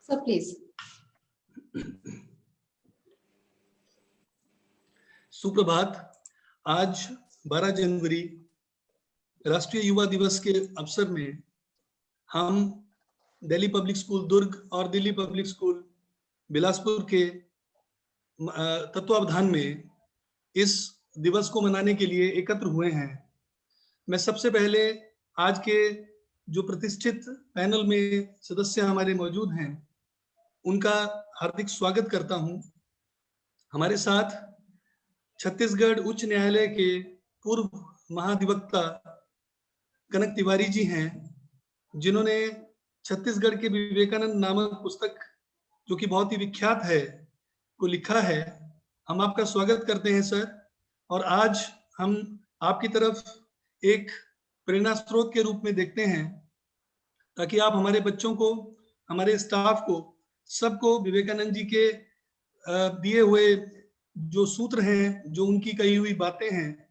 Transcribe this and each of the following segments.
Sir, please. सुप्रभात। आज 12 जनवरी राष्ट्रीय युवा दिवस के अवसर में हम दिल्ली पब्लिक स्कूल दुर्ग और दिल्ली पब्लिक स्कूल बिलासपुर के तत्वावधान में इस दिवस को मनाने के लिए एकत्र हुए हैं। मैं सबसे पहले आज के जो प्रतिष्ठित पैनल में सदस्य हमारे मौजूद हैं उनका हार्दिक स्वागत करता हूं। हमारे साथ छत्तीसगढ़ उच्च न्यायालय के पूर्व महाधिवक्ता कनक तिवारी जी हैं, जिन्होंने छत्तीसगढ़ के विवेकानंद नामक पुस्तक, जो कि बहुत ही विख्यात है, को लिखा है। हम आपका स्वागत करते हैं सर। और आज हम आपकी तरफ एक प्रेरणा स्रोत के रूप में देखते हैं, ताकि आप हमारे बच्चों को, हमारे स्टाफ को, सबको विवेकानंद जी के दिए हुए जो सूत्र हैं, जो उनकी कही हुई बातें हैं,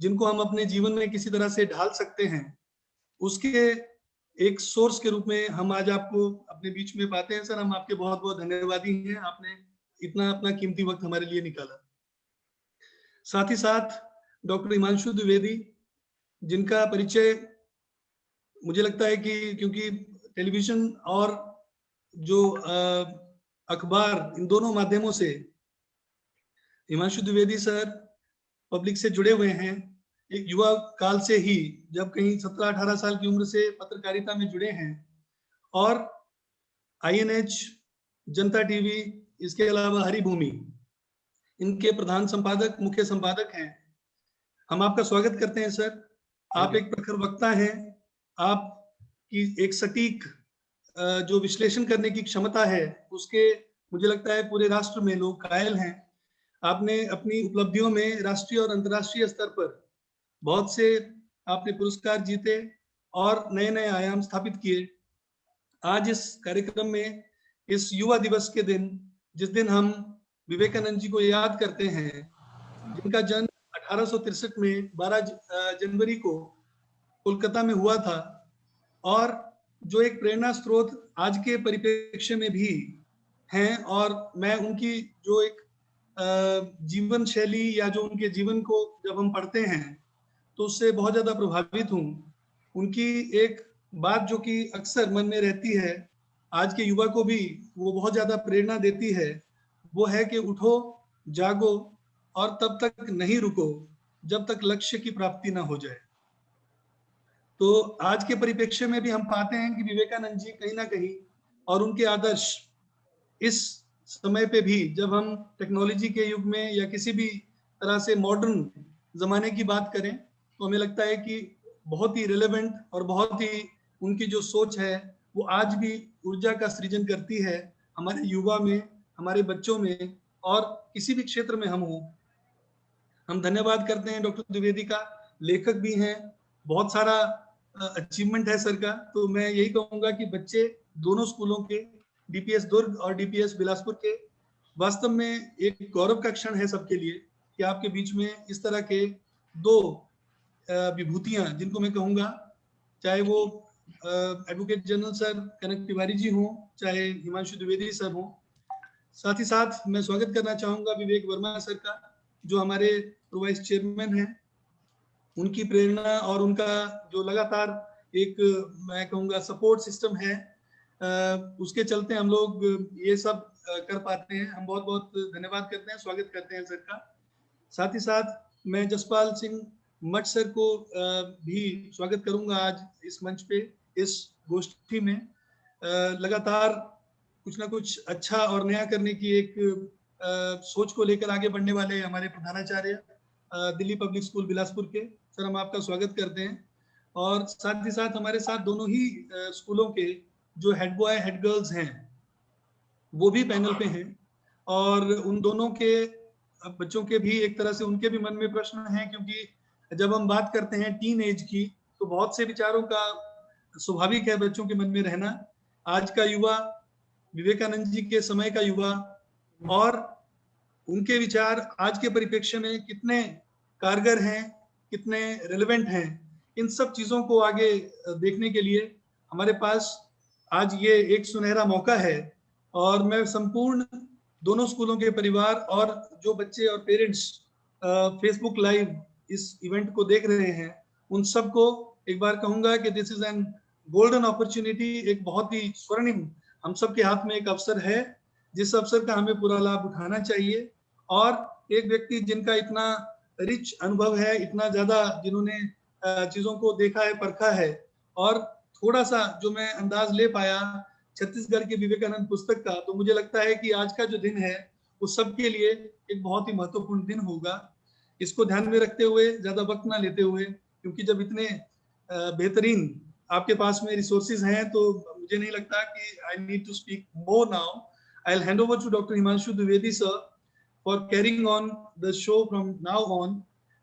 जिनको हम अपने जीवन में किसी तरह से ढाल सकते हैं, उसके एक सोर्स के रूप में हम आज आपको अपने बीच में पाते हैं। सर, हम आपके बहुत बहुत धन्यवादी हैं, आपने इतना अपना कीमती वक्त हमारे लिए निकाला। साथ ही साथ डॉक्टर हिमांशु द्विवेदी, जिनका परिचय मुझे लगता है कि क्योंकि टेलीविजन और जो अखबार, इन दोनों माध्यमों से हिमांशु द्विवेदी सर पब्लिक से जुड़े हुए हैं। एक युवा काल से ही, जब कहीं 17-18 साल की उम्र से पत्रकारिता में जुड़े हैं, और INH, जनता टीवी, इसके अलावा हरिभूमि, इनके प्रधान संपादक, मुख्य संपादक हैं। हम आपका स्वागत करते हैं सर। आप एक प्रखर वक्ता हैं। आपकी एक सटीक जो विश्लेषण करने की क्षमता है, उसके मुझे लगता है पूरे राष्ट्र में लोग कायल हैं। आपने अपनी उपलब्धियों में राष्ट्रीय और अंतर्राष्ट्रीय स्तर पर बहुत से आपने पुरस्कार जीते और नए नए आयाम स्थापित किए। आज इस कार्यक्रम में, इस युवा दिवस के दिन, जिस दिन हम विवेकानंद जी को याद करते हैं, जिनका जन्म 1863 में 12 जनवरी को कोलकाता में हुआ था, और जो एक प्रेरणा स्रोत आज के परिप्रेक्ष्य में भी हैं, और मैं उनकी जो एक जीवन शैली या जो उनके जीवन को जब हम पढ़ते हैं तो उससे बहुत ज्यादा प्रभावित हूँ। उनकी एक बात जो कि अक्सर मन में रहती है, आज के युवा को भी वो बहुत ज्यादा प्रेरणा देती है, वो है कि उठो, जागो और तब तक नहीं रुको जब तक लक्ष्य की प्राप्ति ना हो जाए। तो आज के परिप्रेक्ष्य में भी हम पाते हैं कि विवेकानंद जी कहीं ना कहीं, और उनके आदर्श इस समय पे भी, जब हम टेक्नोलॉजी के युग में या किसी भी तरह से मॉडर्न जमाने की बात करें, तो हमें लगता है कि बहुत ही रिलेवेंट और बहुत ही उनकी जो सोच है वो आज भी ऊर्जा का सृजन करती है हमारे युवा में, हमारे बच्चों में, और किसी भी क्षेत्र में हम हो। हम धन्यवाद करते हैं डॉक्टर द्विवेदी का। लेखक भी हैं, बहुत सारा अचीवमेंट है सर का। तो मैं यही कहूंगा कि बच्चे दोनों स्कूलों के, DPS दुर्ग और DPS बिलासपुर के, वास्तव में एक गौरव का क्षण है सबके लिए कि आपके बीच में इस तरह के दो विभूतियां, जिनको मैं कहूंगा, चाहे वो advocate general sir Kanak Tiwari ji हों, चाहे हिमांशु द्विवेदी सर हों। साथ ही साथ मैं स्वागत करना चाहूंगा विवेक वर्मा सर का, जो हमारे वाइस चेयरमैन हैं। उनकी प्रेरणा और उनका जो लगातार एक, मैं कहूँगा, सपोर्ट सिस्टम है, उसके चलते हम लोग ये सब कर पाते हैं। हम बहुत बहुत धन्यवाद करते हैं, स्वागत करते हैं सर का। साथ ही साथ मैं जसपाल सिंह मठ सर को भी स्वागत करूंगा आज इस मंच पे, इस गोष्ठी में। लगातार कुछ ना कुछ अच्छा और नया करने की एक सोच को लेकर आगे बढ़ने वाले हमारे प्रधानाचार्य दिल्ली पब्लिक स्कूल बिलासपुर के सर, हम आपका स्वागत करते हैं। और साथ ही साथ हमारे साथ दोनों ही स्कूलों के जो हेड बॉय हेड गर्ल्स हैं वो भी पैनल पे हैं, और उन दोनों के बच्चों के भी एक तरह से उनके भी मन में प्रश्न हैं, क्योंकि जब हम बात करते हैं टीन एज की, तो बहुत से विचारों का स्वाभाविक है बच्चों के मन में रहना। आज का युवा विवेकानंद जी के समय का युवा, और उनके विचार आज के परिप्रेक्ष्य में कितने कारगर हैं, कितने रेलेवेंट हैं, इन सब चीजों को आगे देखने के लिए हमारे पास आज ये एक सुनहरा मौका है और मैं संपूर्ण दोनों स्कूलों के परिवार और जो बच्चे और पेरेंट्स फेसबुक लाइव इस इवेंट को देख रहे हैं, उन सबको एक बार कहूंगा कि this is an golden opportunity, एक बहुत ही स्वर्णिम हम सबके हाथ में एक अवसर है, जिस अवसर का हमें पूरा लाभ उठाना चाहिए। और एक व्यक्ति जिनका इतना रिच अनुभव है, इतना ज्यादा जिन्होंने चीजों को देखा है, परखा है, और थोड़ा सा जो मैं अंदाज ले पाया छत्तीसगढ़ के विवेकानंद पुस्तक का, तो मुझे लगता है कि आज का जो दिन है वो सबके लिए एक बहुत ही महत्वपूर्ण दिन होगा। इसको ध्यान में रखते हुए, ज्यादा वक्त ना लेते हुए, क्योंकि जब इतने बेहतरीन आपके पास में रिसोर्सेज हैं, तो मुझे नहीं लगता कि I need to speak more now. I will hand over to doctor Himanshu Dwivedi sir for carrying on the show from now on,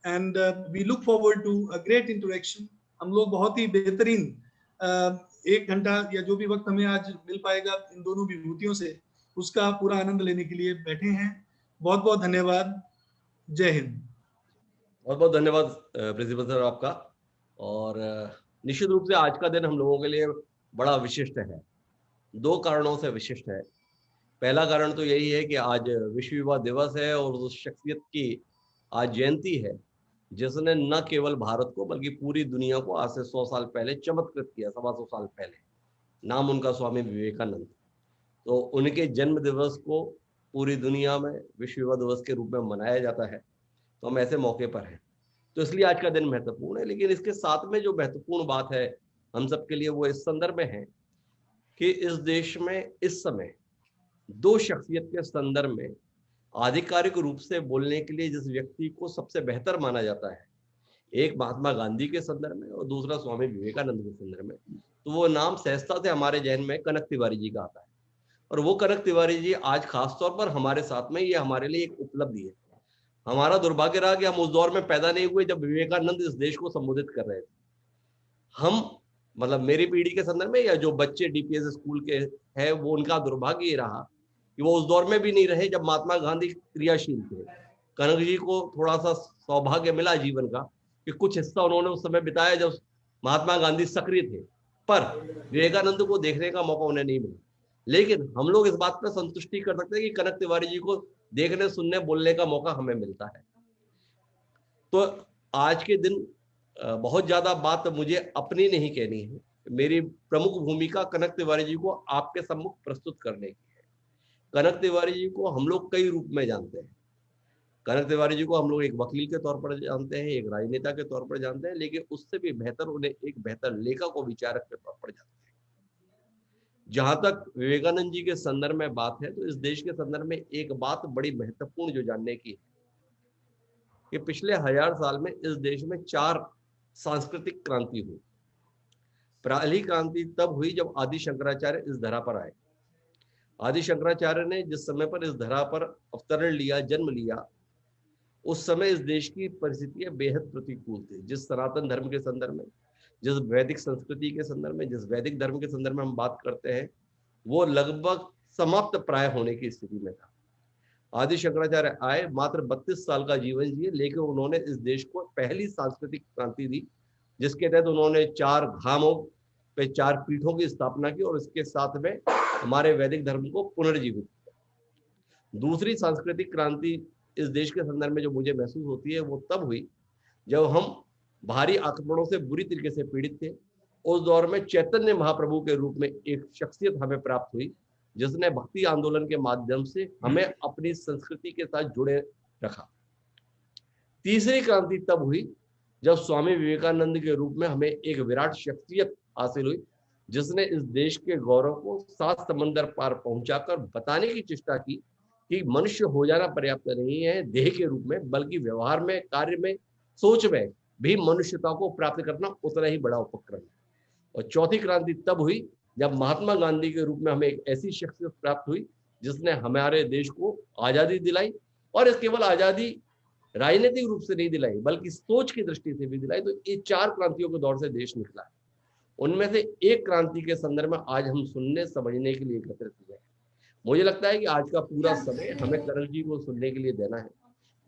and we look forward to a great interaction. हम लोग बहुत ही बेहतरीन 1 घंटा या जो भी वक्त हमें आज मिल पाएगा इन दोनों विभूतियों से, उसका पूरा आनंद लेने के लिए बैठे हैं। बहुत बहुत धन्यवाद। जय हिंद। बहुत बहुत धन्यवाद प्रिंसिपल सर आपका। और निश्चित रूप से आज का दिन हम लोगों के लिए बड़ा विशिष्ट है, 2 कारणों से विशिष्ट है। पहला कारण तो यही है कि आज विश्व युवा दिवस है और उस शख्सियत की आज जयंती है जिसने न केवल भारत को बल्कि पूरी दुनिया को आज से 100 साल पहले चमत्कृत किया, 125 साल पहले। नाम उनका स्वामी विवेकानंद। तो उनके जन्म दिवस को पूरी दुनिया में विश्व युवा दिवस के रूप में मनाया जाता है, तो हम ऐसे मौके पर हैं, तो इसलिए आज का दिन महत्वपूर्ण है। लेकिन इसके साथ में जो महत्वपूर्ण बात है हम सबके लिए, वो इस संदर्भ में है कि इस देश में इस समय 2 शख्सियत के संदर्भ में आधिकारिक रूप से बोलने के लिए जिस व्यक्ति को सबसे बेहतर माना जाता है, एक महात्मा गांधी के संदर्भ में और दूसरा स्वामी विवेकानंद के संदर्भ में, तो वो नाम सहजता से हमारे जहन में कनक तिवारी जी का आता है। और वो कनक तिवारी जी आज खासतौर पर हमारे साथ में, ये हमारे लिए एक उपलब्धि है। हमारा दुर्भाग्य रहा कि हम उस दौर में पैदा नहीं हुए जब विवेकानंद इस देश को संबोधित कर रहे थे। हम मतलब मेरी पीढ़ी के संदर्भ में या जो बच्चे डीपीएस स्कूल के हैं, वो उनका दुर्भाग्य ये रहा कि वो उस दौर में भी नहीं रहे जब महात्मा गांधी क्रियाशील थे। कनक जी को थोड़ा सा सौभाग्य मिला जीवन का कि कुछ हिस्सा उन्होंने उस समय बिताया जब महात्मा गांधी सक्रिय थे, पर विवेकानंद को देखने का मौका उन्हें नहीं मिला। लेकिन हम लोग इस बात पर संतुष्टि कर सकते हैं कि कनक तिवारी जी को देखने, सुनने, बोलने का मौका हमें मिलता है। तो आज के दिन बहुत ज्यादा बात मुझे अपनी नहीं कहनी है, मेरी प्रमुख भूमिका कनक तिवारी जी को आपके सम्मुख प्रस्तुत करने की है। कनक तिवारी जी को हम लोग कई रूप में जानते हैं। कनक तिवारी जी को हम लोग एक वकील के तौर पर जानते हैं, एक राजनेता के तौर पर जानते हैं, लेकिन उससे भी बेहतर उन्हें एक बेहतर लेखक और विचारक के तौर पर जानते हैं। जहां तक विवेकानंद जी के संदर्भ में बात है, तो इस देश के संदर्भ में एक बात बड़ी महत्वपूर्ण जो जानने की है कि पिछले 1000 साल में इस देश में 4 सांस्कृतिक क्रांति हुई। पहली क्रांति तब हुई जब आदि शंकराचार्य इस धरा पर आए। आदि शंकराचार्य ने जिस समय पर इस धरा पर अवतरण लिया, जन्म लिया, उस समय इस देश की परिस्थितियां बेहद प्रतिकूल थी। जिस सनातन धर्म के संदर्भ में, जिस वैदिक संस्कृति के संदर्भ में, जिस वैदिक धर्म के संदर्भ में हम बात करते हैं, वो लगभग समाप्त प्राय होने की स्थिति में था। आदि शंकराचार्य आए, मात्र 32 साल का जीवन जिए, लेकिन उन्होंने इस देश को पहली सांस्कृतिक क्रांति दी, जिसके तहत उन्होंने 4 धामों पे 4 पीठों की स्थापना की और इसके साथ में हमारे वैदिक धर्म को पुनर्जीवित किया। दूसरी सांस्कृतिक क्रांति इस देश के संदर्भ में जो मुझे महसूस होती है, वो तब हुई जब हम भारी आक्रमणों से बुरी तरीके से पीड़ित थे। उस दौर में चैतन्य महाप्रभु के रूप में एक शख्सियत हमें प्राप्त हुई, जिसने भक्ति आंदोलन के माध्यम से हमें अपनी संस्कृति के साथ जुड़े रखा। तीसरी क्रांति तब हुई जब स्वामी विवेकानंद के रूप में हमें एक विराट शख्सियत हासिल हुई, जिसने इस देश के गौरव को 7 समंदर पार पहुंचाकर बताने की चेष्टा की कि मनुष्य हो जाना पर्याप्त नहीं है देह के रूप में, बल्कि व्यवहार में, कार्य में, सोच में भी मनुष्यता को प्राप्त करना उतना ही बड़ा उपक्रम है। और चौथी क्रांति तब हुई जब महात्मा गांधी के रूप में हमें एक ऐसी शख्सियत प्राप्त हुई जिसने हमारे देश को आजादी दिलाई, और केवल आजादी राजनीतिक रूप से नहीं दिलाई बल्कि सोच की दृष्टि से भी दिलाई। तो ये 4 क्रांतियों के दौर से देश निकला है। उनमें से एक क्रांति के संदर्भ में आज हम सुनने समझने के लिए एकत्रित हुए हैं। मुझे लगता है कि आज का पूरा समय हमें कनक जी को सुनने के लिए देना है,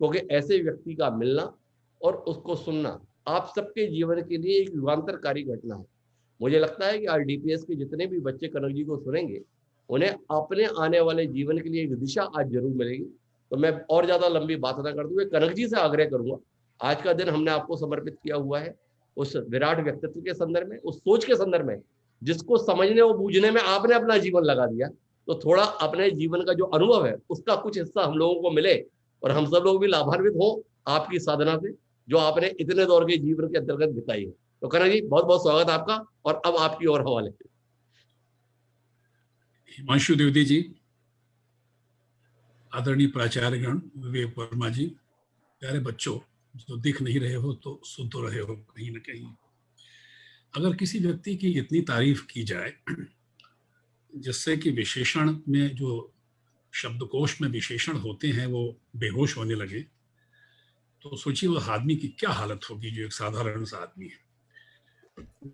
क्योंकि ऐसे व्यक्ति का मिलना और उसको सुनना आप सबके जीवन के लिए एक युगांतरकारी घटना है। मुझे लगता है कि आज डीपीएस के जितने भी बच्चे कनक जी को सुनेंगे, उन्हें अपने आने वाले जीवन के लिए एक दिशा आज जरूर मिलेगी। तो मैं और ज्यादा लंबी बात ना करते हुए कनक जी से आग्रह करूंगा, आज का दिन हमने आपको समर्पित किया हुआ है उस विराट व्यक्तित्व के संदर्भ में, उस सोच के संदर्भ में जिसको समझने और बूझने में आपने अपना जीवन लगा दिया। तो थोड़ा अपने जीवन का जो अनुभव है उसका कुछ हिस्सा हम लोगों को मिले और हम सब लोग भी लाभान्वित हो आपकी साधना से, जो आपने इतने दौर के जीवन के अंतर्गत बिताई है। तो कनक जी, बहुत बहुत स्वागत आपका, और अब आपकी ओर हवाले। हिमांशु द्विवेदी जी, आदरणीय प्राचार्यगण, विवेक वर्मा जी, प्यारे बच्चों जो दिख नहीं रहे हो तो सुन तो रहे हो कहीं ना कहीं। अगर किसी व्यक्ति की इतनी तारीफ की जाए जिससे कि विशेषण में जो शब्दकोश में विशेषण होते हैं वो बेहोश होने लगे, तो सोचिए वो आदमी की क्या हालत होगी जो एक साधारण सा आदमी है।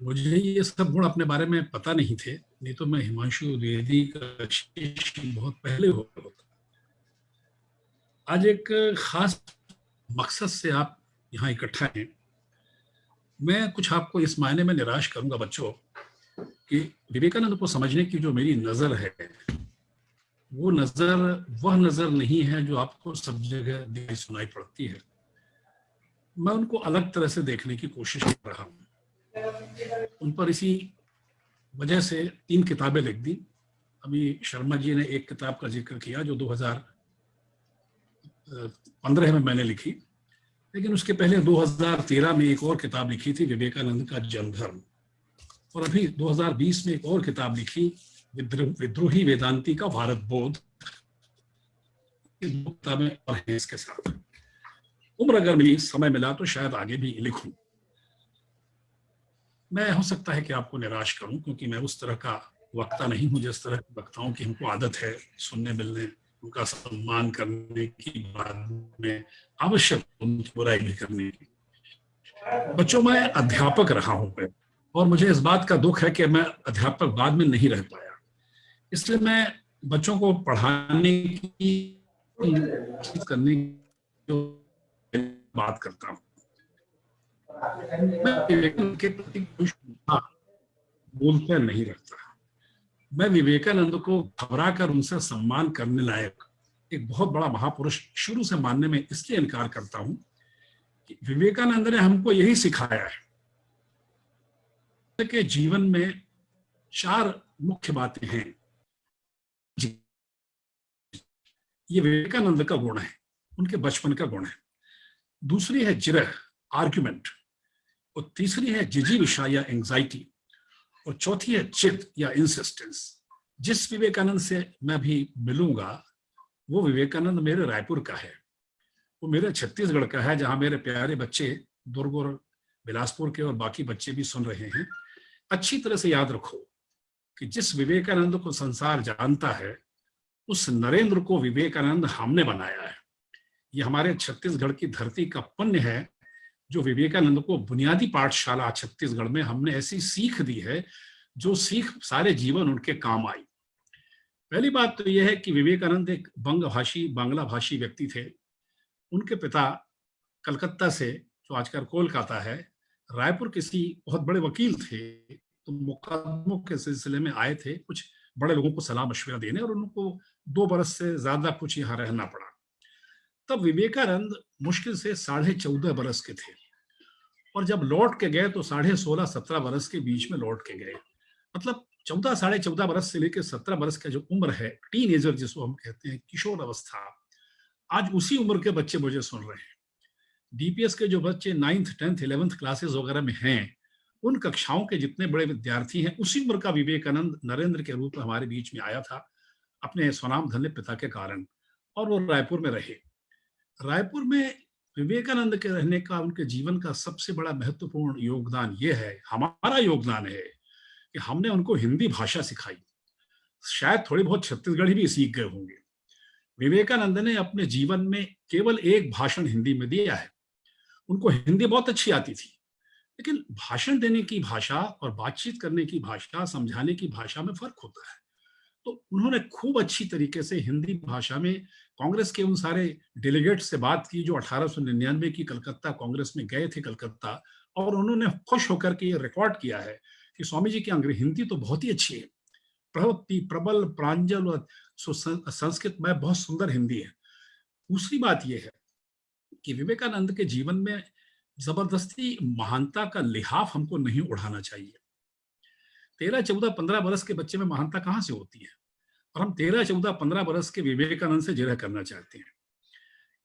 मुझे ये सब गुण अपने बारे में पता नहीं थे, नहीं तो मैं हिमांशु द्विवेदी का शिष्य बहुत पहले हो गया होता। आज एक खास मकसद से आप यहाँ इकट्ठा हैं। मैं कुछ आपको इस मायने में निराश करूंगा बच्चों कि विवेकानंद को समझने की जो मेरी नजर है वो नजर वह नजर नहीं है जो आपको सब जगह दिखाई सुनाई पड़ती है। मैं उनको अलग तरह से देखने की कोशिश कर रहा हूँ। उन पर इसी वजह से 3 किताबें लिख दी। अभी शर्मा जी ने एक किताब का जिक्र किया जो 2015 में मैंने लिखी, लेकिन उसके पहले 2013 में एक और किताब लिखी थी, विवेकानंद का जनधर्म। और अभी 2020 में एक और किताब लिखी, विद्रोही वेदांती का भारत बोध। ये 2 किताबें और हैं इसके साथ। उम्र अगर मिली, समय मिला तो शायद आगे भी लिखूं। मैं हो सकता है कि आपको निराश करूं, क्योंकि मैं उस तरह का वक्ता नहीं हूं जिस तरह के वक्ताओं की हमको आदत है सुनने मिलने, उनका सम्मान करने की, बाद में आवश्यक उनकी बुराई भी करने की। बच्चों, मैं अध्यापक रहा हूं और मुझे इस बात का दुख है कि मैं अध्यापक बाद में नहीं रह पाया। इसलिए मैं बच्चों को पढ़ाने की करने की बात करता हूं। मैं विवेकानंद के प्रति बोलते नहीं रखता। मैं विवेकानंद को घबरा कर उनसे सम्मान करने लायक एक बहुत बड़ा महापुरुष शुरू से मानने में इसलिए इनकार करता हूं कि विवेकानंद ने हमको यही सिखाया है कि जीवन में 4 मुख्य बातें हैं। ये विवेकानंद का गुण है, उनके बचपन का गुण है। दूसरी है जिरह, आर्ग्यूमेंट, और तीसरी है जिजीविषा या एंजाइटी, और चौथी है जिद या इंसिस्टेंस। जिस विवेकानंद से मैं भी मिलूंगा वो विवेकानंद मेरे रायपुर का है, वो मेरे छत्तीसगढ़ का है, जहां मेरे प्यारे बच्चे दुर्ग और बिलासपुर के और बाकी बच्चे भी सुन रहे हैं। अच्छी तरह से याद रखो कि जिस विवेकानंद को संसार जानता है उस नरेंद्र को विवेकानंद हमने बनाया है। ये हमारे छत्तीसगढ़ की धरती का पुण्य है जो विवेकानंद को बुनियादी पाठशाला छत्तीसगढ़ में हमने ऐसी सीख दी है जो सीख सारे जीवन उनके काम आई। पहली बात तो यह है कि विवेकानंद एक बांग्ला भाषी व्यक्ति थे। उनके पिता कलकत्ता से, जो आजकल कोलकाता है, रायपुर किसी बहुत बड़े वकील थे, तो मुकदमों के सिलसिले में आए थे कुछ बड़े लोगों को सलाह मशवरा देने, और उनको 2 बरस से ज्यादा कुछ यहाँ रहना पड़ा। तब विवेकानंद मुश्किल से 14.5 बरस के थे, और जब लौट के गए तो 16.5-17 बरस के बीच में लौट के गए। मतलब 14-14.5 बरस से लेकर 17 बरस का जो उम्र है, टीनेजर जिसको हम कहते हैं, किशोर अवस्था, आज उसी उम्र के बच्चे मुझे सुन रहे हैं। डीपीएस के जो बच्चे 9th, 10th, 11th क्लासेस वगैरह में हैं, उन कक्षाओं के जितने बड़े विद्यार्थी हैं, उसी उम्र का विवेकानंद नरेंद्र के रूप में हमारे बीच में आया था अपने स्वनाम धन्य पिता के कारण, और वो रायपुर में रहे। रायपुर में विवेकानंद के रहने का, उनके जीवन का सबसे बड़ा महत्वपूर्ण योगदान ये है, हमारा योगदान है, कि हमने उनको हिंदी भाषा सिखाई। शायद थोड़ी बहुत छत्तीसगढ़ी भी सीख गए होंगे। विवेकानंद ने अपने जीवन में केवल एक भाषण हिंदी में दिया है। उनको हिंदी बहुत अच्छी आती थी, लेकिन भाषण देने की भाषा और बातचीत करने की भाषा, समझाने की भाषा में फर्क होता है। तो उन्होंने खूब अच्छी तरीके से हिंदी भाषा में कांग्रेस के उन सारे डेलीगेट से बात की जो 1899 की कलकत्ता कांग्रेस में गए थे कलकत्ता, और उन्होंने खुश होकर के ये रिकॉर्ड किया है कि स्वामी जी की हिंदी तो बहुत ही अच्छी है, प्रवृत्ति, प्रबल, प्रांजल और संस्कृत में बहुत सुंदर हिंदी है। दूसरी बात यह है कि विवेकानंद के जीवन में जबरदस्ती महानता का लिहाफ हमको नहीं उड़ाना चाहिए। 13, 14, 15 बरस के बच्चे में महानता कहाँ से होती है? और हम 13, 14, 15 बरस के विवेकानंद से जिरह करना चाहते हैं।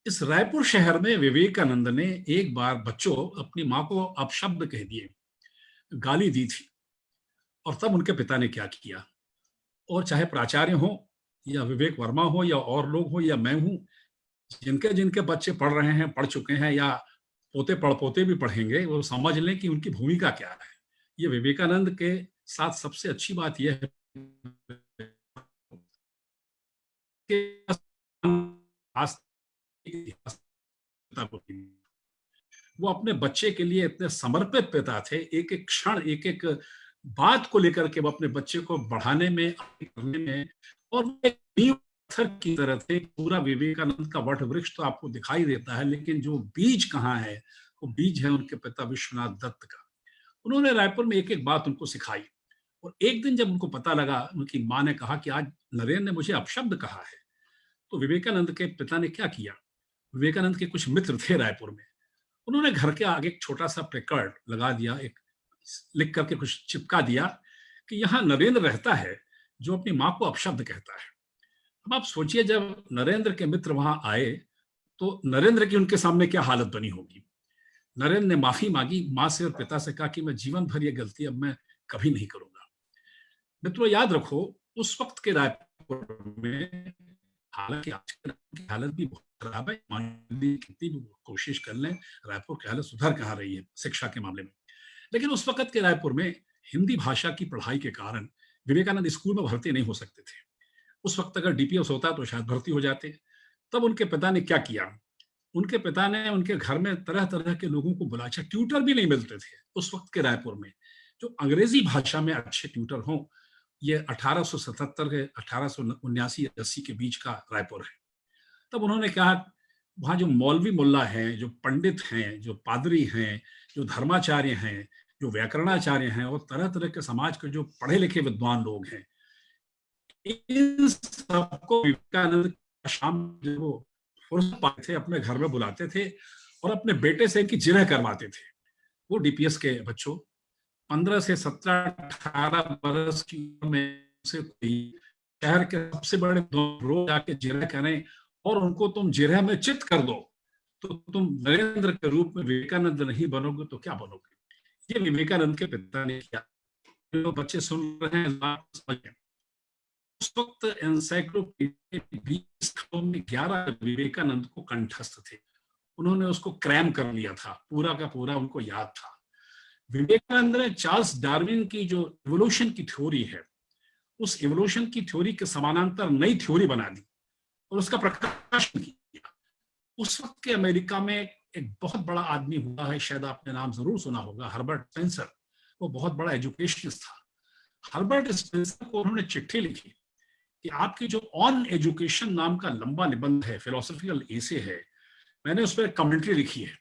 इस रायपुर शहर में विवेकानंद ने एक बार बच्चों अपनी माँ को अपशब्द कह दिए, गाली दी थी, और तब उनके पिता ने क्या किया। और चाहे प्राचार्य हो या विवेक वर्मा हो या और लोग हो या मैं हूं, जिनके जिनके बच्चे पढ़ रहे हैं, पढ़ चुके हैं या पोते पड़पोते भी पढ़ेंगे, वो समझ लें कि उनकी भूमिका क्या है। ये विवेकानंद के साथ सबसे अच्छी बात यह है कि वो अपने बच्चे के लिए इतने समर्पित पिता थे। एक एक क्षण, एक एक बात को लेकर के वो अपने बच्चे को बढ़ाने में, करने में, और एक नींव पत्थर की तरह थे। पूरा विवेकानंद का वट वृक्ष तो आपको दिखाई देता है, लेकिन जो बीज कहाँ है, वो बीज है उनके पिता विश्वनाथ दत्त का। उन्होंने रायपुर में एक एक बात उनको सिखाई। और एक दिन जब उनको पता लगा, उनकी माँ ने कहा कि आज नरेंद्र ने मुझे अपशब्द कहा है, तो विवेकानंद के पिता ने क्या किया। विवेकानंद के कुछ मित्र थे रायपुर में, उन्होंने घर के आगे एक छोटा सा प्लेकार्ड लगा दिया, एक लिख करके कुछ चिपका दिया कि यहाँ नरेंद्र रहता है जो अपनी माँ को अपशब्द कहता है। अब आप सोचिए, जब नरेंद्र के मित्र वहां आए तो नरेंद्र की उनके सामने क्या हालत बनी होगी। नरेंद्र ने माफी मांगी माँ से और पिता से, कहा कि मैं जीवन भर ये गलती अब मैं कभी नहीं करूंगा। मित्रों, याद रखो, उस वक्त के रायपुर में, हालांकि आज की हालत भी बहुत खराब है, कितनी भी कोशिश कर लें, रायपुर की हालत सुधर कहाँ रही है शिक्षा के मामले में, लेकिन उस वक्त के रायपुर में हिंदी भाषा की पढ़ाई के कारण विवेकानंद स्कूल में भर्ती नहीं हो सकते थे। उस वक्त अगर डीपीएस होता तो शायद भर्ती हो जाते। तब उनके पिता ने क्या किया, उनके पिता ने उनके घर में तरह तरह के लोगों को बुलाया। ट्यूटर भी नहीं मिलते थे उस वक्त के रायपुर में, जो अंग्रेजी भाषा में अच्छे ट्यूटर हों। ये 1877 के 1879-80 के बीच का रायपुर है। तब उन्होंने कहा, वहाँ जो मौलवी मुल्ला हैं, जो पंडित हैं, जो पादरी हैं, जो धर्माचार्य हैं, जो व्याकरणाचार्य हैं, और तरह तरह के समाज के जो पढ़े लिखे विद्वान लोग हैं, इन सबको विवेकानंद शाम जब वो फुर्सत पाते थे अपने घर में बुलाते थे और अपने बेटे से इनकी जिरह करवाते थे। वो डीपीएस के बच्चों 15 से 17, 18 बरस की उम्र में से कोई शहर के सबसे बड़े रोज आके जिरह करें और उनको तुम जिरह में चित कर दो, तो तुम नरेंद्र के रूप में विवेकानंद नहीं बनोगे तो क्या बनोगे। ये विवेकानंद के पिता ने किया। जो बच्चे सुन रहे हैं, उस वक्त एनसाइक्लोपीडिया में 11 विवेकानंद को कंठस्थ थे। उन्होंने उसको क्रैम कर लिया था, पूरा का पूरा उनको याद था। विवेकानंद ने चार्ल्स डार्विन की जो इवोल्यूशन की थ्योरी है, उस इवोल्यूशन की थ्योरी के समानांतर नई थ्योरी बना दी और उसका प्रकाशन किया। उस वक्त के अमेरिका में एक बहुत बड़ा आदमी हुआ है, शायद आपने नाम जरूर सुना होगा, हर्बर्ट स्पेंसर। वो बहुत बड़ा एजुकेशनिस्ट था। हर्बर्ट स्पेंसर को उन्होंने चिट्ठी लिखी कि आपकी जो ऑन एजुकेशन नाम का लंबा निबंध है, फिलोसॉफिकल एसे है, मैंने उस पर कमेंट्री लिखी है,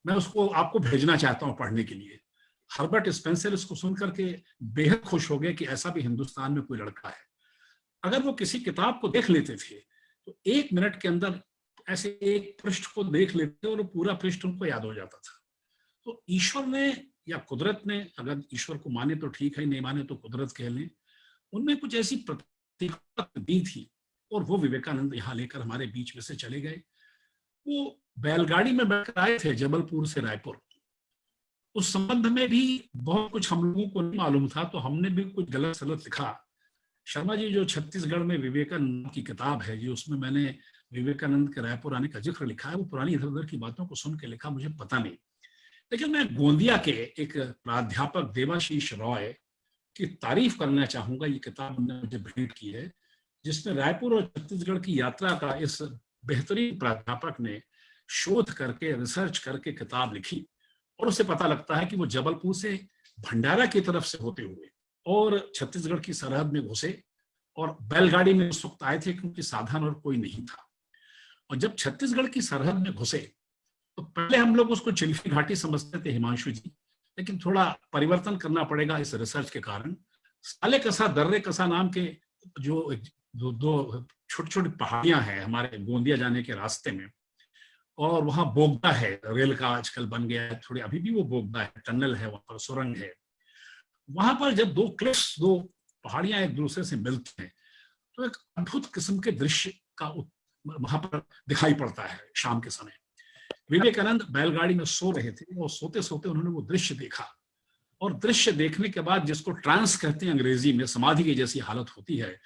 मैं उसको आपको भेजना चाहता हूं पढ़ने के लिए। हर्बर्ट स्पेंसर इसको सुनकर के बेहद खुश हो गए कि ऐसा भी हिंदुस्तान में कोई लड़का है। अगर वो किसी किताब को देख लेते थे तो 1 मिनट के अंदर ऐसे एक पृष्ठ को देख लेते और पूरा पृष्ठ उनको याद हो जाता था। तो ईश्वर ने या कुदरत ने, अगर ईश्वर को माने तो ठीक है, नहीं माने तो कुदरत कह लें, उनमें कुछ ऐसी प्रतिभा दी थी और वो विवेकानंद यहाँ लेकर हमारे बीच में से चले गए। वो बैलगाड़ी में बैठकर आए थे जबलपुर से रायपुर। उस संबंध में भी बहुत कुछ हम लोगों को नहीं मालूम था, तो हमने भी कुछ गलत सलत लिखा। शर्मा जी जो छत्तीसगढ़ में विवेकानंद की किताब है, जो उसमें मैंने विवेकानंद के रायपुर आने का जिक्र लिखा है, वो पुरानी इधर उधर की बातों को सुन के लिखा, मुझे पता नहीं। लेकिन मैं गोंदिया के एक प्राध्यापक देवाशीष रॉय की तारीफ करना चाहूंगा। ये किताब उन्होंने मुझे भेंट की है, जिसमें रायपुर और छत्तीसगढ़ की यात्रा का इस बेहतरीन प्राध्यापक ने शोध करके, रिसर्च करके किताब लिखी। और उससे पता लगता है कि वो जबलपुर से भंडारा की तरफ से होते हुए और छत्तीसगढ़ की सरहद में घुसे और बैलगाड़ी में उस वक्त आए थे क्योंकि साधन और कोई नहीं था। और जब छत्तीसगढ़ की सरहद में घुसे तो पहले हम लोग उसको चिल्फी घाटी समझते थे, हिमांशु जी, लेकिन थोड़ा परिवर्तन करना पड़ेगा इस रिसर्च के कारण। साले कसा दर्रे कसा नाम के जो दो छोटी छोटी पहाड़ियां हैं हमारे गोंदिया जाने के रास्ते में, और वहां बोगदा है, रेल का आजकल बन गया है, थोड़ी अभी भी वो बोगदा है, टनल है, वहां पर सुरंग है। वहां पर जब दो क्लिफ्स, दो पहाड़ियां एक दूसरे से मिलती हैं तो एक अद्भुत किस्म के दृश्य का वहां पर दिखाई पड़ता है शाम के समय। विवेकानंद बैलगाड़ी में सो रहे थे और सोते सोते उन्होंने वो दृश्य देखा, और दृश्य देखने के बाद, जिसको ट्रांस कहते हैं अंग्रेजी में, समाधि की जैसी हालत होती है,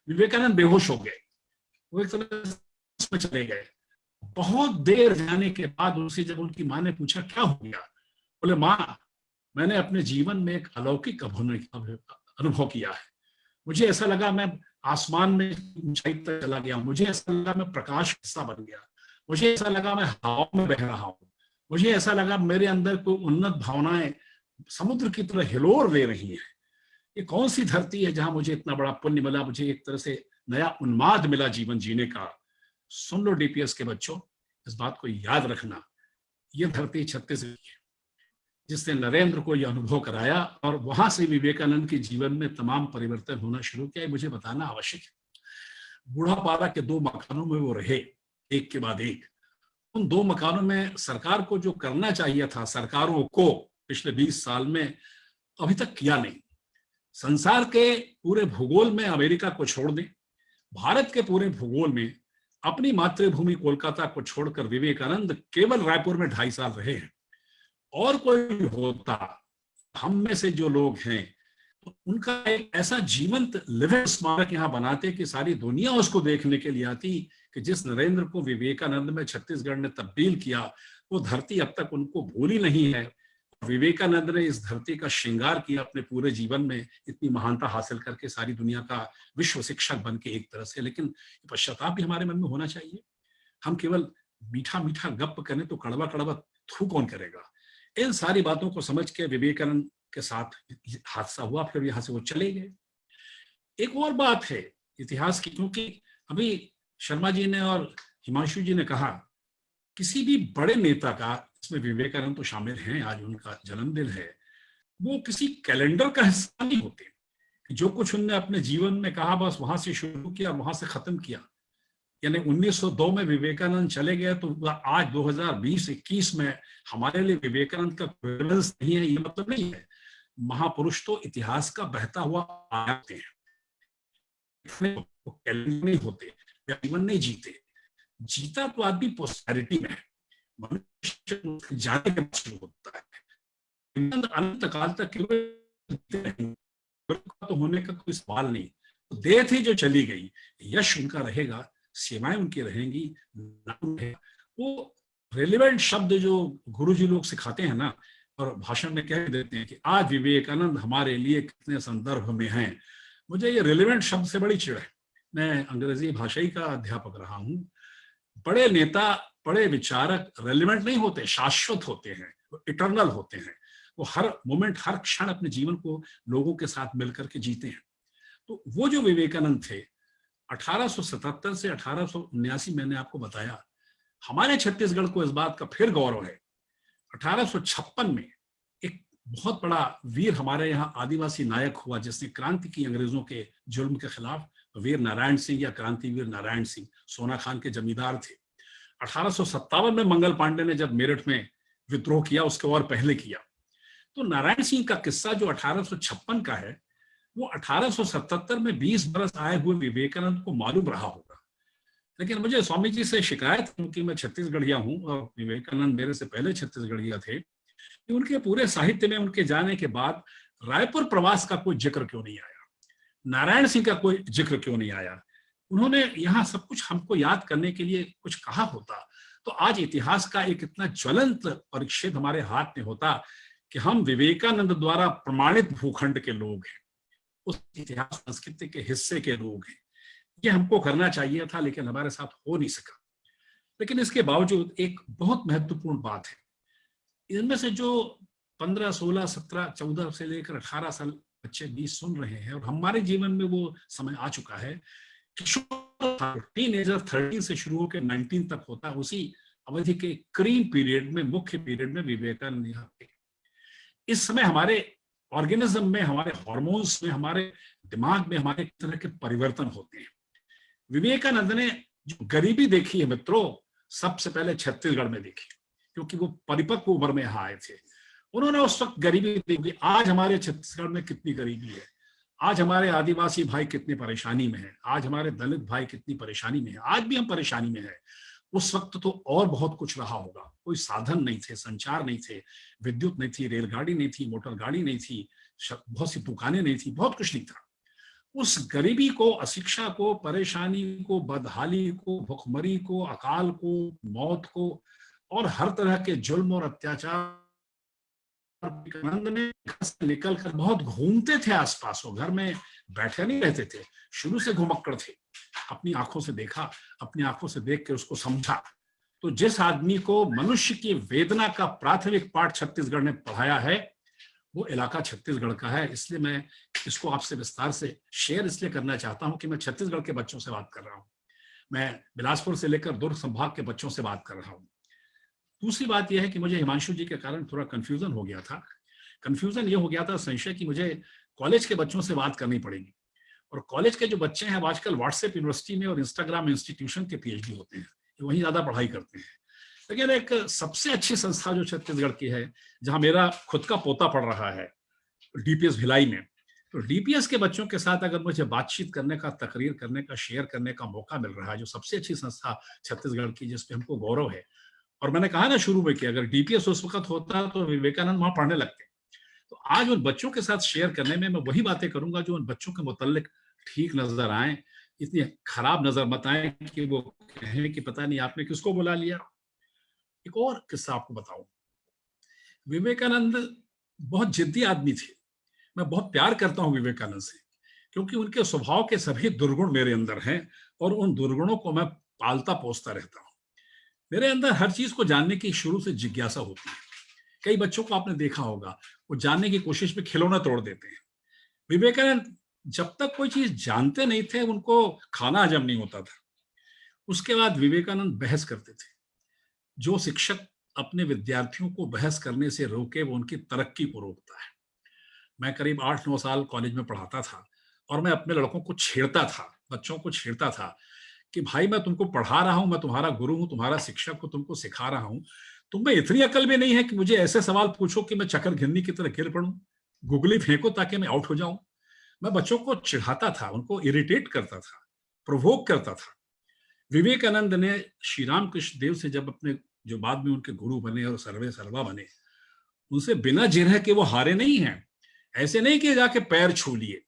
विवेकानंद बेहोश हो गए, वो एक तरह से चले गए। बहुत देर जाने के बाद उनसे जब उनकी माँ ने पूछा क्या हो गया, बोले माँ, मैंने अपने जीवन में एक अलौकिक अनुभव किया है। मुझे ऐसा लगा मैं आसमान में ऊंचाई तक चला गया, मुझे ऐसा लगा मैं प्रकाश का हिस्सा बन गया, मुझे ऐसा लगा मैं हवा में बह रहा हूँ, मुझे ऐसा लगा मेरे अंदर कोई उन्नत भावनाएं समुद्र की तरह हिलोर ले रही हैं। ये कौन सी धरती है जहां मुझे इतना बड़ा पुण्य मिला, मुझे एक तरह से नया उन्माद मिला जीवन जीने का। सुन लो डीपीएस के बच्चों, इस बात को याद रखना, ये धरती छत्तीसगढ़ है जिसने नरेंद्र को यह अनुभव कराया, और वहां से विवेकानंद के जीवन में तमाम परिवर्तन होना शुरू किया। मुझे बताना आवश्यक है। बूढ़ापारा के 2 मकानों में वो रहे, एक के बाद एक। उन 2 मकानों में सरकार को जो करना चाहिए था, सरकारों को पिछले 20 साल में अभी तक किया नहीं। संसार के पूरे भूगोल में अमेरिका को छोड़ दें, भारत के पूरे भूगोल में अपनी मातृभूमि कोलकाता को छोड़कर विवेकानंद केवल रायपुर में 2.5 साल रहे हैं। और कोई होता, हम में से जो लोग हैं, तो उनका एक ऐसा जीवंत लिविंग स्मारक यहाँ बनाते कि सारी दुनिया उसको देखने के लिए आती कि जिस नरेंद्र को विवेकानंद में छत्तीसगढ़ ने तब्दील किया, वो धरती अब तक उनको भूली नहीं है। विवेकानंद ने इस धरती का श्रृंगार किया अपने पूरे जीवन में, इतनी महानता हासिल करके, सारी दुनिया का विश्व शिक्षक बन के एक तरह से। लेकिन पश्चाताप भी हमारे मन में होना चाहिए। हम केवल मीठा मीठा गप करें तो कड़वा कड़वा थू कौन करेगा। इन सारी बातों को समझ के विवेकानंद के साथ हादसा हुआ, फिर यहाँ से वो चले गए। एक और बात है इतिहास की, क्योंकि अभी शर्मा जी ने और हिमांशु जी ने कहा, किसी भी बड़े नेता का, इसमें विवेकानंद तो शामिल हैं, आज उनका जन्मदिन है, वो किसी कैलेंडर का हिस्सा नहीं होते। जो कुछ उनने अपने जीवन में कहा बस वहां से शुरू किया, वहां से खत्म किया। यानी 1902 में विवेकानंद चले गए तो आज 2020-21 में हमारे लिए विवेकानंद का रेलेवेंस नहीं है, ये मतलब नहीं है। महापुरुष तो इतिहास का बहता हुआ आते हैं, वो कैलेंडर नहीं होते, जीवन नहीं जीते। जीता तो आदमी पोस्टेरिटी में, मनुष्य जाने के बाद शुरू होता है। अनंत काल तक तो होने का कोई सवाल नहीं। तो देह थी जो चली गई, यश उनका रहेगा, सेवाएं उनकी रहेंगी। वो रेलेवेंट शब्द जो गुरुजी लोग सिखाते हैं ना, और भाषण में कह देते हैं कि आज विवेकानंद हमारे लिए कितने संदर्भ में हैं, मुझे ये रेलेवेंट शब्द से बड़ी चिढ़ है। मैं अंग्रेजी भाषाई का अध्यापक रहा हूँ। बड़े नेता, बड़े विचारक रेलेवेंट नहीं होते, शाश्वत होते हैं, इटर्नल होते हैं। वो हर मोमेंट, हर क्षण अपने जीवन को लोगों के साथ मिलकर के जीते हैं। तो वो जो विवेकानंद थे 1877 से 1879, मैंने आपको बताया, हमारे छत्तीसगढ़ को इस बात का फिर गौरव है। 1856 में एक बहुत बड़ा वीर हमारे यहाँ आदिवासी नायक हुआ जिसने क्रांति की अंग्रेजों के जुल्म के खिलाफ, वीर नारायण सिंह या क्रांतिवीर नारायण सिंह, सोना खान के जमींदार थे। 1857 में मंगल पांडे ने जब मेरठ में विद्रोह किया, उसके और पहले किया। तो नारायण सिंह का किस्सा जो 1856 का है, वो 1877 में 20 बरस आए हुए विवेकानंद को मालूम रहा होगा। लेकिन मुझे स्वामी जी से शिकायत, क्योंकि मैं छत्तीसगढ़िया हूँ और विवेकानंद मेरे से पहले छत्तीसगढ़िया थे, कि उनके पूरे साहित्य में उनके जाने के बाद रायपुर प्रवास का कोई जिक्र क्यों नहीं आया, नारायण सिंह का कोई जिक्र क्यों नहीं आया। उन्होंने यहाँ सब कुछ हमको याद करने के लिए कुछ कहा होता तो आज इतिहास का एक इतना ज्वलंत परिच्छेद हमारे हाथ में होता कि हम विवेकानंद द्वारा प्रमाणित भूखंड के लोग हैं, उस इतिहास संस्कृति के हिस्से के लोग हैं। ये हमको करना चाहिए था, लेकिन हमारे साथ हो नहीं सका। लेकिन इसके बावजूद एक बहुत महत्वपूर्ण बात है, इनमें से जो 15, 16, 17, 14 से लेकर 18 साल बच्चे 20 सुन रहे हैं, और हमारे जीवन में वो समय आ चुका है, टीनेजर 13 से शुरू होकर 19 तक होता है, उसी अवधि के क्रीम पीरियड में, मुख्य पीरियड में विवेकानंद यहाँ पे। इस समय हमारे ऑर्गेनिज्म में, हमारे हार्मोन्स में, हमारे दिमाग में हमारे तरह के परिवर्तन होते हैं। विवेकानंद ने जो गरीबी देखी है मित्रों, सबसे पहले छत्तीसगढ़ में देखी, क्योंकि वो परिपक्व उम्र में यहाँ आए थे। उन्होंने उस वक्त गरीबी देखी। आज हमारे छत्तीसगढ़ में कितनी गरीबी है, आज हमारे आदिवासी भाई कितनी परेशानी में है, आज हमारे दलित भाई कितनी परेशानी में है, आज भी हम परेशानी में है। उस वक्त तो और बहुत कुछ रहा होगा। कोई साधन नहीं थे, संचार नहीं थे, विद्युत नहीं थी, रेलगाड़ी नहीं थी, मोटर गाड़ी नहीं थी, बहुत सी दुकानें नहीं थी, बहुत कुछ नहीं था। उस गरीबी को, अशिक्षा को, परेशानी को, बदहाली को, भुखमरी को, अकाल को, मौत को और हर तरह के जुल्म और अत्याचार विवेकानंद ने घर से निकल कर बहुत घूमते थे आसपास, वो घर में बैठे नहीं रहते थे, शुरू से घुमक्कड़ थे। अपनी आंखों से देखा, अपनी आंखों से देख के उसको समझा। तो जिस आदमी को मनुष्य की वेदना का प्राथमिक पाठ छत्तीसगढ़ ने पढ़ाया है, वो इलाका छत्तीसगढ़ का है। इसलिए मैं इसको आपसे विस्तार से शेयर इसलिए करना चाहता हूं कि मैं छत्तीसगढ़ के बच्चों से बात कर रहा हूं, मैं बिलासपुर से लेकर दुर्ग संभाग के बच्चों से बात कर रहा हूं। दूसरी बात यह है कि मुझे हिमांशु जी के कारण थोड़ा कंफ्यूजन हो गया था। कंफ्यूजन ये हो गया था, संशय, कि मुझे कॉलेज के बच्चों से बात करनी पड़ेगी। और कॉलेज के जो बच्चे हैं आजकल व्हाट्सएप यूनिवर्सिटी में और इंस्टाग्राम इंस्टीट्यूशन के पीएचडी होते हैं, वहीं ज्यादा पढ़ाई करते हैं। लेकिन एक सबसे अच्छी संस्था जो छत्तीसगढ़ की है, जहां मेरा खुद का पोता पढ़ रहा है, डीपीएस भिलाई में, तो डीपीएस के बच्चों के साथ अगर मुझे बातचीत करने का, तकरीर करने का, शेयर करने का मौका मिल रहा है, जो सबसे अच्छी संस्था छत्तीसगढ़ की, जिसपे हमको गौरव है। और मैंने कहा ना शुरू में कि अगर डीपीएस उस वक्त होता तो विवेकानंद वहां पढ़ने लगते। तो आज उन बच्चों के साथ शेयर करने में मैं वही बातें करूंगा जो उन बच्चों के मुतल्लिक ठीक नजर आए, इतनी खराब नजर मत आए कि वो कहें कि पता नहीं आपने किसको बुला लिया। एक और किस्सा आपको बताऊं। विवेकानंद बहुत जिद्दी आदमी थे। मैं बहुत प्यार करता हूं विवेकानंद से, क्योंकि उनके स्वभाव के सभी दुर्गुण मेरे अंदर हैं और उन दुर्गुणों को मैं पालता पोसता रहता हूं। मेरे अंदर हर चीज को जानने की शुरू से जिज्ञासा होती है। कई बच्चों को आपने देखा होगा, वो जानने की कोशिश में खिलौना तोड़ देते हैं। विवेकानंद जब तक कोई चीज जानते नहीं थे, उनको खाना हजम नहीं होता था। उसके बाद विवेकानंद बहस करते थे। जो शिक्षक अपने विद्यार्थियों को बहस करने से रोके, वो उनकी तरक्की को रोकता है। मैं करीब 8-9 साल कॉलेज में पढ़ाता था और मैं अपने लड़कों को छेड़ता था, बच्चों को छेड़ता था कि भाई मैं तुमको पढ़ा रहा हूं, मैं तुम्हारा गुरु हूं, तुम्हारा शिक्षक हूं, तुमको सिखा रहा हूं। तुम में इतनी अकल भी नहीं है कि मुझे ऐसे सवाल पूछो कि मैं चक्कर घिन्नी की तरह गिर पड़ूं, गुगली फेंको ताकि मैं आउट हो जाऊं। मैं बच्चों को चिढ़ाता था, उनको इरिटेट करता था, प्रोवोक करता था। विवेकानंद ने श्री राम कृष्ण देव से, जब अपने जो बाद में उनके गुरु बने और सर्वे सर्वा बने, उनसे बिना जिरह के वो हारे नहीं हैं। ऐसे नहीं कि जाके पैर छू लिए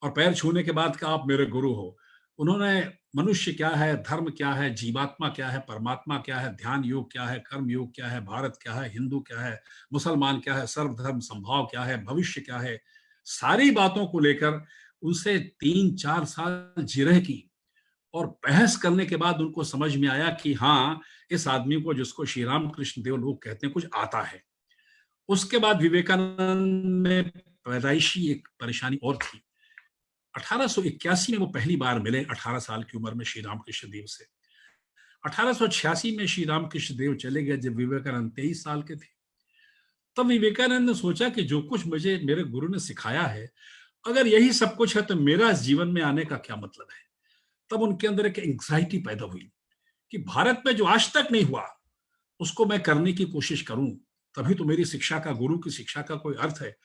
और पैर छूने के बाद कहा आप मेरे गुरु हो। उन्होंने मनुष्य क्या है, धर्म क्या है, जीवात्मा क्या है, परमात्मा क्या है, ध्यान योग क्या है, कर्म योग क्या है, भारत क्या है, हिंदू क्या है, मुसलमान क्या है, सर्वधर्म संभाव क्या है, भविष्य क्या है, सारी बातों को लेकर उनसे 3-4 साल जिरह की और बहस करने के बाद उनको समझ में आया कि हाँ, इस आदमी को, जिसको श्री राम कृष्ण देव लोग कहते हैं, कुछ आता है। उसके बाद विवेकानंद में पैदाइशी एक परेशानी और थी। 1881 में वो पहली बार मिले 18 साल की उम्र में श्री रामकृष्ण देव से। 1886 में श्री रामकृष्ण देव चले गए जब विवेकानंद 23 साल के थे। तब विवेकानंद ने सोचा कि जो कुछ मुझे मेरे गुरु ने सिखाया है, अगर यही सब कुछ है तो मेरा इस जीवन में आने का क्या मतलब है। तब उनके अंदर एक एंग्जाइटी पैदा हुई कि भारत में जो आज तक नहीं हुआ उसको मैं करने की कोशिश करूं, तभी तो मेरी शिक्षा का, गुरु की शिक्षा का कोई अर्थ है।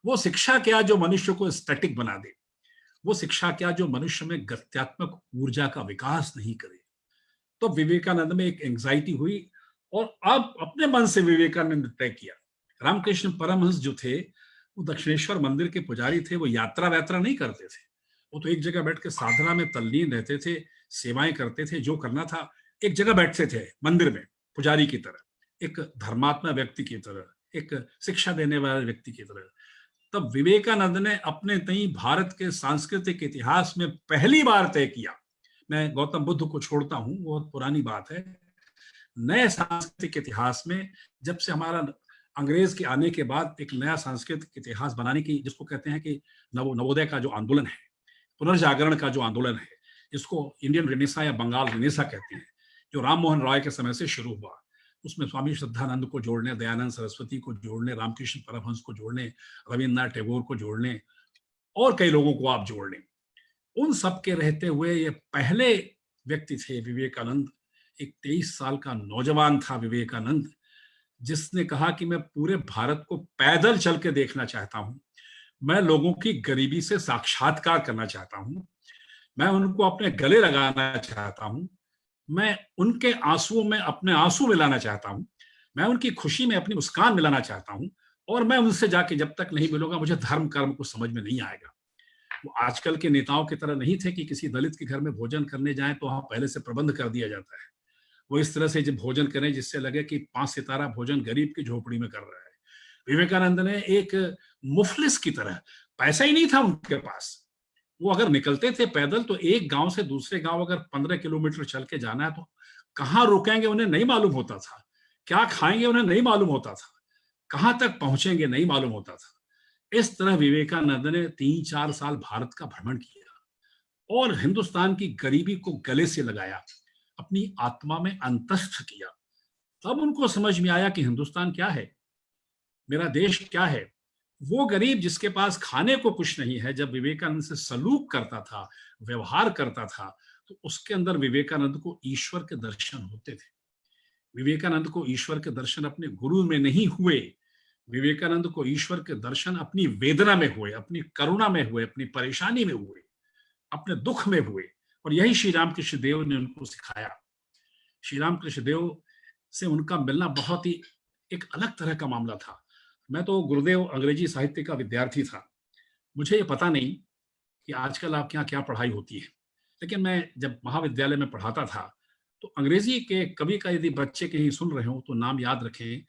वो शिक्षा क्या जो मनुष्य को स्टैटिक बना दे, वो शिक्षा क्या जो मनुष्य में गत्यात्मक ऊर्जा का विकास नहीं करे। तो विवेकानंद में एक एंग्जाइटी हुई और अब अपने मन से विवेकानंद ने तय किया। रामकृष्ण परमहंस जो थे, वो दक्षिणेश्वर मंदिर के पुजारी थे, वो यात्रा व्यात्रा नहीं करते थे। वो तो एक जगह बैठ के साधना में तल्लीन रहते थे, सेवाएं करते थे, जो करना था एक जगह बैठते थे मंदिर में, पुजारी की तरह, एक धर्मात्मा व्यक्ति की तरह, एक शिक्षा देने वाले व्यक्ति की तरह। तब विवेकानंद ने अपने तई भारत के सांस्कृतिक इतिहास में पहली बार तय किया, मैं गौतम बुद्ध को छोड़ता हूं, वो पुरानी बात है, नए सांस्कृतिक इतिहास में, जब से हमारा अंग्रेज के आने के बाद एक नया सांस्कृतिक इतिहास बनाने की, जिसको कहते हैं कि नवोदय का जो आंदोलन है, पुनर्जागरण का जो आंदोलन है, जिसको इंडियन रेनेसा या बंगाल रेनेसा कहते हैं, जो राम मोहन रॉय के समय से शुरू हुआ, उसमें स्वामी श्रद्धानंद को जोड़ने, दयानंद सरस्वती को जोड़ने, रामकृष्ण परमहंस को जोड़ने, रविन्द्रनाथ टैगोर को जोड़ने और कई लोगों को आप जोड़ लें। उन सब के रहते हुए ये पहले व्यक्ति थे विवेकानंद। एक 23 साल का नौजवान था विवेकानंद, जिसने कहा कि मैं पूरे भारत को पैदल चल के देखना चाहता हूं, मैं लोगों की गरीबी से साक्षात्कार करना चाहता हूं, मैं उनको अपने गले लगाना चाहता हूं, मैं उनके आंसुओं में अपने आंसू मिलाना चाहता हूं, मैं उनकी खुशी में अपनी मुस्कान मिलाना चाहता हूं, और मैं उनसे जाके जब तक नहीं मिलूंगा मुझे धर्म कर्म को समझ में नहीं आएगा। वो आजकल के नेताओं की तरह नहीं थे कि किसी दलित के घर में भोजन करने जाएं तो वहां पहले से प्रबंध कर दिया जाता है। वो इस तरह से जब भोजन करें जिससे लगे कि 5 सितारा भोजन गरीब की झोपड़ी में कर रहा है। विवेकानंद ने एक मुफलिस की तरह, पैसा ही नहीं था उनके पास, वो अगर निकलते थे पैदल तो एक गांव से दूसरे गांव अगर 15 किलोमीटर चल के जाना है तो कहाँ रुकेंगे उन्हें नहीं मालूम होता था, क्या खाएंगे उन्हें नहीं मालूम होता था, कहां तक पहुंचेंगे नहीं मालूम होता था। इस तरह विवेकानंद ने 3-4 साल भारत का भ्रमण किया और हिंदुस्तान की गरीबी को गले से लगाया, अपनी आत्मा में अंतस्थ किया। तब उनको समझ में आया कि हिंदुस्तान क्या है, मेरा देश क्या है। वो गरीब जिसके पास खाने को कुछ नहीं है, जब विवेकानंद से सलूक करता था, व्यवहार करता था, तो उसके अंदर विवेकानंद को ईश्वर के दर्शन होते थे। विवेकानंद को ईश्वर के दर्शन अपने गुरु में नहीं हुए, विवेकानंद को ईश्वर के दर्शन अपनी वेदना में हुए, अपनी करुणा में हुए, अपनी परेशानी में हुए, अपने दुख में हुए। और यही श्री रामकृष्ण देव ने उनको सिखाया। श्री रामकृष्ण देव से उनका मिलना बहुत ही एक अलग तरह का मामला था। मैं तो गुरुदेव अंग्रेजी साहित्य का विद्यार्थी था, मुझे ये पता नहीं कि आजकल आपके यहाँ क्या पढ़ाई होती है, लेकिन मैं जब महाविद्यालय में पढ़ाता था तो अंग्रेजी के कवि का यदि बच्चे कहीं सुन रहे हो तो नाम याद रखें,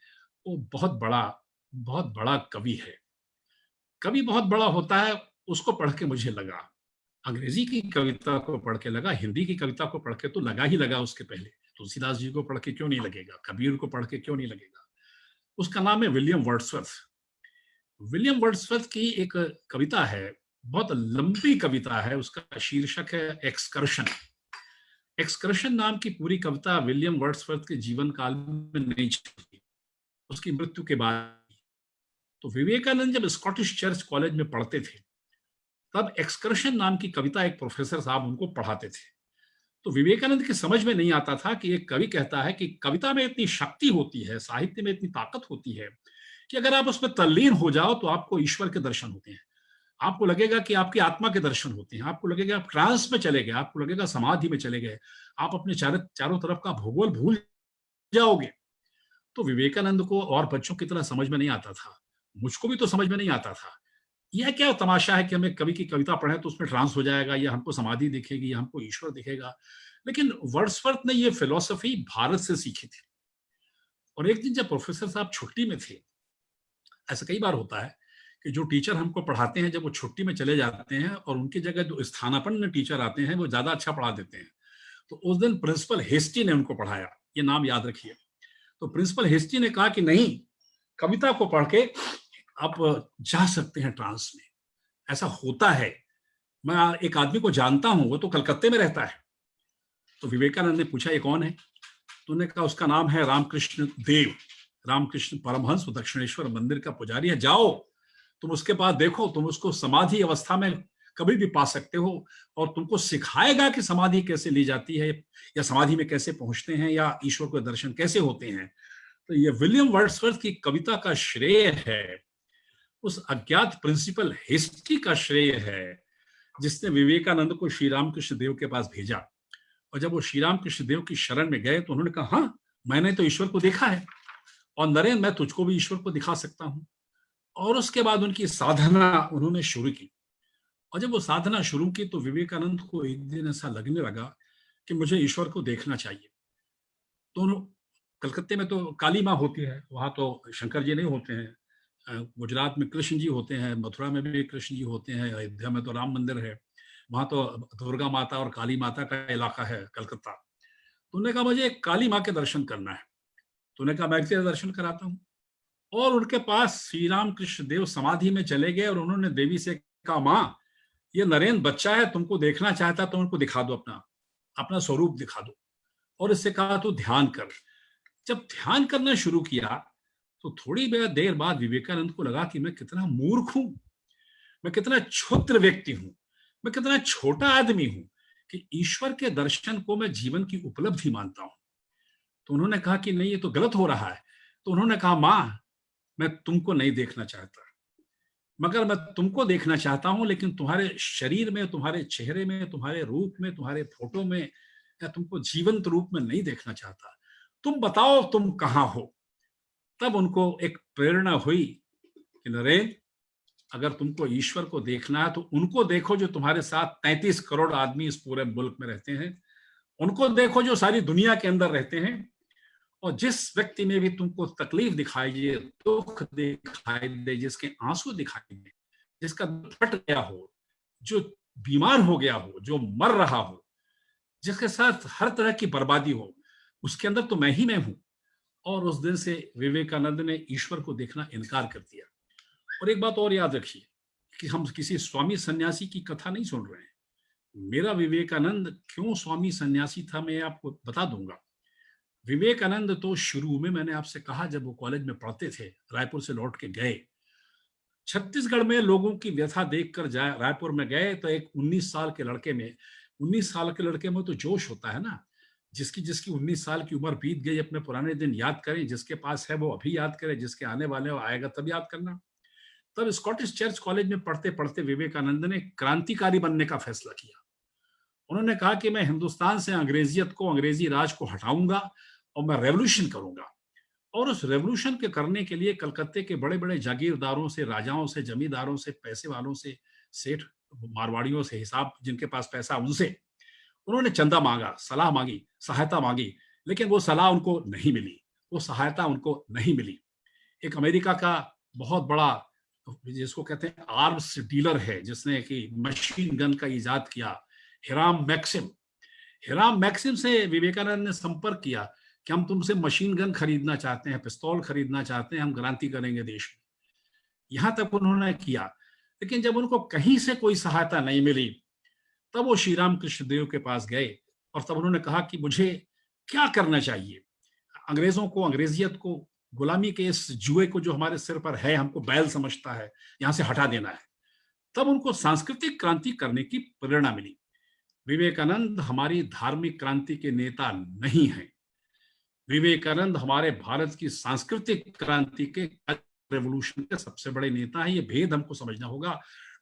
वो बहुत बड़ा कवि है। कवि बहुत बड़ा होता है, उसको पढ़ के मुझे लगा, अंग्रेजी की कविता को पढ़ के लगा, हिंदी की कविता को पढ़ के तो लगा ही लगा। उसके पहले तुलसीदास जी को पढ़ के क्यों नहीं लगेगा, कबीर को पढ़ के क्यों नहीं लगेगा। उसका नाम है विलियम वर्ड्सवर्थ। विलियम वर्ड्सवर्थ की एक कविता है, बहुत लंबी कविता है, उसका शीर्षक है एक्सकर्शन। एक्सकर्शन नाम की पूरी कविता विलियम वर्ड्सवर्थ के जीवन काल में नहीं छपी, उसकी मृत्यु के बाद। तो विवेकानंद जब स्कॉटिश चर्च कॉलेज में पढ़ते थे तब एक्सकर्शन नाम की कविता एक प्रोफेसर साहब उनको पढ़ाते थे। तो विवेकानंद की समझ में नहीं आता था कि एक कवि कहता है कि कविता में इतनी शक्ति होती है, साहित्य में इतनी ताकत होती है कि अगर आप उसमें तल्लीन हो जाओ तो आपको ईश्वर के दर्शन होते हैं, आपको लगेगा कि आपकी आत्मा के दर्शन होते हैं, आपको लगेगा आप ट्रांस में चले गए, आपको लगेगा समाधि में चले गए, आप अपने चारों तरफ का भूगोल भूल जाओगे। तो विवेकानंद को और बच्चों की तरह समझ में नहीं आता था, मुझको भी तो समझ में नहीं आता था। यह क्या तमाशा है कि हमें कवि की कविता पढ़े तो उसमें ट्रांस हो जाएगा, या हमको समाधि दिखेगी, या हमको ईश्वर दिखेगा। लेकिन वर्ड्सवर्थ ने यह फिलॉसफी भारत से सीखी थी। और एक दिन जब प्रोफेसर साहब छुट्टी में थे, ऐसा कई बार होता है कि जो टीचर हमको पढ़ाते हैं जब वो छुट्टी में चले जाते हैं और उनकी जगह जो स्थानापन्न टीचर आते हैं वो ज्यादा अच्छा पढ़ा देते हैं। तो उस दिन प्रिंसिपल हेस्टी ने उनको पढ़ाया, ये नाम याद रखिए। तो प्रिंसिपल हेस्टी ने कहा कि नहीं, कविता को पढ़ के आप जा सकते हैं ट्रांस में, ऐसा होता है, मैं एक आदमी को जानता हूं, वो तो कलकत्ते में रहता है। तो विवेकानंद ने पूछा ये कौन है, तो उन्होंने कहा उसका नाम है रामकृष्ण देव, रामकृष्ण परमहंस, दक्षिणेश्वर मंदिर का पुजारी है, जाओ तुम उसके पास देखो, तुम उसको समाधि अवस्था में कभी भी पा सकते हो और तुमको सिखाएगा कि समाधि कैसे ली जाती है, या समाधि में कैसे पहुंचते हैं, या ईश्वर के दर्शन कैसे होते हैं। तो ये विलियम वर्ड्सवर्थ की कविता का श्रेय है उस अज्ञात प्रिंसिपल हेस्टी का श्रेय है जिसने विवेकानंद को श्री रामकृष्ण देव के पास भेजा। और जब वो श्री रामकृष्ण देव की शरण में गए तो उन्होंने कहा, हाँ मैंने तो ईश्वर को देखा है, और नरेंद्र मैं तुझको भी ईश्वर को दिखा सकता हूं। और उसके बाद उनकी साधना उन्होंने शुरू की। और जब वो साधना शुरू की तो विवेकानंद को एक दिन ऐसा लगने लगा कि मुझे ईश्वर को देखना चाहिए। तो कलकत्ते में तो काली माँ होती है, वहां तो शंकर जी नहीं होते हैं, गुजरात में कृष्ण जी होते हैं, मथुरा में भी कृष्ण जी होते हैं, अयोध्या में तो राम मंदिर है, वहां तो दुर्गा माता और काली माता का इलाका है कलकत्ता। तो उन्होंने कहा मुझे काली माँ के दर्शन करना है। तो उन्होंने कहा मैं तेरे दर्शन कराता हूँ। और उनके पास श्री राम कृष्ण देव समाधि में चले गए और उन्होंने देवी से कहा, माँ ये नरेंद्र बच्चा है, तुमको देखना चाहता तो उनको दिखा दो, अपना स्वरूप दिखा दो, और इससे कहा तू ध्यान कर। जब ध्यान करना शुरू किया तो थोड़ी देर बाद विवेकानंद को लगा कि मैं कितना मूर्ख हूं, मैं कितना क्षुद्र व्यक्ति हूं, मैं कितना छोटा आदमी हूं कि ईश्वर के दर्शन को मैं जीवन की उपलब्धि मानता हूं। तो उन्होंने कहा कि नहीं, ये तो गलत हो रहा है। तो उन्होंने कहा, मां, मैं तुमको नहीं देखना चाहता, मगर मैं तुमको देखना चाहता हूं, लेकिन तुम्हारे शरीर में, तुम्हारे चेहरे में, तुम्हारे रूप में, तुम्हारे फोटो में, या तुमको जीवंत रूप में नहीं देखना चाहता। तुम बताओ तुम कहां हो। तब उनको एक प्रेरणा हुई कि नरेंद्र, अगर तुमको ईश्वर को देखना है तो उनको देखो जो तुम्हारे साथ 33 करोड़ आदमी इस पूरे मुल्क में रहते हैं, उनको देखो जो सारी दुनिया के अंदर रहते हैं, और जिस व्यक्ति में भी तुमको तकलीफ दिखाई दे, दुख दिखाई दे, जिसके आंसू दिखाई दे, जिसका फट गया हो, जो बीमार हो गया हो, जो मर रहा हो, जिसके साथ हर तरह की बर्बादी हो, उसके अंदर तो मैं ही मैं हूं। और उस दिन से विवेकानंद ने ईश्वर को देखना इनकार कर दिया। और एक बात और याद रखिए कि हम किसी स्वामी सन्यासी की कथा नहीं सुन रहे हैं। मेरा विवेकानंद क्यों स्वामी सन्यासी था, मैं आपको बता दूंगा। विवेकानंद तो शुरू में, मैंने आपसे कहा, जब वो कॉलेज में पढ़ते थे, रायपुर से लौट के गए, छत्तीसगढ़ में लोगों की व्यथा देखकर जाए रायपुर में गए, तो एक 19 साल के लड़के में, 19 साल के लड़के में तो जोश होता है ना। जिसकी जिसकी 19 साल की उम्र बीत गई, अपने पुराने दिन याद करें, जिसके पास है वो अभी याद करे, जिसके आने वाले वो आएगा तब याद करना। तब स्कॉटिश चर्च कॉलेज में पढ़ते पढ़ते विवेकानंद ने क्रांतिकारी बनने का फैसला किया। उन्होंने कहा कि मैं हिंदुस्तान से अंग्रेजियत को, अंग्रेजी राज को हटाऊंगा और मैं रेवोल्यूशन करूंगा। और उस रेवोल्यूशन के करने के लिए कलकत्ते के बड़े बड़े जागीरदारों से, राजाओं से, जमींदारों से, पैसे वालों से, सेठ मारवाड़ियों से, हिसाब जिनके पास पैसा, उनसे उन्होंने चंदा मांगा, सलाह मांगी, सहायता मांगी, लेकिन वो सलाह उनको नहीं मिली, वो सहायता उनको नहीं मिली। एक अमेरिका का बहुत बड़ा, जिसको कहते हैं आर्म्स डीलर है, जिसने कि मशीन गन का इजाद किया, हिराम मैक्सिम। हिराम मैक्सिम से विवेकानंद ने संपर्क किया कि हम तुमसे मशीन गन खरीदना चाहते हैं, पिस्तौल खरीदना चाहते हैं, हम क्रांति करेंगे देश में। यहां तक उन्होंने किया, लेकिन जब उनको कहीं से कोई सहायता नहीं मिली, तब वो श्री राम कृष्ण देव के पास गए और तब उन्होंने कहा कि मुझे क्या करना चाहिए, अंग्रेजों को, अंग्रेजियत को, गुलामी के इस जुए को जो हमारे सिर पर है, हमको बैल समझता है, यहां से हटा देना है। तब उनको सांस्कृतिक क्रांति करने की प्रेरणा मिली। विवेकानंद हमारी धार्मिक क्रांति के नेता नहीं हैं, विवेकानंद हमारे भारत की सांस्कृतिक क्रांति के, रेवोल्यूशन के सबसे बड़े नेता है। ये भेद हमको समझना होगा।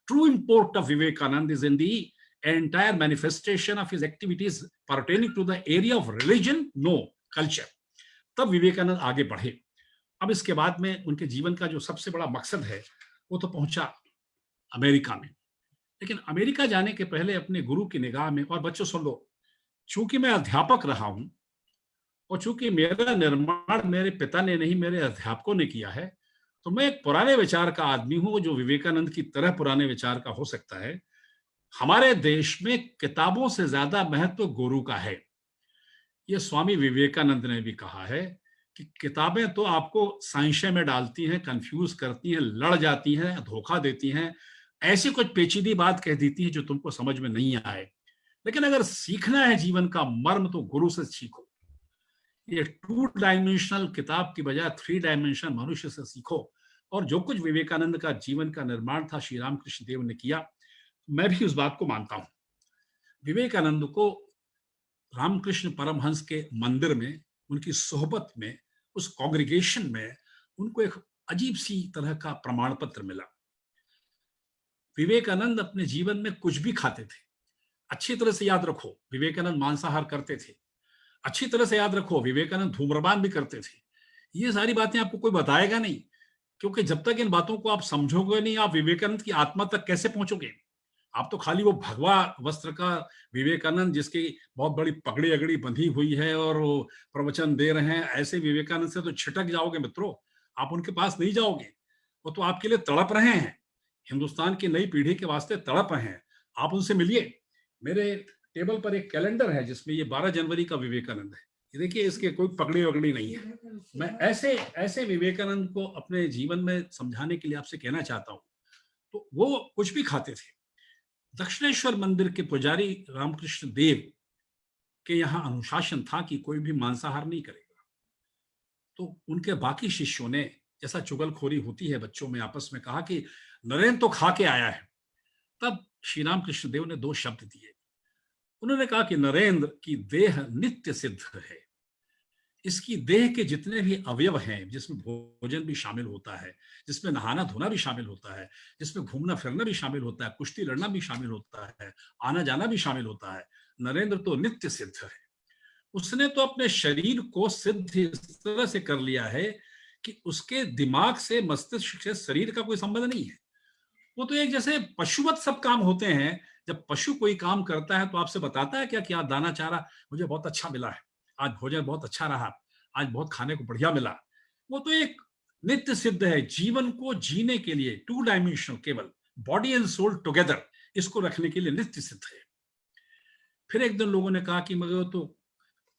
True import of Vivekananda is in the entire manifestation of his activities pertaining to the area of religion, no culture. तब विवेकानंद आगे बढ़े। अब इसके बाद में उनके जीवन का जो सबसे बड़ा मकसद है, वो तो पहुंचा अमेरिका में। लेकिन अमेरिका जाने के पहले अपने गुरु की निगाह में, और बच्चों सुन लो, चूंकि मैं अध्यापक रहा हूं और चूंकि मेरा निर्माण मेरे पिता ने नहीं, मेरे अध्यापकों ने किया है, तो मैं एक पुराने विचार का आदमी हूं, जो विवेकानंद की तरह पुराने विचार का हो सकता है। हमारे देश में किताबों से ज्यादा महत्व गुरु का है। ये स्वामी विवेकानंद ने भी कहा है कि किताबें तो आपको संशय में डालती हैं, कंफ्यूज करती हैं, लड़ जाती हैं, धोखा देती हैं, ऐसी कुछ पेचीदी बात कह देती है जो तुमको समझ में नहीं आए। लेकिन अगर सीखना है जीवन का मर्म, तो गुरु से सीखो। ये 2 डायमेंशनल किताब की बजाय 3 डायमेंशनल मनुष्य से सीखो। और जो कुछ विवेकानंद का जीवन का निर्माण था, श्री रामकृष्ण देव ने किया। मैं भी उस बात को मानता हूं। विवेकानंद को रामकृष्ण परमहंस के मंदिर में, उनकी सोहबत में, उस कांग्रेगेशन में, उनको एक अजीब सी तरह का प्रमाण पत्र मिला। विवेकानंद अपने जीवन में कुछ भी खाते थे। अच्छी तरह से याद रखो, विवेकानंद मांसाहार करते थे। अच्छी तरह से याद रखो, विवेकानंद धूम्रपान भी करते थे। ये सारी बातें आपको कोई बताएगा नहीं, क्योंकि जब तक इन बातों को आप समझोगे नहीं, आप विवेकानंद की आत्मा तक कैसे पहुंचोगे। आप तो खाली वो भगवा वस्त्र का विवेकानंद, जिसकी बहुत बड़ी पगड़ी अगड़ी बंधी हुई है और वो प्रवचन दे रहे हैं, ऐसे विवेकानंद से तो छिटक जाओगे मित्रों, आप उनके पास नहीं जाओगे। वो तो आपके लिए तड़प रहे हैं, हिंदुस्तान की नई पीढ़ी के वास्ते तड़प रहे हैं। आप उनसे मिलिए। मेरे टेबल पर एक कैलेंडर है जिसमें ये 12 जनवरी का विवेकानंद है। ये देखिए, इसके कोई पगड़ी वगड़ी नहीं है। मैं ऐसे ऐसे विवेकानंद को अपने जीवन में समझाने के लिए आपसे कहना चाहता हूं। तो वो कुछ भी खाते थे। दक्षिणेश्वर मंदिर के पुजारी रामकृष्ण देव के यहाँ अनुशासन था कि कोई भी मांसाहार नहीं करेगा। तो उनके बाकी शिष्यों ने, जैसा चुगलखोरी होती है बच्चों में, आपस में कहा कि नरेंद्र तो खा के आया है। तब श्री राम कृष्ण देव ने दो शब्द दिए। उन्होंने कहा कि नरेंद्र की देह नित्य सिद्ध है। इसकी देह के जितने भी अवयव हैं, जिसमें भोजन भी शामिल होता है, जिसमें नहाना धोना भी शामिल होता है, जिसमें घूमना फिरना भी शामिल होता है, कुश्ती लड़ना भी शामिल होता है, आना जाना भी शामिल होता है, नरेंद्र तो नित्य सिद्ध है। उसने तो अपने शरीर को सिद्ध इस तरह से कर लिया है कि उसके दिमाग से, मस्तिष्क से शरीर का कोई संबंध नहीं है। वो तो एक जैसे पशुवत सब काम होते हैं। जब पशु कोई काम करता है तो आपसे बताता है क्या कि आज दाना चारा मुझे बहुत अच्छा मिला है, आज भोजन बहुत अच्छा रहा, आज बहुत खाने को बढ़िया मिला। वो तो एक नित्य सिद्ध है। जीवन को जीने के लिए 2 डायमेंशनल, केवल बॉडी एंड सोल टुगेदर, इसको रखने के लिए नित्य सिद्ध है। फिर एक दिन लोगों ने कहा कि मगर तो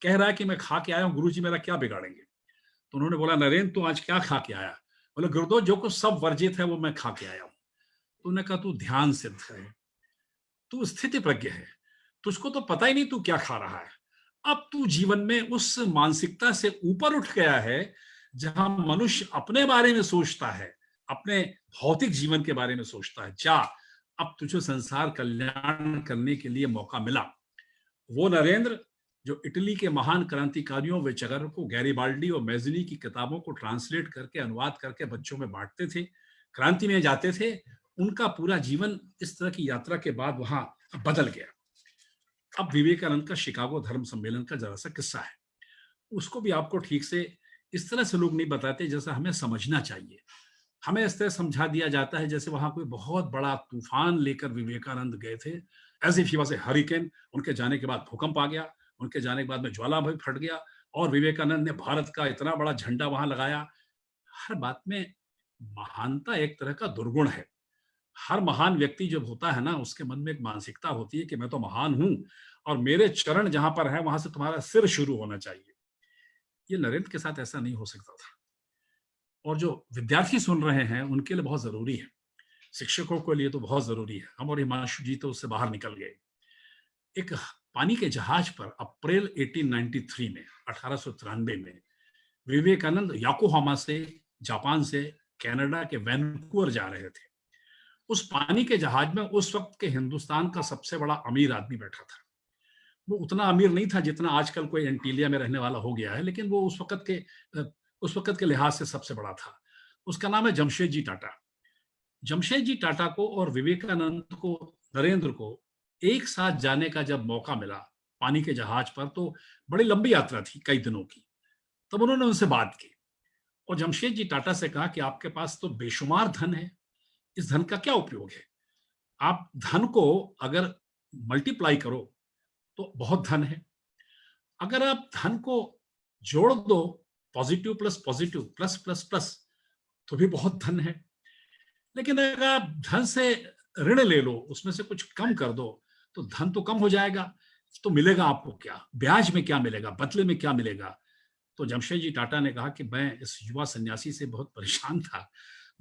कह रहा है कि मैं खा के आया हूं, गुरुजी मेरा क्या बिगाड़ेंगे? तो उन्होंने बोला, नरेंद्र तो आज क्या खा के आया? बोले, गुरुदेव जो कुछ सब वर्जित है वो मैं खा के आया हूं। तो उन्होंने कहा, तू ध्यान सिद्ध है, तू स्थिति प्रज्ञ है, तुझको तो पता ही नहीं तू क्या खा रहा है। अब तू जीवन में उस मानसिकता से ऊपर उठ गया है जहां मनुष्य अपने बारे में सोचता है, अपने भौतिक जीवन के बारे में सोचता है। जा, अब तुझे संसार कल्याण करने के लिए मौका मिला। वो नरेंद्र जो इटली के महान क्रांतिकारियों विचरको गैरिबाल्डी और मैजिनी की किताबों को ट्रांसलेट करके, अनुवाद करके बच्चों में बांटते थे, क्रांति में जाते थे, उनका पूरा जीवन इस तरह की यात्रा के बाद वहां बदल गया। अब विवेकानंद का शिकागो धर्म सम्मेलन का जरा सा किस्सा है, उसको भी आपको ठीक से इस तरह से लोग नहीं बताते जैसा हमें समझना चाहिए। हमें इस तरह समझा दिया जाता है जैसे वहां कोई बहुत बड़ा तूफान लेकर विवेकानंद गए थे, as if he was a hurricane. उनके जाने के बाद भूकंप आ गया, उनके जाने के बाद में ज्वालामुखी फट गया और विवेकानंद ने भारत का इतना बड़ा झंडा वहां लगाया। हर बात में महानता एक तरह का दुर्गुण है। हर महान व्यक्ति जब होता है ना, उसके मन में एक मानसिकता होती है कि मैं तो महान हूं और मेरे चरण जहां पर है वहां से तुम्हारा सिर शुरू होना चाहिए। ये नरेंद्र के साथ ऐसा नहीं हो सकता था। और जो विद्यार्थी सुन रहे हैं उनके लिए बहुत जरूरी है, शिक्षकों के लिए तो बहुत जरूरी है। हम और हिमांशु जी तो उससे बाहर निकल गए। एक पानी के जहाज पर अप्रैल 1893 में, 1893 में विवेकानंद याकोहामा से, जापान से कनाडा के वैनकूवर जा रहे थे। उस पानी के जहाज में उस वक्त के हिंदुस्तान का सबसे बड़ा अमीर आदमी बैठा था। वो उतना अमीर नहीं था जितना आजकल कोई एंटीलिया में रहने वाला हो गया है, लेकिन वो उस वक्त के लिहाज से सबसे बड़ा था। उसका नाम है जमशेद जी टाटा। जमशेद जी टाटा को और विवेकानंद को, नरेंद्र को एक साथ जाने का जब मौका मिला पानी के जहाज पर, तो बड़ी लंबी यात्रा थी, कई दिनों की। तब उन्होंने उनसे बात की और जमशेद जी टाटा से कहा कि आपके पास तो बेशुमार धन है, इस धन का क्या उपयोग है? आप धन को अगर मल्टीप्लाई करो तो बहुत धन है, अगर आप धन को जोड़ दो, positive plus positive plus plus plus, तो भी बहुत धन है। लेकिन अगर आप धन से ऋण ले लो, उसमें से कुछ कम कर दो, तो धन तो कम हो जाएगा। तो मिलेगा आपको क्या? ब्याज में क्या मिलेगा? बदले में क्या मिलेगा? तो जमशेद जी टाटा ने कहा कि मैं इस युवा सन्यासी से बहुत परेशान था।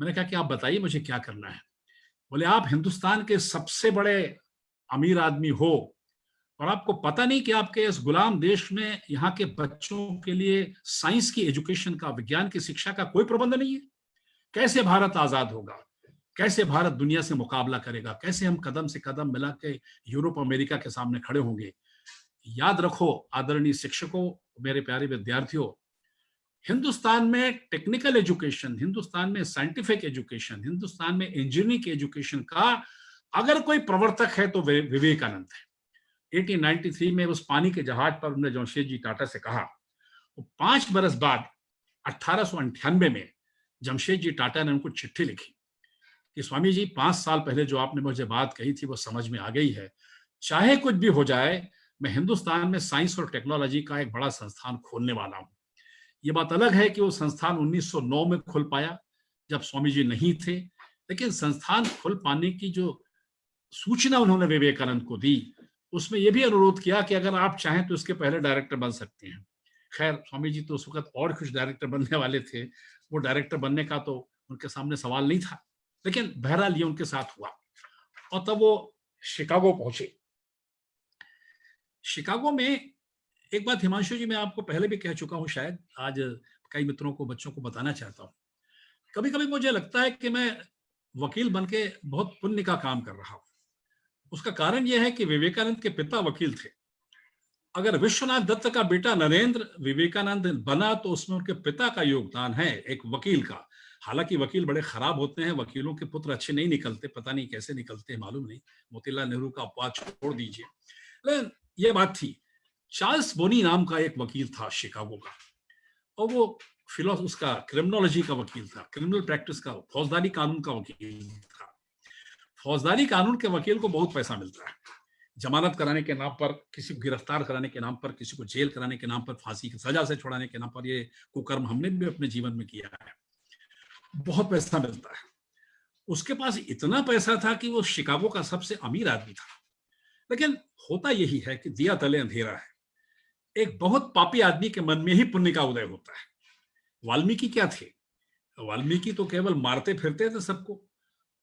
मैंने कहा कि आप बताइए मुझे क्या करना है। बोले, आप हिंदुस्तान के सबसे बड़े अमीर आदमी हो और आपको पता नहीं कि आपके इस गुलाम देश में यहाँ के बच्चों के लिए साइंस की एजुकेशन का, विज्ञान की शिक्षा का कोई प्रबंध नहीं है। कैसे भारत आजाद होगा? कैसे भारत दुनिया से मुकाबला करेगा? कैसे हम कदम से कदम मिला के यूरोप अमेरिका के सामने खड़े होंगे? याद रखो आदरणीय शिक्षकों, मेरे प्यारे विद्यार्थियों, हिंदुस्तान में टेक्निकल एजुकेशन, हिंदुस्तान में साइंटिफिक एजुकेशन, हिंदुस्तान में इंजीनियरिंग की एजुकेशन का अगर कोई प्रवर्तक है तो विवेकानंद है। 1893 में उस पानी के जहाज पर उन्होंने जमशेद जी टाटा से कहा। 5 बरस बाद 1898 में जमशेद जी टाटा ने उनको चिट्ठी लिखी कि स्वामी जी, 5 साल पहले जो आपने मुझे बात कही थी वो समझ में आ गई है। चाहे कुछ भी हो जाए, मैं हिंदुस्तान में साइंस और टेक्नोलॉजी का एक बड़ा संस्थान खोलने वाला हूं। ये बात अलग है कि वो संस्थान 1909 में खुल पाया जब स्वामी जी नहीं थे, लेकिन संस्थान खुल पाने की जो सूचना उन्होंने विवेकानंद को दी, उसमें यह भी अनुरोध किया कि अगर आप चाहें तो इसके पहले डायरेक्टर बन सकते हैं। खैर, स्वामी जी तो उस वक्त और कुछ डायरेक्टर बनने वाले थे, वो डायरेक्टर बनने का तो उनके सामने सवाल नहीं था, लेकिन बहरहाल ये उनके साथ हुआ और तब वो शिकागो पहुंचे। शिकागो में एक बात हिमांशु जी मैं आपको पहले भी कह चुका हूं, शायद आज कई मित्रों को, बच्चों को बताना चाहता हूँ। कभी कभी मुझे लगता है कि मैं वकील बनके बहुत पुण्य का काम कर रहा हूँ। उसका कारण यह है कि विवेकानंद के पिता वकील थे। अगर विश्वनाथ दत्त का बेटा नरेंद्र विवेकानंद बना तो उसमें उनके पिता का योगदान है, एक वकील का। हालांकि वकील बड़े खराब होते हैं, वकीलों के पुत्र अच्छे नहीं निकलते, पता नहीं कैसे निकलते हैं, मालूम नहीं। मोतीलाल नेहरू का अपवाद छोड़ दीजिए। लेकिन ये बात थी, चार्ल्स बोनी नाम का एक वकील था शिकागो का, और वो उसका क्रिमिनोलॉजी का वकील था, क्रिमिनल प्रैक्टिस का, फौजदारी कानून का वकील था। फौजदारी कानून के वकील को बहुत पैसा मिलता है, जमानत कराने के नाम पर, किसी को गिरफ्तार कराने के नाम पर, किसी को जेल कराने के नाम पर, फांसी की सजा से छुड़ाने के नाम पर। ये कुकर्म हमने भी अपने जीवन में किया है। बहुत पैसा मिलता है। उसके पास इतना पैसा था कि वो शिकागो का सबसे अमीर आदमी था। लेकिन होता यही है कि दिया तले अंधेरा है। एक बहुत पापी आदमी के मन में ही पुण्य का उदय होता है। वाल्मीकि क्या थे? वाल्मीकि तो केवल मारते फिरते थे सबको,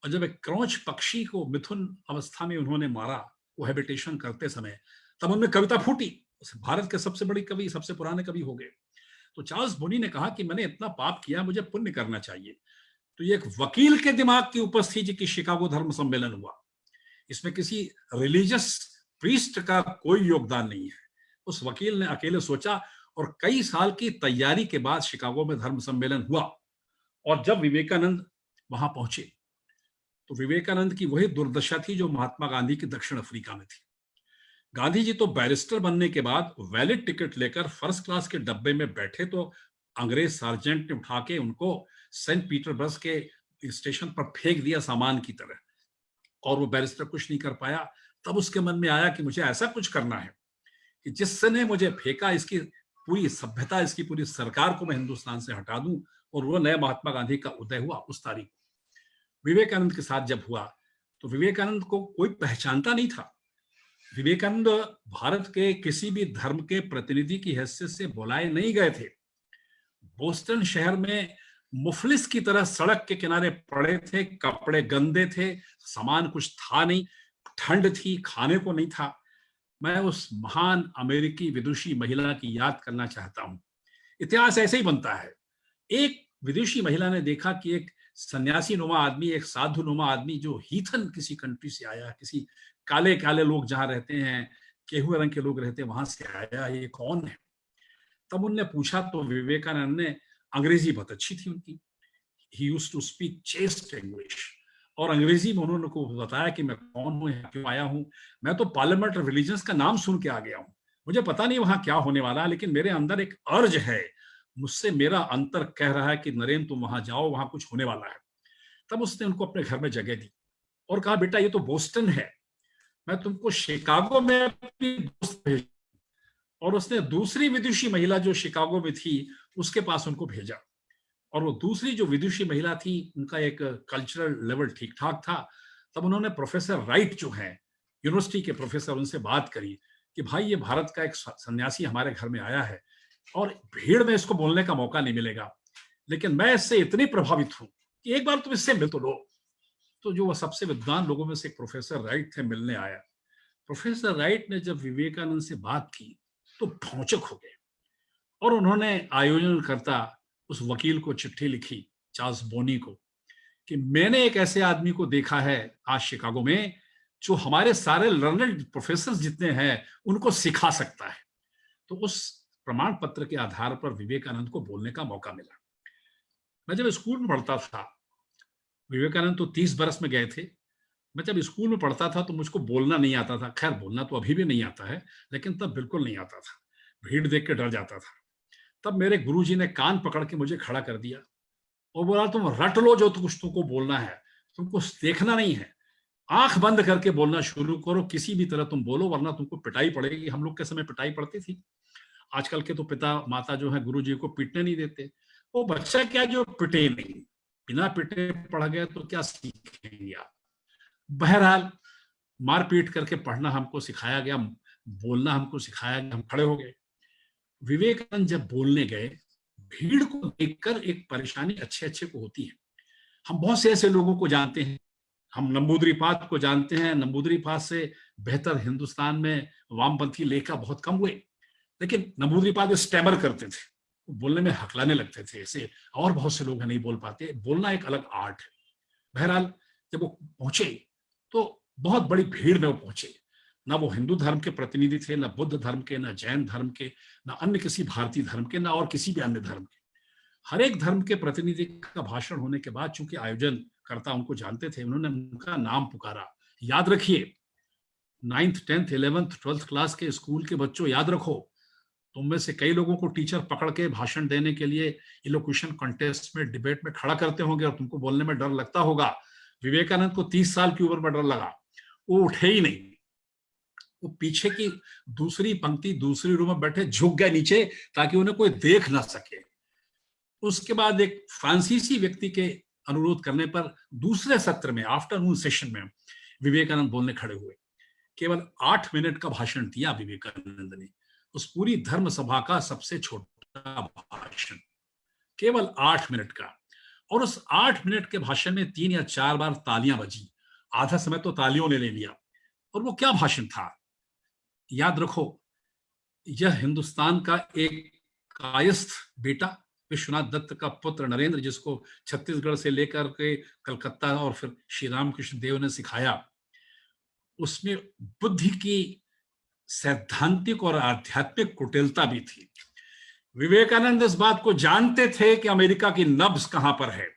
और जब एक क्रौंच पक्षी को मिथुन अवस्था में उन्होंने मारा कोहैबिटेशन करते समय, तब उनमें कविता फूटी। भारत के सबसे बड़ी कवि, सबसे पुराने कवि हो गए। तो चार्ल्स बोनी ने कहा कि मैंने इतना पाप किया, मुझे पुण्य करना चाहिए। तो ये एक वकील के दिमाग की उपस्थिति की शिकागो धर्म सम्मेलन हुआ। इसमें किसी रिलीजियस प्रीस्ट का कोई योगदान नहीं है। उस वकील ने अकेले सोचा, और कई साल की तैयारी के बाद शिकागो में धर्म सम्मेलन हुआ। और जब विवेकानंद वहां पहुंचे तो विवेकानंद की वही दुर्दशा थी जो महात्मा गांधी की दक्षिण अफ्रीका में थी। गांधी जी तो बैरिस्टर बनने के बाद वैलिड टिकट लेकर फर्स्ट क्लास के डब्बे में बैठे तो अंग्रेज सार्जेंट ने उठा के उनको सेंट पीटर्सबर्ग के स्टेशन पर फेंक दिया सामान की तरह, और वो बैरिस्टर कुछ नहीं कर पाया। तब उसके मन में आया कि मुझे ऐसा कुछ करना है कि जिसने मुझे फेंका, इसकी पूरी सभ्यता, इसकी पूरी सरकार को मैं हिंदुस्तान से हटा दूं। और वो नए महात्मा गांधी का उदय हुआ उस तारीख को। विवेकानंद के साथ जब हुआ तो विवेकानंद को कोई पहचानता नहीं था। विवेकानंद भारत के किसी भी धर्म के प्रतिनिधि की हैसियत से बुलाए नहीं गए थे। बोस्टन शहर में मुफलिस की तरह सड़क के किनारे पड़े थे, कपड़े गंदे थे, सामान कुछ था नहीं, ठंड थी, खाने को नहीं था। मैं उस महान अमेरिकी विदुषी महिला की याद करना चाहता हूं। इतिहास ऐसे ही बनता है। एक विदेशी महिला ने देखा कि एक सन्यासी नुमा आदमी, एक साधु नुमा आदमी जो हीथन किसी कंट्री से आया, किसी काले काले लोग जहां रहते हैं, केहुए रंग के लोग रहते हैं, वहां से आया, ये कौन है? तब उनने पूछा तो विवेकानंद ने, अंग्रेजी बहुत अच्छी थी उनकी, he used to speak chaste English, और अंग्रेजी में उन्होंने को बताया कि मैं कौन हूँ, क्यों आया हूँ। मैं तो पार्लियामेंट ऑफ रिलीजन्स का नाम सुन के आ गया हूँ, मुझे पता नहीं वहां क्या होने वाला है, लेकिन मेरे अंदर एक अर्ज है, मुझसे मेरा अंतर कह रहा है कि नरेंद्र तुम वहां जाओ, वहां कुछ होने वाला है। तब उसने उनको अपने घर में जगह दी और कहा, बेटा ये तो बोस्टन है, मैं तुमको शिकागो में अपनी दोस्त भेज। और उसने दूसरी विदुषी महिला जो शिकागो में थी उसके पास उनको भेजा। और वो दूसरी जो विदुषी महिला थी, उनका एक कल्चरल लेवल ठीक ठाक था। तब उन्होंने प्रोफेसर राइट जो है यूनिवर्सिटी के प्रोफेसर, उनसे बात करी कि भाई ये भारत का एक सन्यासी हमारे घर में आया है और भीड़ में इसको बोलने का मौका नहीं मिलेगा, लेकिन मैं इससे इतनी प्रभावित हूं कि एक बार तुम इससे मिल तो लो। तो जो सबसे विद्वान लोगों में से एक प्रोफेसर राइट थे, मिलने आया। प्रोफेसर राइट ने जब विवेकानंद से बात की तो भौचक हो गए, और उन्होंने आयोजनकर्ता उस वकील को चिट्ठी लिखी, चार्ल्स बोनी को, कि मैंने एक ऐसे आदमी को देखा है आज शिकागो में जो हमारे सारे लर्नेड प्रोफेसर जितने हैं उनको सिखा सकता है। तो उस प्रमाण पत्र के आधार पर विवेकानंद को बोलने का मौका मिला। मैं जब स्कूल में पढ़ता था, विवेकानंद तो 30 बरस में गए थे, मैं जब स्कूल में पढ़ता था तो मुझको बोलना नहीं आता था। खैर बोलना तो अभी भी नहीं आता है, लेकिन तब बिल्कुल नहीं आता था, भीड़ देख के डर जाता था। तब मेरे गुरुजी ने कान पकड़ के मुझे खड़ा कर दिया और बोला, तुम रट लो जो कुछ तुमको बोलना है, तुमको देखना नहीं है, आंख बंद करके बोलना शुरू करो, किसी भी तरह तुम बोलो वरना तुमको पिटाई पड़ेगी। हम लोग के समय पिटाई पड़ती थी, आजकल के तो पिता माता जो है गुरुजी को पीटने नहीं देते। वो बच्चा क्या जो पिटे नहीं, बिना पिटे पढ़ गए तो क्या सीखेंगे आप। बहरहाल मारपीट करके पढ़ना हमको सिखाया गया, बोलना हमको सिखाया गया, हम खड़े हो गए। विवेकानंद जब बोलने गए, भीड़ को देखकर एक परेशानी अच्छे अच्छे को होती है। हम बहुत से ऐसे लोगों को जानते हैं, हम नंबूदरीपाद को जानते हैं, नंबूदरीपाद से बेहतर हिंदुस्तान में वामपंथी लेखक बहुत कम हुए, लेकिन नंबूदरीपाद स्टैमर करते थे, बोलने में हकलाने लगते थे ऐसे, और बहुत से लोग नहीं बोल पाते। बोलना एक अलग आर्ट है। बहरहाल जब वो पहुंचे तो बहुत बड़ी भीड़ में वो पहुंचे। ना वो हिंदू धर्म के प्रतिनिधि थे, ना बुद्ध धर्म के, ना जैन धर्म के, ना अन्य किसी भारतीय धर्म के, ना और किसी भी अन्य धर्म के। हर एक धर्म के प्रतिनिधि का भाषण होने के बाद, चूंकि आयोजनकर्ता उनको जानते थे, उन्होंने उनका नाम पुकारा। याद रखिए, 9th 10th 11th 12th class के स्कूल के बच्चों, याद रखो, तुम में से कई लोगों को टीचर पकड़ के भाषण देने के लिए इलोक्यूशन कॉन्टेस्ट में, डिबेट में खड़ा करते होंगे और तुमको बोलने में डर लगता होगा। विवेकानंद को 30 साल की उम्र में डर लगा, वो उठे ही नहीं। वो पीछे की दूसरी पंक्ति, दूसरी रो में बैठे, झुक गए नीचे ताकि उन्हें कोई देख ना सके। उसके बाद एक फ्रांसीसी व्यक्ति के अनुरोध करने पर दूसरे सत्र में, आफ्टरनून सेशन में, विवेकानंद बोलने खड़े हुए। केवल 8 मिनट का भाषण दिया विवेकानंद ने, उस पूरी धर्म सभा का सबसे छोटा भाषण, केवल 8 मिनट का। और उस 8 मिनट के भाषण में 3 या 4 बार तालियां बजी, आधा समय तो तालियों ने ले लिया। और वो क्या भाषण था? याद रखो, यह हिंदुस्तान का एक कायस्थ बेटा, विश्वनाथ दत्त का पुत्र नरेंद्र, जिसको छत्तीसगढ़ से लेकर के कलकत्ता और फिर श्री रामकृष्ण देव ने सिखाया, उसमें बुद्धि की सैद्धांतिक और आध्यात्मिक कुटिलता भी थी। विवेकानंद इस बात को जानते थे कि अमेरिका की नब्ज कहां पर है,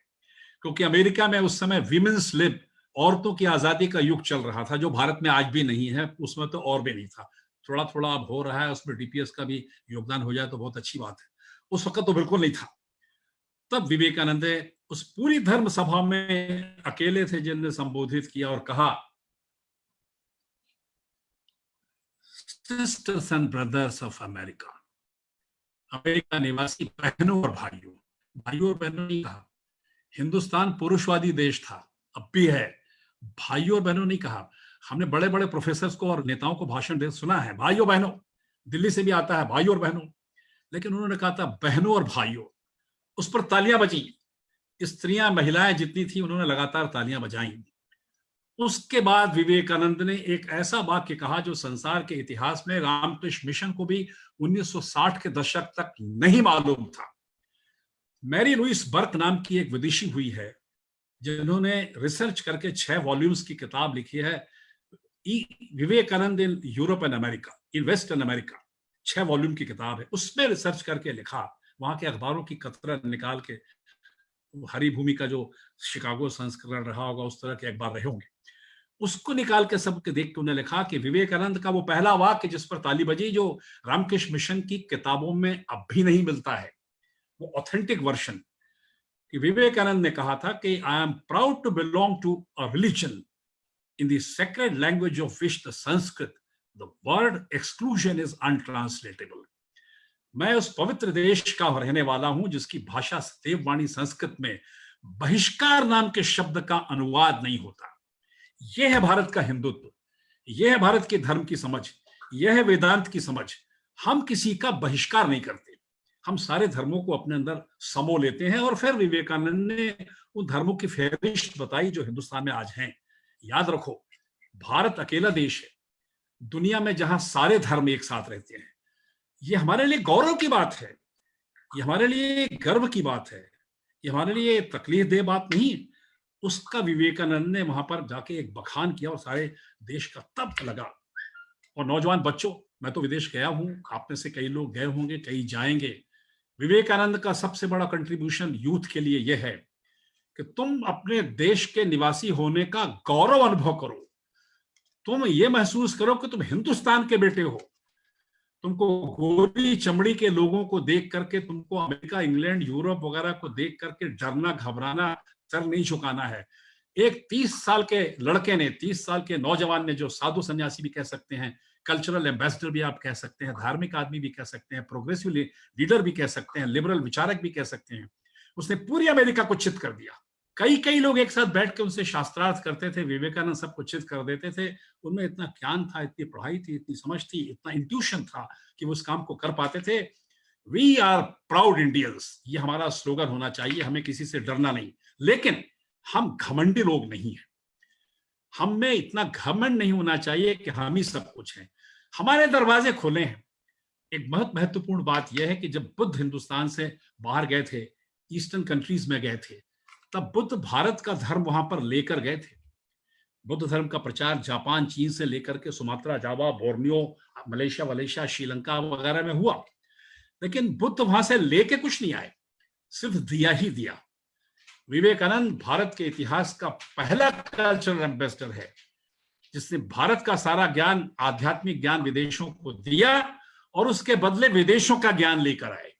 क्योंकि अमेरिका में उस समय विमेंस लिब, औरतों की आजादी का युग चल रहा था, जो भारत में आज भी नहीं है, उसमें तो और भी नहीं था। थोड़ा थोड़ा अब हो रहा है, उसमें डीपीएस का भी योगदान हो जाए तो बहुत अच्छी बात है। उस वक्त तो बिल्कुल नहीं था। तब विवेकानंद उस पूरी धर्म सभा में अकेले थे जिन्हें संबोधित किया और कहा, sisters and brothers of America, America निवासी बहनों और भाइयों, भाइयों और बहनों नहीं कहा। हिंदुस्तान पुरुषवादी देश था, अब भी है। भाइयों और बहनों नहीं कहा। हमने बड़े बड़े प्रोफेसर्स को और नेताओं को भाषण दे सुना है, भाइयों बहनों, दिल्ली से भी आता है, भाइयों और बहनों, लेकिन उन्होंने कहा था बहनों और भाइयों। उस पर तालियां बजी, स्त्रियां, महिलाएं जितनी थी, उन्होंने लगातार तालियां बजाई। उसके बाद विवेकानंद ने एक ऐसा वाक्य कहा जो संसार के इतिहास में रामकृष्ण मिशन को भी 1960 के दशक तक नहीं मालूम था। मैरी लुइस बर्क नाम की एक विदेशी हुई है, जिन्होंने रिसर्च करके 6 वॉल्यूम्स की किताब लिखी है, Vivekananda in Europe and America, in West and America, 6 volume की किताब है। उसमें रिसर्च करके लिखा, वहां के अखबारों की कतरा निकाल के, हरी भूमि का जो शिकागो संस्करण रहा होगा, उस तरह के अखबार रहे होंगे, उसको निकाल के सबके देख के उन्होंने लिखा कि विवेकानंद का वो पहला वाक्य जिस पर ताली बजी, जो रामकृष्ण मिशन की किताबों में अब भी नहीं मिलता है, वो ऑथेंटिक वर्जन, कि विवेकानंद ने कहा था कि I am proud to belong to a religion in the sacred language of which the Sanskrit, the word exclusion is untranslatable. मैं उस पवित्र देश का रहने वाला हूं जिसकी भाषा देववाणी संस्कृत में बहिष्कार नाम के शब्द का अनुवाद नहीं होता। यह है भारत का हिंदुत्व, यह है भारत के धर्म की समझ, यह है वेदांत की समझ। हम किसी का बहिष्कार नहीं करते, हम सारे धर्मों को अपने अंदर समो लेते हैं। और फिर विवेकानंद ने उन धर्मों की फहरिस्त बताई जो हिंदुस्तान में आज हैं। याद रखो, भारत अकेला देश है दुनिया में जहां सारे धर्म एक साथ रहते हैं। ये हमारे लिए गौरव की बात है, ये हमारे लिए गर्व की बात है, ये हमारे लिए तकलीफ दे बात नहीं। उसका विवेकानंद ने वहां पर जाके एक बखान किया और सारे देश का तब लगा। और नौजवान बच्चों, मैं तो विदेश गया हूं, आप में से कई लोग गए होंगे, कई जाएंगे। विवेकानंद का सबसे बड़ा कंट्रीब्यूशन यूथ के लिए यह है कि तुम अपने देश के निवासी होने का गौरव अनुभव करो। तुम ये महसूस करो कि तुम हिंदुस्तान के बेटे हो। तुमको गोरी चमड़ी के लोगों को देख करके, तुमको अमेरिका, इंग्लैंड, यूरोप वगैरह को देख करके डरना, घबराना, सर नहीं झुकाना है। एक 30 साल के लड़के ने, 30 साल के नौजवान ने, जो साधु सन्यासी भी कह सकते हैं, कल्चरल एम्बेसडर भी आप कह सकते हैं, धार्मिक आदमी भी कह सकते हैं, प्रोग्रेसिव लीडर भी कह सकते हैं, लिबरल विचारक भी कह सकते हैं, उसने पूरी अमेरिका को चित कर दिया। कई लोग एक साथ बैठ के उनसे शास्त्रार्थ करते थे, विवेकानंद सबको चित कर देते थे। उनमें इतना ज्ञान था, इतनी पढ़ाई थी, इतनी समझ थी, इतना इंट्यूशन था कि वो उस काम को कर पाते थे। वी आर प्राउड इंडियंस, ये हमारा स्लोगन होना चाहिए। हमें किसी से डरना नहीं, लेकिन हम घमंडी लोग नहीं हैं। हम में इतना घमंड नहीं होना चाहिए कि हम ही सब कुछ हैं। हमारे दरवाजे खुले हैं, एक बहुत महत्वपूर्ण बात यह है कि जब बुद्ध हिंदुस्तान से बाहर गए थे, ईस्टर्न कंट्रीज में गए थे, तब बुद्ध भारत का धर्म वहां पर लेकर गए थे। बुद्ध धर्म का प्रचार जापान, चीन से लेकर के सुमात्रा, जावा, बोर्नियो, मलेशिया, श्रीलंका वगैरह में हुआ, लेकिन बुद्ध वहां से लेके कुछ नहीं आए, सिर्फ दिया ही दिया। विवेकानंद भारत के इतिहास का पहला कल्चरल एम्बेसडर है जिसने भारत का सारा ज्ञान, आध्यात्मिक ज्ञान विदेशों को दिया और उसके बदले विदेशों का ज्ञान लेकर आए।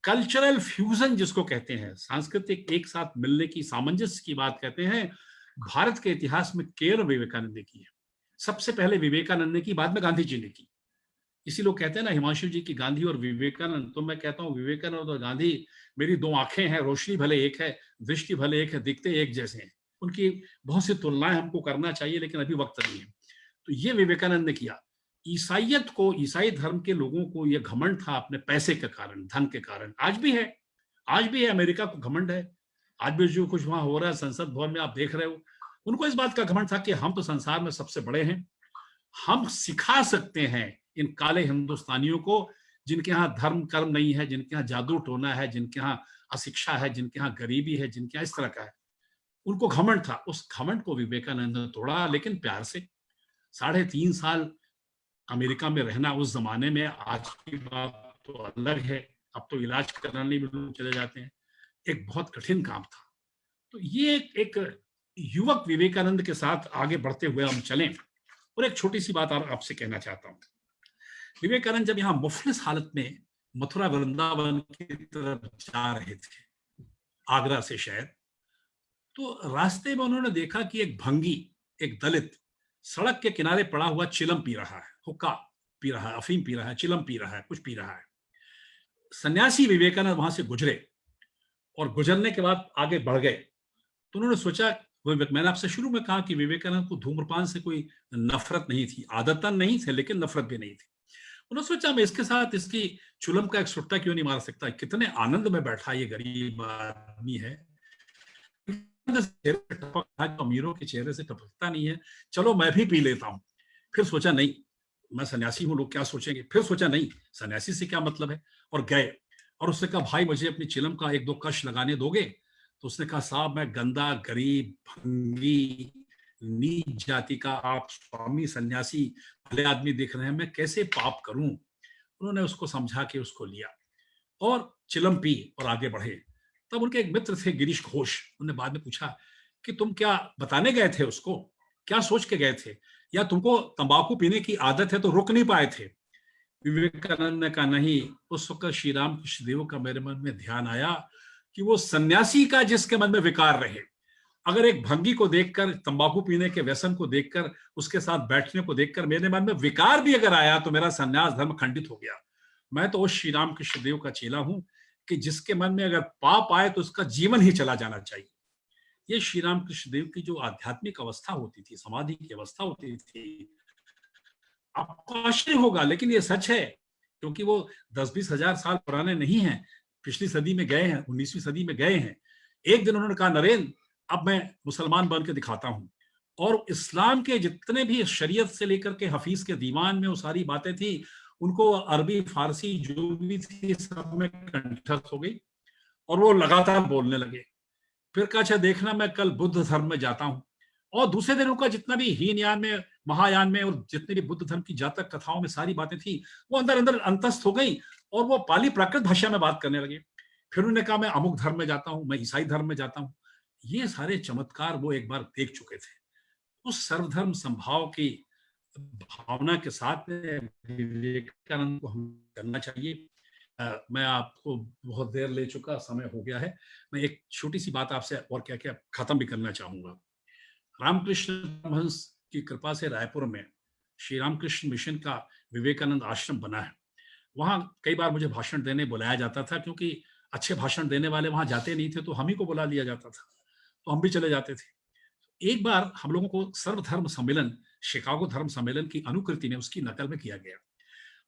कल्चरल फ्यूजन जिसको कहते हैं, सांस्कृतिक एक साथ मिलने की, सामंजस्य की बात कहते हैं, भारत के इतिहास में केवल विवेकानंद ने की है। सबसे पहले विवेकानंद ने की, बाद में गांधी जी ने की। इसी लोग कहते हैं ना हिमांशु जी की गांधी और विवेकानंद, तो मैं कहता हूं विवेकानंद और गांधी मेरी दो आंखें हैं, रोशनी भले एक है, दृष्टि भले एक है, दिखते एक जैसे हैं। उनकी बहुत सी तुलनाएं हमको करना चाहिए, लेकिन अभी वक्त नहीं है। तो ये विवेकानंद ने किया। ईसाइयत को, ईसाई धर्म के लोगों को यह घमंड था अपने पैसे के कारण, धन के कारण, आज भी है, आज भी है। अमेरिका को घमंड है, आज भी जो कुछ वहां हो रहा है संसद भवन में आप देख रहे हो, उनको इस बात का घमंड था कि हम तो संसार में सबसे बड़े हैं, हम सिखा सकते हैं इन काले हिंदुस्तानियों को, जिनके यहाँ धर्म कर्म नहीं है, जिनके यहाँ जादू टोना है, जिनके यहाँ अशिक्षा है, जिनके यहाँ गरीबी है, जिनके यहाँ इस तरह का है, उनको घमंड था। उस घमंड को विवेकानंद ने तोड़ा, लेकिन प्यार से। 3.5 साल अमेरिका में रहना उस जमाने में, आज की बात तो अलग है, अब तो इलाज कराने भी लोग चले जाते हैं, एक बहुत कठिन काम था। तो ये एक युवक विवेकानंद के साथ आगे बढ़ते हुए हम चलें। और एक छोटी सी बात आपसे कहना चाहता हूं, विवेकानंद जब यहाँ मुफलिस हालत में मथुरा वृंदावन की तरफ जा रहे थे, आगरा से शायद, तो रास्ते में उन्होंने देखा कि एक भंगी, एक दलित सड़क के किनारे पड़ा हुआ चिलम पी रहा है, हुक्का पी रहा है, अफीम पी रहा है, चिलम पी रहा है, कुछ पी रहा है। सन्यासी विवेकानंद वहां से गुजरे और गुजरने के बाद आगे बढ़ गए। तो उन्होंने सोचा, मैंने आपसे शुरू में कहा कि विवेकानंद को धूम्रपान से कोई नफरत नहीं थी, आदतन नहीं थे, लेकिन नफरत भी नहीं थी। उन्होंने सोचा मैं इसके साथ इसकी चुलम का एक सुट्टा क्यों नहीं मार सकता, कितने आनंद में बैठा ये गरीब आदमी है, अमीरों के चेहरे से टपकता नहीं है, चलो मैं भी पी लेता हूं। फिर सोचा नहीं, मैं सन्यासी हूं, लोग क्या सोचेंगे। फिर सोचा नहीं, सन्यासी से क्या मतलब है, और गए। और उसने कहा भाई मुझे अपनी चिलम का 1-2 कश लगाने दोगे? तो उसने कहा साहब मैं गंदा, गरीब, भंगी, नीच जाति का आप स्वामी सन्यासी भले आदमी दिख रहे हैं, मैं कैसे पाप करूं। उन्होंने उसको समझा के उसको लिया और चिलम पी और आगे बढ़े। तब उनके एक मित्र थे गिरीश घोष, उन्होंने बाद में पूछा कि तुम क्या बताने गए थे उसको, क्या सोच के गए थे, या तुमको तंबाकू पीने की आदत है तो रुक नहीं पाए थे? विवेकानंद ने कहा नहीं, उस वक्त श्री राम कृष्ण देव का मेरे मन में ध्यान आया कि वो सन्यासी का जिसके मन में विकार रहे, अगर एक भंगी को देखकर, तंबाकू पीने के व्यसन को देखकर, उसके साथ बैठने को देखकर मेरे मन में विकार भी अगर आया तो मेरा सन्यास धर्म खंडित हो गया। मैं तो उस श्री राम कृष्ण देव का चेला हूं कि जिसके मन में अगर पाप आए तो उसका जीवन ही चला जाना चाहिए। ये श्री राम कृष्ण देव की जो आध्यात्मिक अवस्था होती थी, समाधि की अवस्था होती थी, आपको आश्चर्य होगा लेकिन ये सच है, क्योंकि वो 10-20 हजार साल पुराने नहीं हैं, पिछली सदी में गए हैं, 19वीं सदी में गए हैं। एक दिन उन्होंने कहा नरेंद्र अब मैं मुसलमान बन के दिखाता हूं, और इस्लाम के जितने भी शरीयत से लेकर के हफीज के दीवान में वो सारी बातें थी, उनको अरबी फारसी जो भी थी सब में कंठस्थ हो गई और वो लगातार बोलने लगे। फिर कहा अच्छा देखना मैं कल बुद्ध धर्म में जाता हूं, और दूसरे दिन उनका जितना भी हीनयान में, महायान में और जितने भी बुद्ध धर्म की जातक कथाओं में सारी बातें थी वो अंदर अंदर अंतस्थ हो गई और वो पाली प्राकृत भाषा में बात करने लगे। फिर उन्होंने कहा मैं अमुक धर्म में जाता हूं, मैं ईसाई धर्म में जाता हूं। ये सारे चमत्कार वो एक बार देख चुके थे। उस सर्वधर्म संभाव की भावना के साथ विवेकानंद को हम करना चाहिए। मैं आपको बहुत देर ले चुका, समय हो गया है। मैं एक छोटी सी बात आपसे और क्या क्या खत्म भी करना चाहूंगा। रामकृष्ण परमहंस की कृपा से रायपुर में श्री रामकृष्ण मिशन का विवेकानंद आश्रम बना है। वहां कई बार मुझे भाषण देने बुलाया जाता था, क्योंकि अच्छे भाषण देने वाले वहां जाते नहीं थे, तो हम ही को बुला लिया जाता था, तो हम भी चले जाते थे। एक बार हम लोगों को सर्वधर्म सम्मेलन, शिकागो धर्म सम्मेलन की अनुकृति में उसकी नकल में किया गया।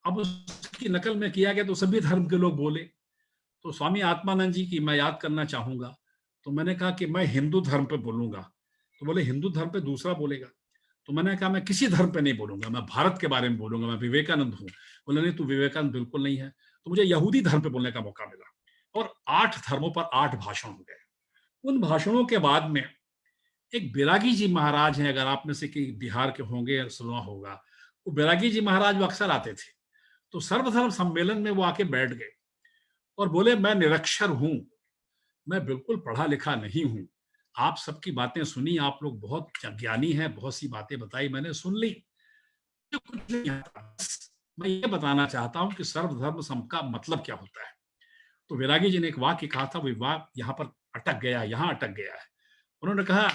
अब उसकी नकल में किया गया तो सभी धर्म के लोग बोले, तो स्वामी आत्मानंद जी की मैं याद करना चाहूंगा। तो मैंने कहा कि मैं हिंदू धर्म पे बोलूंगा, तो बोले हिंदू धर्म पे दूसरा बोलेगा। तो मैंने कहा मैं किसी धर्म पे नहीं बोलूंगा, मैं भारत के बारे में बोलूंगा, मैं विवेकानंद हूँ। बोले नहीं, तू विवेकानंद बिल्कुल नहीं है। तो मुझे यहूदी धर्म पे बोलने का मौका मिला और 8 धर्मों पर 8 भाषण हो गए। उन भाषणों के बाद में एक बैरागी जी महाराज हैं, अगर आप में से कि बिहार के होंगे, सुना होगा, वो बैरागी जी महाराज वो अक्सर आते थे। तो सर्वधर्म सम्मेलन में वो आके बैठ गए और बोले मैं निरक्षर हूं, मैं बिल्कुल पढ़ा लिखा नहीं हूं, आप सबकी बातें सुनी, आप लोग बहुत ज्ञानी हैं, बहुत सी बातें बताई, मैंने सुन ली, तो कुछ नहीं आता। मैं ये बताना चाहता हूं कि सर्वधर्म सम का मतलब क्या होता है। तो वैरागी जी ने एक वाक्य कहा था, वो वाक्य यहाँ पर अटक गया, यहाँ अटक गया है। उन्होंने कहा,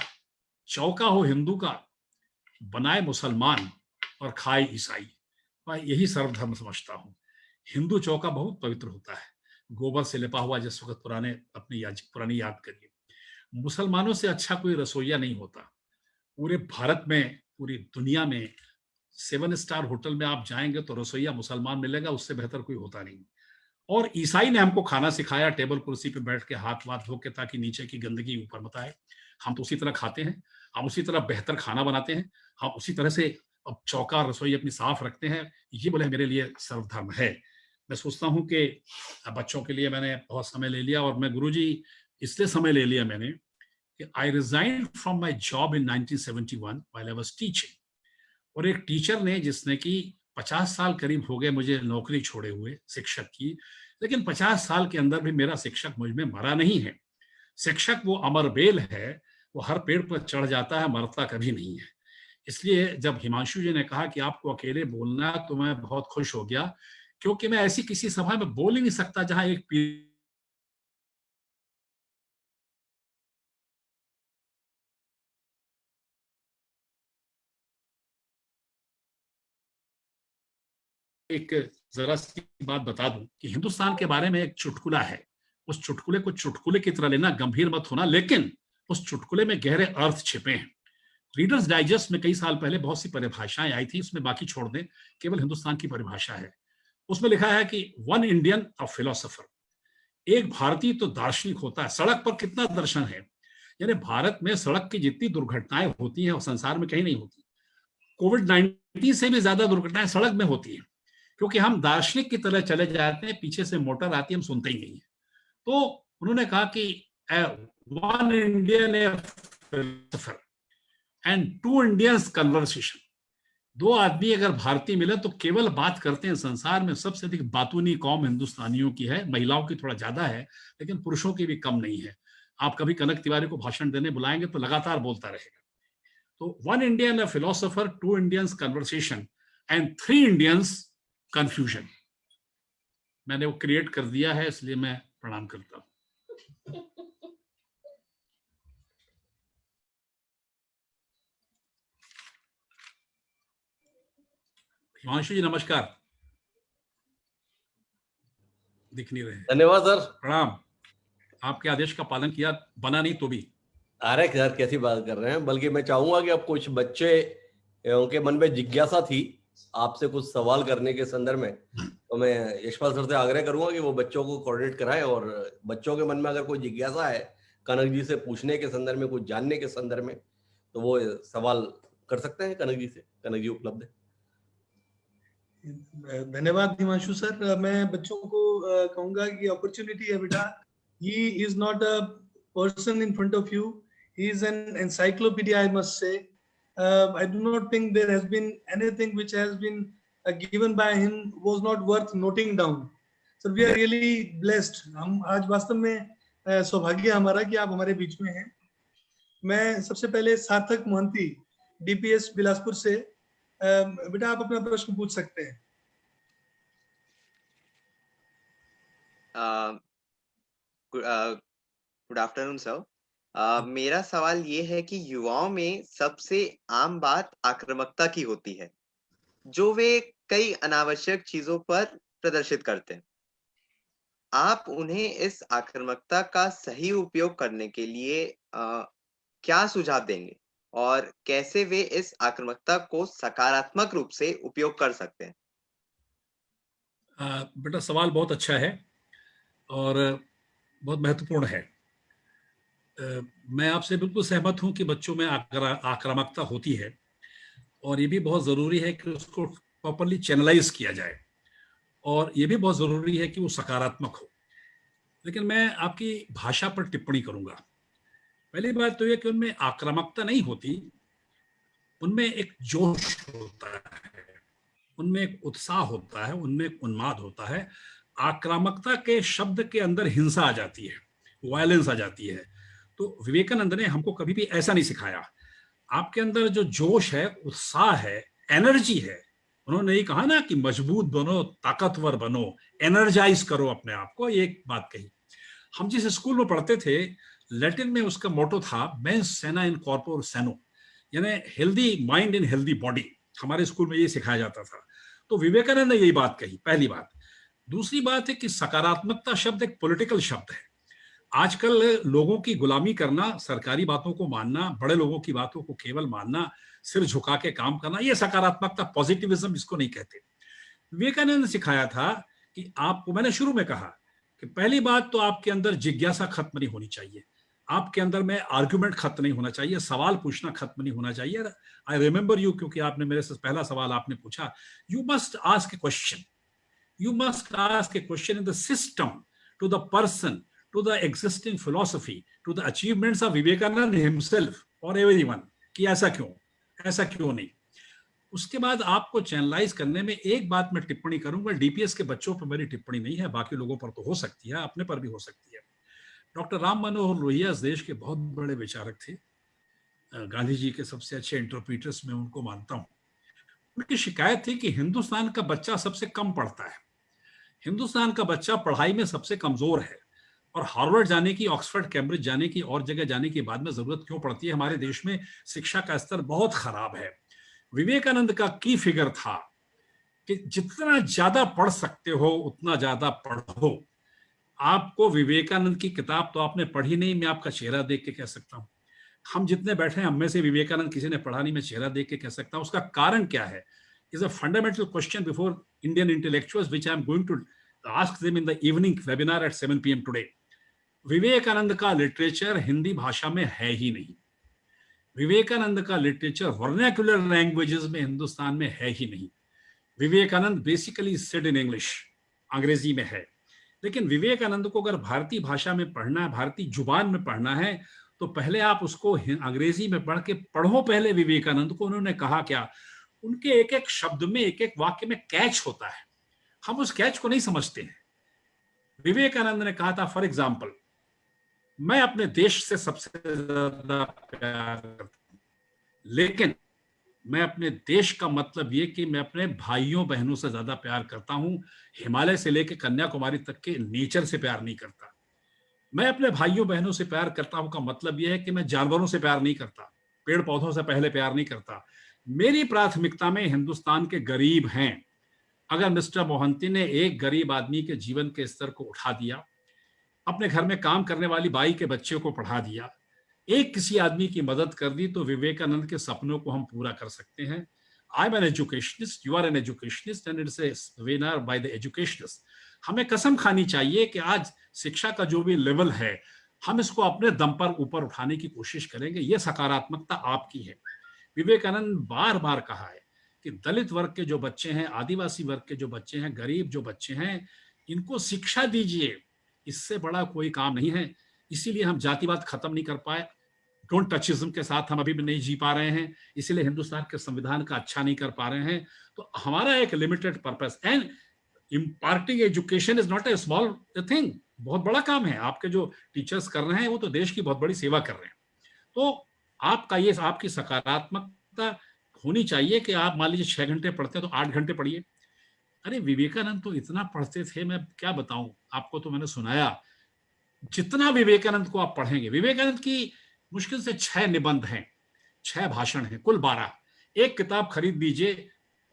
चौका हो हिंदू का, बनाए मुसलमान और खाए ईसाई। मैं यही सर्वधर्म समझता हूँ। हिंदू चौका बहुत पवित्र होता है, गोबर से लिपा हुआ, जिस वक्त पुराने अपनी पुरानी याद करिए। मुसलमानों से अच्छा कोई रसोइया नहीं होता पूरे भारत में, पूरी दुनिया में। 7 स्टार होटल में आप जाएंगे तो रसोइया मुसलमान मिलेगा, उससे बेहतर कोई होता नहीं। और ईसाई ने हमको खाना सिखाया, टेबल कुर्सी पे बैठ के हाथ वाथ धो के, ताकि नीचे की गंदगी ऊपर मत आए। हम तो उसी तरह खाते हैं, हम उसी तरह बेहतर खाना बनाते हैं, हम उसी तरह से अब चौका रसोई अपनी साफ रखते हैं। ये बोले मेरे लिए सर्वधर्म है। मैं सोचता हूँ कि बच्चों के लिए मैंने बहुत समय ले लिया, और मैं गुरुजी इसलिए समय ले लिया मैंने कि I resign from my job in 1971 while I was teaching. और एक टीचर ने, जिसने कि 50 साल करीब हो गए मुझे नौकरी छोड़े हुए शिक्षक की, लेकिन 50 साल के अंदर भी मेरा शिक्षक मुझ में मरा नहीं है। शिक्षक वो अमर बेल है, वो हर पेड़ पर चढ़ जाता है, मरता कभी नहीं है। इसलिए जब हिमांशु जी ने कहा कि आपको अकेले बोलना है, तो मैं बहुत खुश हो गया, क्योंकि मैं ऐसी किसी सभा में बोल ही नहीं सकता जहां एक एक जरा सी बात बता दूं कि हिंदुस्तान के बारे में एक चुटकुला है। उस चुटकुले को चुटकुले की तरह लेना, गंभीर मत होना, लेकिन उस चुटकुले में गहरे अर्थ छिपे हैं। रीडर्स डाइजेस्ट में कई साल पहले बहुत सी परिभाषाएं आई थी, उसमें बाकी छोड़ दें, केवल हिंदुस्तान की परिभाषा है। उसमें लिखा है कि वन इंडियन अ फिलोसोफर, एक भारतीय तो दार्शनिक होता है। सड़क पर कितना दर्शन है, यानी भारत में सड़क की जितनी दुर्घटनाएं होती हैं, और संसार में कहीं नहीं होती। कोविड-19 से भी ज्यादा दुर्घटनाएं सड़क में होती है, क्योंकि हम दार्शनिक की तरह चले जाते हैं, पीछे से मोटर आती है, हम सुनते ही नहीं है। तो उन्होंने कहा कि one Indian philosopher and 2 Indians conversation. 2 आदमी अगर भारतीय मिले तो केवल बात करते हैं। संसार में सबसे अधिक बातूनी कौम हिंदुस्तानियों की है, महिलाओं की थोड़ा ज्यादा है, लेकिन पुरुषों की भी कम नहीं है। आप कभी कनक तिवारी को भाषण देने बुलाएंगे तो लगातार बोलता रहेगा। तो 1 Indian philosopher, 2 Indians conversation and 3 Indians confusion. मैंने वो क्रिएट कर दिया है, इसलिए मैं प्रणाम करता हूं। हिमांशु जी नमस्कार, दिख नहीं रहे। धन्यवाद सर। प्रणाम। आपके आदेश का पालन किया, बना नहीं तो भी। अरे सर कैसी बात कर रहे हैं, बल्कि मैं चाहूंगा कि अब कुछ बच्चे, उनके मन में जिज्ञासा थी आपसे कुछ सवाल करने के संदर्भ में, तो मैं यशपाल सर से आग्रह करूंगा कि वो बच्चों को कोऑर्डिनेट कराएं, और बच्चों के मन में अगर कोई जिज्ञासा है कनक जी से पूछने के संदर्भ में, कुछ जानने के संदर्भ में, तो वो सवाल कर सकते हैं कनक जी से। कनक जी उपलब्ध है। धन्यवाद हिमांशु सर। मैं बच्चों को कहूंगा कि अपॉर्चुनिटी है बेटा, he is not a person in front of you, he is an encyclopedia, I must say. I do not think there has been anything which has been given by him was not worth noting down. So we are really blessed. हम आज वास्तव में सौभाग्य हमारा कि आप हमारे बीच में हैं। मैं सबसे पहले सार्थक मोहंती, DPS बिलासपुर से, बेटा आप अपना प्रश्न पूछ सकते हैं। Good afternoon sir. मेरा सवाल ये है कि युवाओं में सबसे आम बात आक्रामकता की होती है, जो वे कई अनावश्यक चीजों पर प्रदर्शित करते हैं। आप उन्हें इस आक्रामकता का सही उपयोग करने के लिए क्या सुझाव देंगे, और कैसे वे इस आक्रामकता को सकारात्मक रूप से उपयोग कर सकते हैं? बेटा सवाल बहुत अच्छा है और बहुत महत्वपूर्ण है। मैं आपसे बिल्कुल सहमत हूं कि बच्चों में आक्रामकता होती है, और ये भी बहुत ज़रूरी है कि उसको प्रॉपरली चैनलाइज किया जाए, और ये भी बहुत ज़रूरी है कि वो सकारात्मक हो। लेकिन मैं आपकी भाषा पर टिप्पणी करूंगा। पहली बात तो ये कि उनमें आक्रामकता नहीं होती, उनमें एक जोश होता है, उनमें एक उत्साह होता है, उनमें एक उन्माद होता है। आक्रामकता के शब्द के अंदर हिंसा आ जाती है, वायलेंस आ जाती है। तो विवेकानंद ने हमको कभी भी ऐसा नहीं सिखाया। आपके अंदर जो जोश है, उत्साह है, एनर्जी है, उन्होंने यही कहा ना कि मजबूत बनो, ताकतवर बनो, एनर्जाइज करो अपने आप को, ये एक बात कही। हम जिस स्कूल में पढ़ते थे, लैटिन में उसका मोटो था मेंस सेना इन कॉर्पोर सैनो, यानी healthy mind in healthy body. हमारे स्कूल में ये सिखाया जाता था। तो विवेकानंद ने यही बात कही, पहली बात। दूसरी बात है कि सकारात्मकता शब्द एक पॉलिटिकल शब्द है। आजकल लोगों की गुलामी करना, सरकारी बातों को मानना, बड़े लोगों की बातों को केवल मानना, सिर झुका के काम करना, ये सकारात्मकता, पॉजिटिविज्म इसको नहीं कहते। विवेकानंद ने सिखाया था कि आपको, मैंने शुरू में कहा कि पहली बात तो आपके अंदर जिज्ञासा खत्म नहीं होनी चाहिए, आपके अंदर में आर्गुमेंट खत्म नहीं होना चाहिए, सवाल पूछना खत्म नहीं होना चाहिए। आई रिमेंबर यू, क्योंकि आपने मेरे से पहला सवाल आपने पूछा, you must ask A question, you must ask a question in the system, to the person, to the existing philosophy, to the achievements of Vivekananda himself or everyone, कि ऐसा क्यों, ऐसा क्यों नहीं। उसके बाद आपको चैनलाइज करने में एक बात मैं टिप्पणी करूंगा, डीपीएस के बच्चों पर मेरी टिप्पणी नहीं है, बाकी लोगों पर तो हो सकती है, अपने पर भी हो सकती है। डॉक्टर राम मनोहर लोहिया इस देश के बहुत बड़े विचारक थे, गांधी जी के सबसे अच्छे इंटरप्रीटर्स में उनको मानता हूं। उनकी शिकायत थी कि हिंदुस्तान का बच्चा सबसे कम पढ़ता है, हिंदुस्तान का बच्चा पढ़ाई में सबसे कमजोर है, और हार्वर्ड जाने की, ऑक्सफोर्ड कैम्ब्रिज जाने की और जगह जाने की बाद में जरूरत क्यों पड़ती है, हमारे देश में शिक्षा का स्तर बहुत खराब है। विवेकानंद का की फिगर था कि जितना ज्यादा पढ़ सकते हो उतना ज्यादा पढ़ो। आपको विवेकानंद की किताब तो आपने पढ़ी नहीं, मैं आपका चेहरा देख के कह सकता हूं। हम जितने बैठे हैं, हम में से विवेकानंद किसी ने पढ़ा नहीं, मैं चेहरा देख के कह सकता हूं। उसका कारण क्या है? is a fundamental question before Indian intellectuals, which I am going to ask them in the evening webinar at 7 p.m. today. Vivekananda का लिटरेचर हिंदी भाषा में है ही नहीं। विवेकानंद का लिटरेचर वर्नाक्युलर लैंग्वेजेस में हिंदुस्तान में है ही नहीं। Vivekananda basically said in English, अंग्रेजी में है। लेकिन विवेकानंद को अगर भारतीय भाषा में पढ़ना है, भारतीय जुबान में पढ़ना है, तो पहले आप उसको अंग्रेजी में पढ़ के पढ़ो पहले विवेकानंद को। उन्होंने कहा क्या? उनके एक एक शब्द में, एक एक वाक्य में कैच होता है, हम उस कैच को नहीं समझते हैं। विवेकानंद ने कहा था, फॉर एग्जाम्पल, मैं अपने देश से सबसे ज्यादा प्यार करता हूं, लेकिन मैं अपने देश का मतलब ये कि मैं अपने भाइयों बहनों से ज्यादा प्यार करता हूं। हिमालय से लेकर कन्याकुमारी तक के नेचर से प्यार नहीं करता। मैं अपने भाइयों बहनों से प्यार करता हूं का मतलब यह है कि मैं जानवरों से प्यार नहीं करता, पेड़ पौधों से पहले प्यार नहीं करता। मेरी प्राथमिकता में हिंदुस्तान के गरीब हैं। अगर मिस्टर मोहंती ने एक गरीब आदमी के जीवन के स्तर को उठा दिया, अपने घर में काम करने वाली बाई के बच्चे को पढ़ा दिया, एक किसी आदमी की मदद कर दी, तो विवेकानंद के सपनों को हम पूरा कर सकते हैं। I am an educationist, you are an educationist, and it's a winner by the educationist. हमें कसम खानी चाहिए कि आज शिक्षा का जो भी लेवल है, हम इसको अपने दम पर ऊपर उठाने की कोशिश करेंगे। ये सकारात्मकता आपकी है। विवेकानंद बार बार कहा है कि दलित वर्ग के जो बच्चे हैं, आदिवासी वर्ग के जो बच्चे हैं, गरीब जो बच्चे हैं, इनको शिक्षा दीजिए, इससे बड़ा कोई काम नहीं है। इसीलिए हम जातिवाद खत्म नहीं कर पाए, डोंट टचिज्म के साथ हम अभी भी नहीं जी पा रहे हैं, इसीलिए हिंदुस्तान के संविधान का अच्छा नहीं कर पा रहे हैं। तो हमारा एक limited purpose, and imparting education is not a small thing, बहुत बड़ा काम है। आपके जो टीचर्स कर रहे हैं वो तो देश की बहुत बड़ी सेवा कर रहे हैं। तो आपका ये, आपकी सकारात्मकता होनी चाहिए कि आप मान लीजिए 6 घंटे पढ़ते हैं तो 8 घंटे पढ़िए। अरे विवेकानंद तो इतना पढ़ते थे, मैं क्या बताऊं आपको, तो मैंने सुनाया। जितना विवेकानंद को आप पढ़ेंगे, विवेकानंद की मुश्किल से 6 निबंध हैं, 6 भाषण हैं, कुल 12। एक किताब खरीद लीजिए,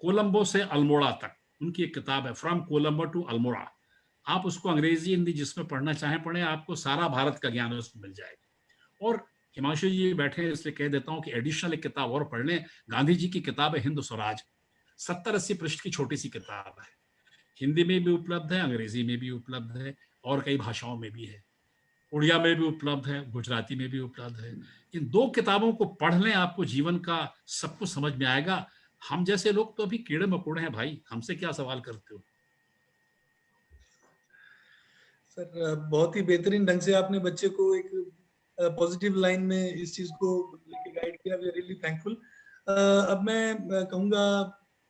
कोलंबो से अल्मोड़ा तक उनकी एक किताब है, फ्रॉम कोलंबो टू अल्मोड़ा। आप उसको अंग्रेजी हिंदी जिसमें पढ़ना चाहें पढ़ें, आपको सारा भारत का ज्ञान उसमें मिल जाएगा। और हिमांशु जी बैठे हैं इसलिए कह देता हूं कि एडिशनल एक किताब और पढ़ लें, गांधी जी की किताब है हिंद स्वराज, 70-80 पृष्ठ की छोटी सी किताब है, हिंदी में भी उपलब्ध है, अंग्रेजी में भी उपलब्ध है, और कई भाषाओं में भी है, उड़िया में भी उपलब्ध है, गुजराती में भी उपलब्ध है। इन 2 किताबों को पढ़ लें, आपको जीवन का सब कुछ समझ में आएगा। हम जैसे लोग तो अभी कीड़े मकोड़े हैं भाई, हमसे क्या सवाल करते हो? सर बहुत ही बेहतरीन ढंग से आपने बच्चे को एक पॉजिटिव लाइन में इस चीज को लेके गाइड किया, वी आर रियली थैंकफुल। अब मैं कहूंगा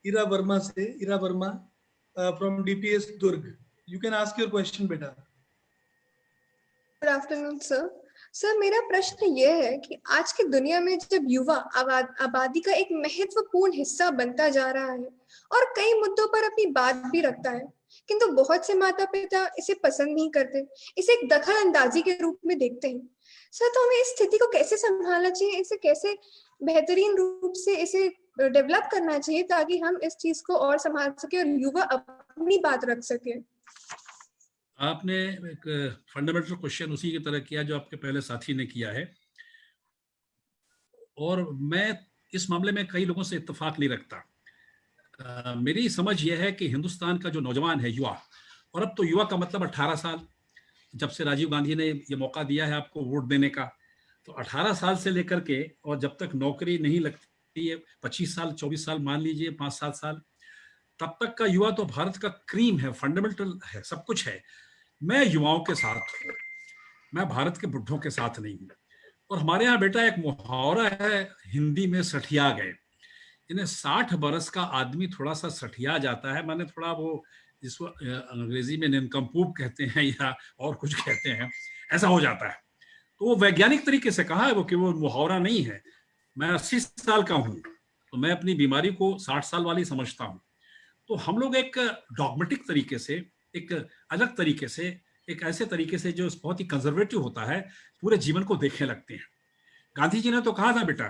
इरा वर्मा से, Ira Varma from DPS Durg, you can ask your question बेटा। Good afternoon sir. सर मेरा प्रश्न ये है कि आज की दुनिया में जब युवा आबादी का एक महत्वपूर्ण हिस्सा बनता जा रहा है और कई मुद्दों पर अपनी बात भी रखता है, किंतु बहुत से माता पिता इसे पसंद नहीं करते, इसे एक दखल अंदाजी के रूप में देखते हैं। सर तो हमें इस स्थिति को कैसे संभालना चाहिए, इसे कैसे बेहतरीन रूप से इसे डेवलप करना चाहिए ताकि हम इस चीज को और संभाल सके और युवा अपनी बात रख सके? आपने एक फंडामेंटल क्वेश्चन उसी की तरह किया जो आपके पहले साथी ने किया है, और मैं इस मामले में कई लोगों से इत्तेफाक नहीं रखता। मेरी समझ यह है कि हिंदुस्तान का जो नौजवान है, युवा, और अब तो युवा का मतलब 18 साल, जब से राजीव गांधी ने ये मौका दिया है आपको वोट देने का, तो 18 साल से लेकर के और जब तक नौकरी नहीं लगती है, 25 साल 24 साल मान लीजिए, 5-7 साल, तब तक का युवा तो भारत का क्रीम है, फंडामेंटल है, सब कुछ है। मैं युवाओं के साथ हूँ, मैं भारत के बुढ़ों के साथ नहीं हूँ। और हमारे यहाँ बेटा एक मुहावरा है हिंदी में, सठिया गए। इन्हें 60 बरस का आदमी थोड़ा सा सठिया जाता है, माने थोड़ा वो जिसको अंग्रेजी में निनकम्पूप कहते हैं या और कुछ कहते हैं, ऐसा हो जाता है। तो वो वैज्ञानिक तरीके से कहा है वो, कि वो मुहावरा नहीं है। मैं 80 साल का हूँ तो मैं अपनी बीमारी को 60 साल वाली समझता हूँ। तो हम लोग एक डॉगमेटिक तरीके से, एक अलग तरीके से, एक ऐसे तरीके से जो बहुत ही कंजर्वेटिव होता है, पूरे जीवन को देखने लगते हैं। गांधी जी ने तो कहा था बेटा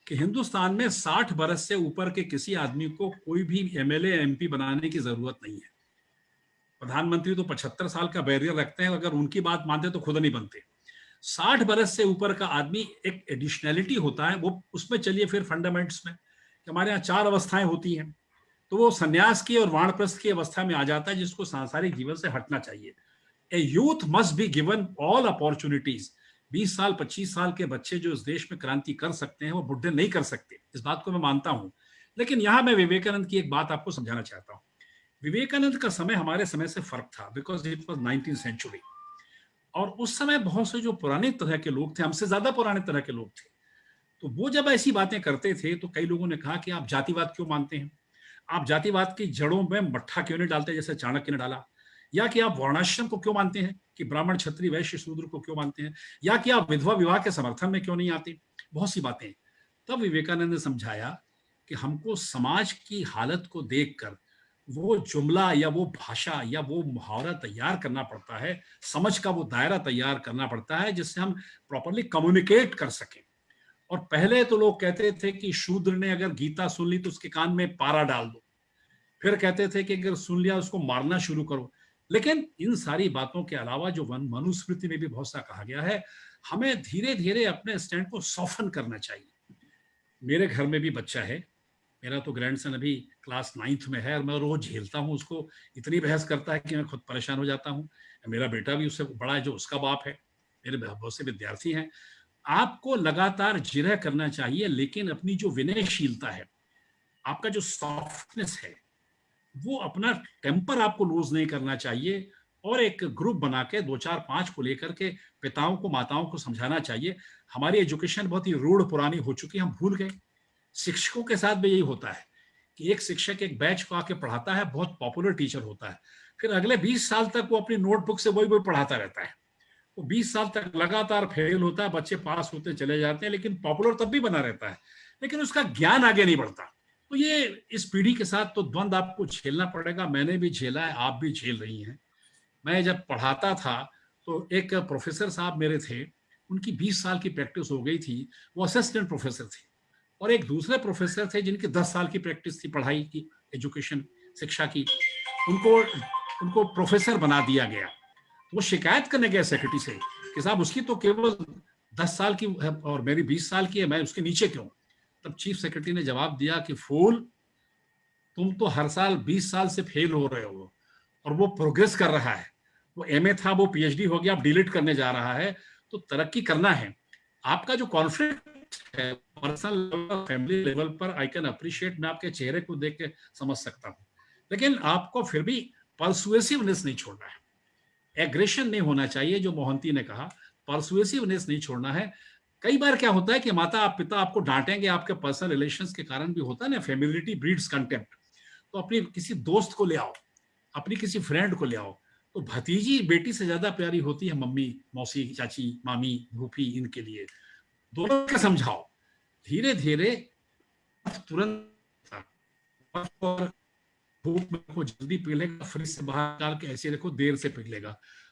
कि हिंदुस्तान में 60 बरस से ऊपर के किसी आदमी को कोई भी एमएलए एमपी बनाने की जरूरत नहीं है। प्रधानमंत्री तो 75 साल का बैरियर रखते हैं, अगर उनकी बात मानते तो खुद नहीं बनते। 60 बरस से ऊपर का आदमी एक एडिशनैलिटी होता है, वो उसमें चलिए फिर फंडामेंट्स में हमारे यहाँ 4 अवस्थाएं होती हैं, तो वो सन्यास की और वानप्रस्थ की अवस्था में आ जाता है, जिसको सांसारिक जीवन से हटना चाहिए। ए youth must be given all opportunities. 20 साल 25 साल के बच्चे जो इस देश में क्रांति कर सकते हैं, वो बुढ़े नहीं कर सकते, इस बात को मैं मानता हूं। लेकिन यहां मैं विवेकानंद की एक बात आपको समझाना चाहता हूं। विवेकानंद का समय हमारे समय से फर्क था, because it was 19th century, और उस समय बहुत से जो पुराने तरह के लोग थे, हमसे ज्यादा पुराने तरह के लोग थे, तो वो जब ऐसी बातें करते थे तो कई लोगों ने कहा कि आप जातिवाद क्यों मानते हैं, आप जातिवाद की जड़ों में मट्ठा क्यों नहीं डालते जैसे चाणक्य ने डाला, या कि आप वर्णाश्रम को क्यों मानते हैं, कि ब्राह्मण क्षत्रिय वैश्य शूद्र को क्यों मानते हैं, या कि आप विधवा विवाह के समर्थन में क्यों नहीं आते, बहुत सी बातें। तब विवेकानंद ने समझाया कि हमको समाज की हालत को देखकर वो जुमला या वो भाषा या वो मुहावरा तैयार करना पड़ता है, समझ का वो दायरा तैयार करना पड़ता है, जिससे हम प्रॉपरली कम्युनिकेट कर सकें। और पहले तो लोग कहते थे कि शूद्र ने अगर गीता सुन ली तो उसके कान में पारा डाल दो, फिर कहते थे कि अगर सुन लिया उसको मारना शुरू करो। लेकिन इन सारी बातों के अलावा जो मनुस्मृति में भी बहुत सा कहा गया है, हमें धीरे धीरे अपने स्टैंड को सॉफ्टन करना चाहिए। मेरे घर में भी बच्चा है, मेरा तो ग्रैंडसन अभी क्लास 9th में है, और मैं रोज झेलता हूँ उसको, इतनी बहस करता है कि मैं खुद परेशान हो जाता हूँ। मेरा बेटा भी उससे बड़ा है जो उसका बाप है, मेरे बहुत से विद्यार्थी हैं। आपको लगातार जिरह करना चाहिए, लेकिन अपनी जो विनयशीलता है, आपका जो सॉफ्टनेस है, वो अपना टेम्पर आपको लूज नहीं करना चाहिए, और एक ग्रुप बना के 2-4-5 को लेकर के पिताओं को माताओं को समझाना चाहिए। हमारी एजुकेशन बहुत ही रूढ़ पुरानी हो चुकी है, हम भूल गए। शिक्षकों के साथ भी यही होता है कि एक शिक्षक एक बैच को आके पढ़ाता है, बहुत पॉपुलर टीचर होता है, फिर अगले 20 साल तक वो अपनी नोटबुक से वही पढ़ाता रहता है। वो 20 साल तक लगातार फेल होता है, बच्चे पास होते चले जाते हैं, लेकिन पॉपुलर तब भी बना रहता है, लेकिन उसका ज्ञान आगे नहीं बढ़ता। तो ये इस पीढ़ी के साथ तो द्वंद आपको झेलना पड़ेगा, मैंने भी झेला है, आप भी झेल रही हैं। मैं जब पढ़ाता था तो एक प्रोफेसर साहब मेरे थे, उनकी 20 साल की प्रैक्टिस हो गई थी, वो असिस्टेंट प्रोफेसर थे, और एक दूसरे प्रोफेसर थे जिनकी 10 साल की प्रैक्टिस थी पढ़ाई की, एजुकेशन शिक्षा की, उनको प्रोफेसर बना दिया गया। वो शिकायत करने गए सेक्रेटरी से कि साहब उसकी तो केवल 10 साल की है और मेरी 20 साल की है, मैं उसके नीचे क्यों। तब चीफ सेक्रेटरी ने जवाब दिया कि फूल, तुम तो हर साल 20 साल से फेल हो रहे हो, और वो प्रोग्रेस कर रहा है, वो एमए था वो पीएचडी हो गया, अब डिलीट करने जा रहा है, तो तरक्की करना है। आपका जो कॉन्फ्लिक्ट है, पर्सनल फैमिली लेवल पर आई कैन अप्रिशिएट, मैं आपके चेहरे को देख के समझ सकता हूँ, लेकिन आपको फिर भी परसुएसिवनेस नहीं छोड़ना है, एग्रेशन नहीं होना चाहिए, जो मोहंती ने कहा, परसुएसिवनेस नहीं छोड़ना है। कई बार क्या होता है कि माता पिता आपको डांटेंगे, आपके पर्सनल रिलेशंस के कारण भी होता है ना, फेमिलिटी ब्रीड्स कंटेम्प्ट। तो अपनी किसी दोस्त को ले आओ, अपनी किसी फ्रेंड को ले आओ। तो भतीजी बेटी से ज्यादा प्यारी होती है मम्मी, मौसी, चाची, मामी, फूफी, इनके लिए दोनों को समझाओ धीरे धीरे, तुरंत धूप में रखो, जल्दी पिघलेगा, फ्रिज से बाहर निकाल के ऐसे रखो, देर से पिघलेगा।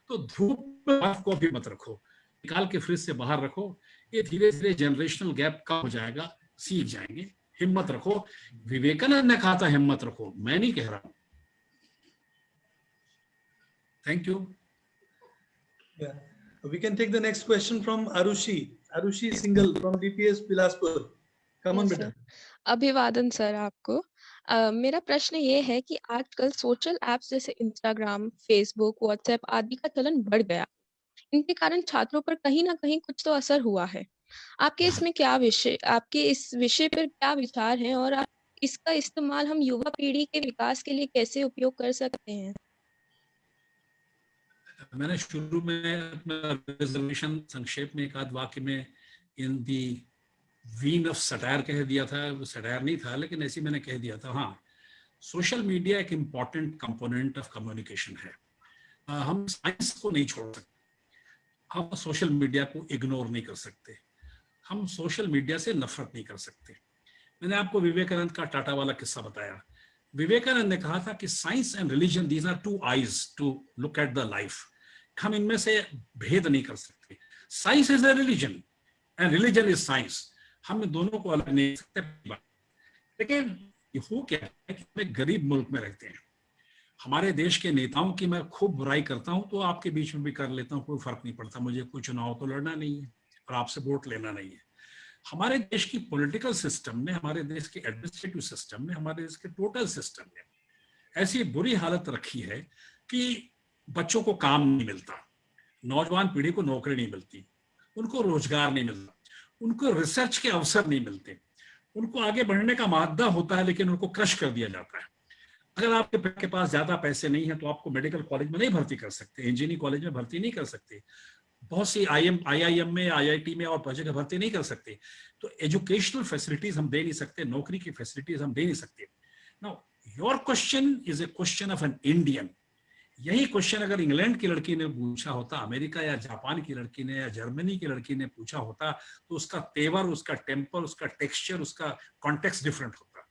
तो धूप में बर्फ को भी मत रखो, निकाल के फ्रिज से बाहर रखो। ये धीरे धीरे जनरेशनल गैप कम हो जाएगा, सीख जाएंगे। हिम्मत रखो, विवेकानंद ने कहा था हिम्मत रखो, मैं नहीं कह रहा हूं। Thank you. We can take the next question from Arushi. Arushi Singhal from DPS Bilaspur. Come on, Yes, बेटा। अभिवादन सर आपको। मेरा प्रश्न ये है कि आजकल सोशल ऐप्स जैसे इंस्टाग्राम, फेसबुक, व्हाट्सएप आदि का चलन बढ़ गया। इनके कारण छात्रों पर कहीं ना कहीं कुछ तो असर हुआ है। आपके इस विषय पर क्या विचार हैं और आप इसका इस्तेमाल हम युवा पीढ़ी के विकास के लिए कैसे उपयोग कर सकते हैं? मैंने शुरू में अपना रिजर्वेशन संक्षेप में एक आध वाक्य में इन दी वीन ऑफ सटायर कह दिया था। वो सटायर नहीं था, लेकिन ऐसे मैंने कह दिया था। हाँ, सोशल मीडिया एक इम्पॉर्टेंट कंपोनेंट ऑफ कम्युनिकेशन है। हम साइंस को नहीं छोड़ सकते, हम सोशल मीडिया को इग्नोर नहीं कर सकते, हम सोशल मीडिया से नफरत नहीं कर सकते। मैंने आपको विवेकानंद का टाटा वाला किस्सा बताया। विवेकानंद ने कहा था कि science and religion, these are two eyes to look at the life. हम इनमें से भेद नहीं कर सकते। Science is a religion and religion is science. हम दोनों को अलग नहीं कर सकते। लेकिन हो क्या है कि हम एक गरीब मुल्क में रहते हैं। हमारे देश के नेताओं की मैं खूब बुराई करता हूं तो आपके बीच में भी कर लेता हूं, कोई फर्क नहीं पड़ता। मुझे कोई चुनाव तो लड़ना नहीं है और आपसे वोट लेना नहीं है। हमारे देश की पॉलिटिकल सिस्टम में, हमारे देश के एडमिनिस्ट्रेटिव सिस्टम में, हमारे देश के टोटल सिस्टम में ऐसी बुरी हालत रखी है कि बच्चों को काम नहीं मिलता, नौजवान पीढ़ी को नौकरी नहीं मिलती, उनको रोजगार नहीं मिलता, उनको रिसर्च के अवसर नहीं मिलते, उनको आगे बढ़ने का मादा होता है लेकिन उनको क्रश कर दिया जाता है। अगर आपके पास ज्यादा पैसे नहीं है तो आपको मेडिकल कॉलेज में नहीं भर्ती कर सकते, इंजीनियरिंग कॉलेज में भर्ती नहीं कर सकते, बहुत सी IIM में, IIT में और जगह भर्ती नहीं कर सकते। तो एजुकेशनल फैसिलिटीज हम दे नहीं सकते, नौकरी की फैसिलिटीज हम दे नहीं सकते। Now your question is a question of an Indian. यही क्वेश्चन अगर इंग्लैंड की लड़की ने पूछा होता, अमेरिका या जापान की लड़की ने या जर्मनी की लड़की ने पूछा होता, तो उसका तेवर, उसका टेम्पर, उसका टेक्सचर, उसका कॉन्टेक्स्ट डिफरेंट होता।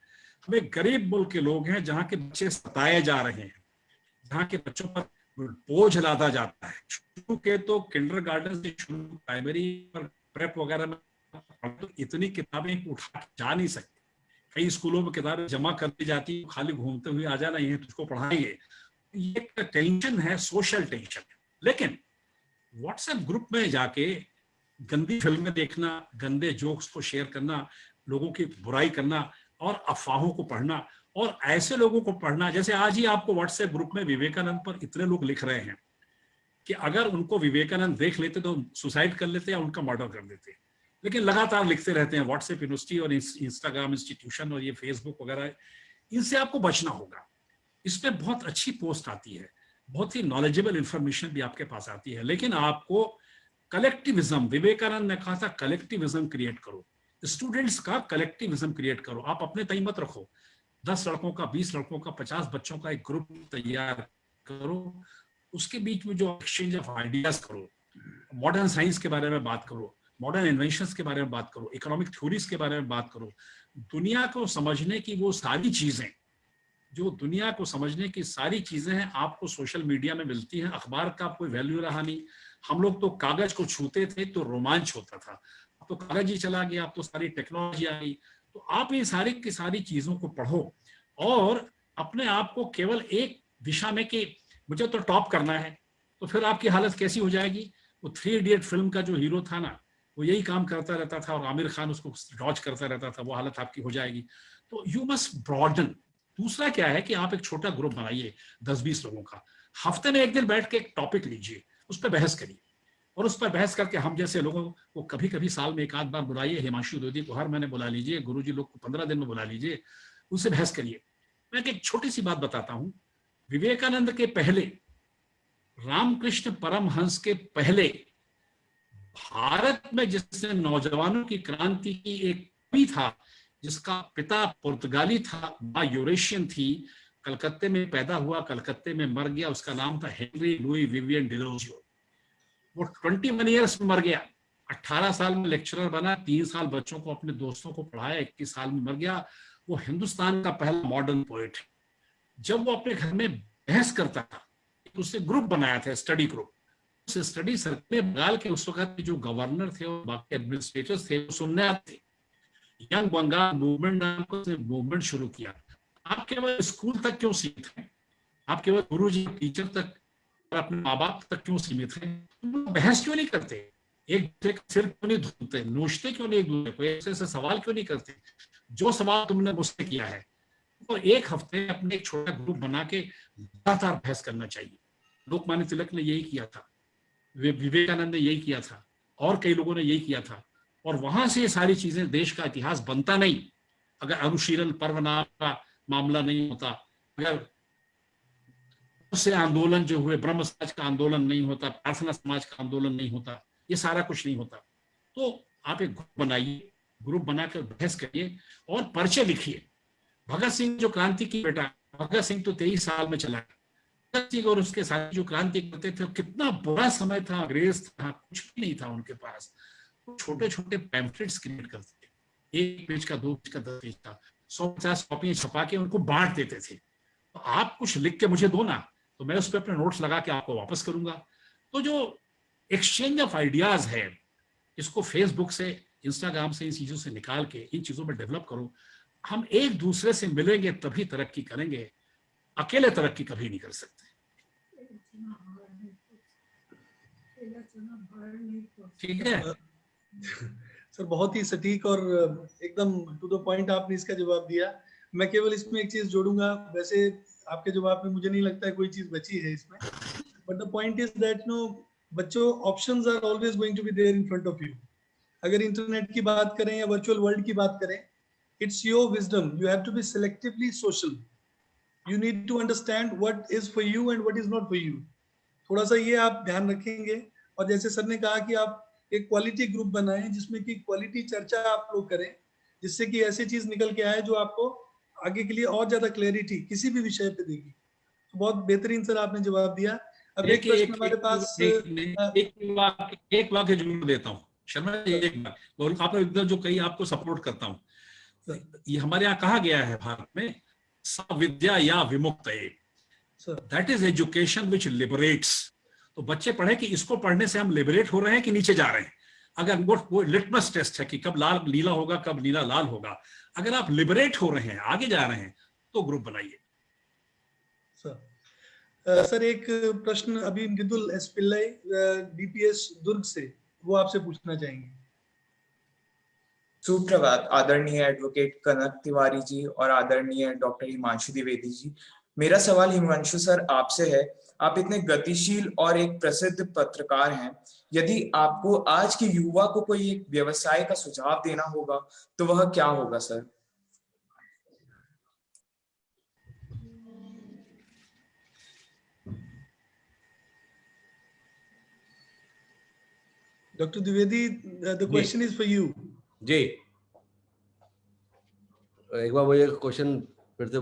हम एक गरीब मुल्क के लोग हैं जहाँ के बच्चे सताए जा रहे हैं, जहाँ के बच्चों पर बोझ लादा जाता है। शुरू के तो किंडरगार्टन से शुरू प्राइमरी पर प्रेप वगैरह में तो इतनी किताबें उठा जा नहीं सकते। कई स्कूलों में किताबें जमा कर दी जाती, खाली घूमते हुए आ जाना, ये तुझको पढ़ाएंगे। ये टेंशन है, सोशल टेंशन। लेकिन व्हाट्सएप ग्रुप में जाके गंदी फिल्में देखना, गंदे जोक्स को शेयर करना, लोगों की बुराई करना और अफवाहों को पढ़ना, और ऐसे लोगों को पढ़ना, जैसे आज ही आपको व्हाट्सएप ग्रुप में विवेकानंद पर इतने लोग लिख रहे हैं कि अगर उनको विवेकानंद देख लेते तो सुसाइड कर लेते या उनका मर्डर कर देते। लेकिन लगातार लिखते रहते हैं। व्हाट्सएप यूनिवर्सिटी और इंस्टाग्राम इंस्टीट्यूशन और ये फेसबुक वगैरह, इनसे आपको बचना होगा। इसमें बहुत अच्छी पोस्ट आती है, बहुत ही नॉलेजेबल इंफॉर्मेशन भी आपके पास आती है, लेकिन आपको कलेक्टिविज्म, विवेकानंद ने कहा था कलेक्टिविज्म क्रिएट करो, स्टूडेंट्स का कलेक्टिविज्म क्रिएट करो। आप अपने तय मत रखो, 10 लड़कों का, 20 लड़कों का, 50 बच्चों का एक ग्रुप तैयार करो, उसके बीच में जो एक्सचेंज ऑफ आइडियाज करो, मॉडर्न साइंस के बारे में बात करो, मॉडर्न इन्वेंशंस के बारे में बात करो, इकोनॉमिक थ्योरीज के बारे में बात करो। दुनिया को समझने की वो सारी चीजें, जो दुनिया को समझने की सारी चीजें हैं, आपको सोशल मीडिया में मिलती हैं। अखबार का कोई वैल्यू रहा नहीं। हम लोग तो कागज को छूते थे तो रोमांच होता था, अब तो कागज ही चला गया, अब तो सारी टेक्नोलॉजी आ गई। तो आप ये सारी की सारी चीजों को पढ़ो और अपने आप को केवल एक दिशा में कि मुझे तो टॉप करना है, तो फिर आपकी हालत कैसी हो जाएगी। वो 3 इडियट फिल्म का जो हीरो था ना, वो यही काम करता रहता था और आमिर खान उसको डॉज करता रहता था, वो हालत आपकी हो जाएगी। तो यू मस्ट ब्रॉडन। दूसरा क्या है कि आप एक छोटा ग्रुप बनाइए 10-20 लोगों का, हफ्ते में एक दिन बैठ के एक टॉपिक लीजिए, उस पर बहस करिए और उस पर बहस करके हम जैसे लोगों को कभी कभी साल में एक आध बार बुलाइए, हिमांशु द्विवेदी को हर महीने बुला लीजिए, गुरुजी लोग को 15 दिन में बुला लीजिए, उनसे बहस करिए। मैं एक छोटी सी बात बताता हूं, विवेकानंद के पहले, रामकृष्ण परमहंस के पहले भारत में जिसने नौजवानों की क्रांति की एक कवि था, जिसका पिता पुर्तगाली था, माँ यूरेशियन थी, कलकत्ते में पैदा हुआ, कलकत्ते में मर गया, उसका नाम था हेनरी लुई विवियन डिरोजियो। वो 21 ईयर्स में मर गया, 18 साल में लेक्चरर बना, 3 साल बच्चों को अपने दोस्तों को पढ़ाया, 21 साल में मर गया। वो हिंदुस्तान का पहला मॉडर्न पोएट है। जब वो अपने घर में बहस करता था, उसने ग्रुप बनाया था, स्टडी ग्रुप, उस स्टडी सर्कल में बंगाल के उस वक्त जो गवर्नर थे और बाकी एडमिनिस्ट्रेटर्स थे वो सुनने आते थे। यंग बंगाल मूवमेंट नाम का उसने मूवमेंट शुरू किया। आप केवल स्कूल तक क्यों सीमित हैं? आप केवल गुरुजी, टीचर तक, अपने माँ बाप तक क्यों सीमित हैं? बहस क्यों नहीं करते? एक दूसरे का सिर क्यों नहीं धोते? नोचते क्यों नहीं एक दूसरे को? ऐसे ऐसे सवाल क्यों नहीं करते? जो सवाल तुमने मुझसे किया है, तो एक हफ्ते अपने एक छोटा ग्रुप बना के लगातार बहस करना चाहिए। लोकमान्य तिलक ने यही किया था, विवेकानंद ने यही किया था, और कई लोगों ने यही किया था। और वहां से ये सारी चीजें, देश का इतिहास बनता नहीं अगर अनुशीलन पर्व नाम का मामला नहीं होता, अगर उससे आंदोलन जो हुए, ब्रह्म समाज का आंदोलन नहीं होता, प्रार्थना समाज का आंदोलन नहीं होता, ये सारा कुछ नहीं होता। तो आप एक ग्रुप बनाइए, ग्रुप बनाकर बहस करिए और पर्चे लिखिए। भगत सिंह जो क्रांति की बेटा, भगत सिंह तो 23 साल में चला गया। भगत सिंह और उसके साथ जो क्रांति करते थे, कितना बुरा समय था, अंग्रेज था, कुछ भी नहीं था उनके पास। छोटे छोटे पैम्फलेट्स क्रिएट करते थे, 1 पेज का, 2 पेज का, 10 पेज का, 150 कॉपियां छपा के उनको बांट देते थे। तो आप कुछ लिख के मुझे दो ना, तो मैं उस पर अपने नोट्स लगा के आपको वापस करूंगा। तो जो एक्सचेंज ऑफ आइडियाज है, इसको फेसबुक से, इंस्टाग्राम से, इन चीजों से निकाल के इन चीजों में डेवलप करो। हम एक दूसरे से मिलेंगे तभी तरक्की करेंगे, अकेले तरक्की कभी नहीं कर सकते। ठीक है सर, बहुत ही सटीक और एकदम टू द पॉइंट आपने इसका जवाब दिया। मैं केवल इसमें एक चीज जोड़ूंगा, वैसे आपके जवाब में मुझे नहीं लगता है कोई चीज बची है इसमें, but the point is that no बच्चों, options are always going to be there in front of you. अगर इंटरनेट की बात करें या वर्चुअल वर्ल्ड की बात करें, it's your wisdom. You have to be selectively social. You need to understand what is for you and what is not for you. थोड़ा सा ये आप ध्यान रखेंगे। और जैसे सर ने कहा कि आप एक क्वालिटी ग्रुप बनाएं जिसमें कि क्वालिटी चर्चा आप लोग करें, जिससे कि ऐसी चीज निकल के आए जो आपको आगे के लिए और ज्यादा क्लैरिटी किसी भी विषय पे देगी। तो बहुत बेहतरीन सर आपने जवाब दिया। अब एक प्रश्न हमारे पास एक वाक्य जरूर देता हूँ शर्मा जी, एक बार, और आपने इधर जो कही आपको सपोर्ट करता हूँ। ये हमारे यहाँ कहा गया है भारत में, विद्या या विमुक्त, that is education which liberates. तो बच्चे पढ़े कि इसको पढ़ने से हम लिबरेट हो रहे हैं कि नीचे जा रहे हैं। अगर वो लिटमस टेस्ट है कि कब लाल नीला होगा, कब नीला लाल होगा। अगर आप लिबरेट हो रहे हैं, आगे जा रहे हैं, तो ग्रुप बनाइए। सर एक प्रश्न अभी मृदुल एस पिल्लाई डीपीएस दुर्ग से, वो आपसे पूछना चाहेंगे। सुप्रभात आदरणीय एडवोकेट कनक तिवारी जी और आदरणीय डॉक्टर हिमांशु द्विवेदी जी। मेरा सवाल हिमांशु सर आपसे है। आप इतने गतिशील और एक प्रसिद्ध पत्रकार हैं, यदि आपको आज के युवा को कोई एक व्यवसाय का सुझाव देना होगा तो वह क्या होगा sir? Doctor Dwivedi, the question is for you. जी, एक बार मुझे क्वेश्चन फिर से।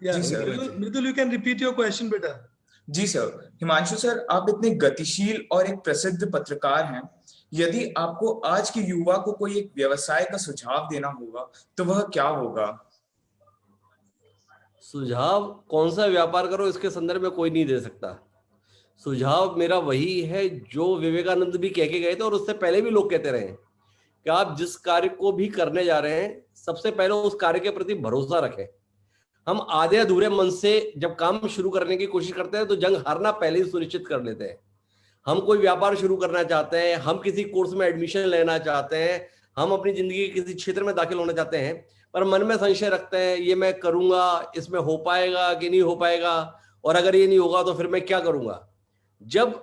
जी sir. Mridul, you can repeat your question बेटा। जी सर। हिमांशु सर, आप इतने गतिशील और एक प्रसिद्ध पत्रकार हैं, यदि आपको आज के युवा को कोई एक व्यवसाय का सुझाव देना होगा तो वह क्या होगा? सुझाव कौन सा व्यापार करो इसके संदर्भ में कोई नहीं दे सकता। सुझाव मेरा वही है जो विवेकानंद भी कह के गए थे और उससे पहले भी लोग कहते रहे कि आप जिस कार्य को भी करने जा रहे हैं, सबसे पहले उस कार्य के प्रति भरोसा रखें। हम आधे अधूरे मन से जब काम शुरू करने की कोशिश करते हैं तो जंग हारना पहले ही सुनिश्चित कर लेते हैं। हम कोई व्यापार शुरू करना चाहते हैं, हम किसी कोर्स में एडमिशन लेना चाहते हैं, हम अपनी जिंदगी के किसी क्षेत्र में दाखिल होना चाहते हैं, पर मन में संशय रखते हैं, ये मैं करूंगा, इसमें हो पाएगा कि नहीं हो पाएगा, और अगर ये नहीं होगा तो फिर मैं क्या करूंगा। जब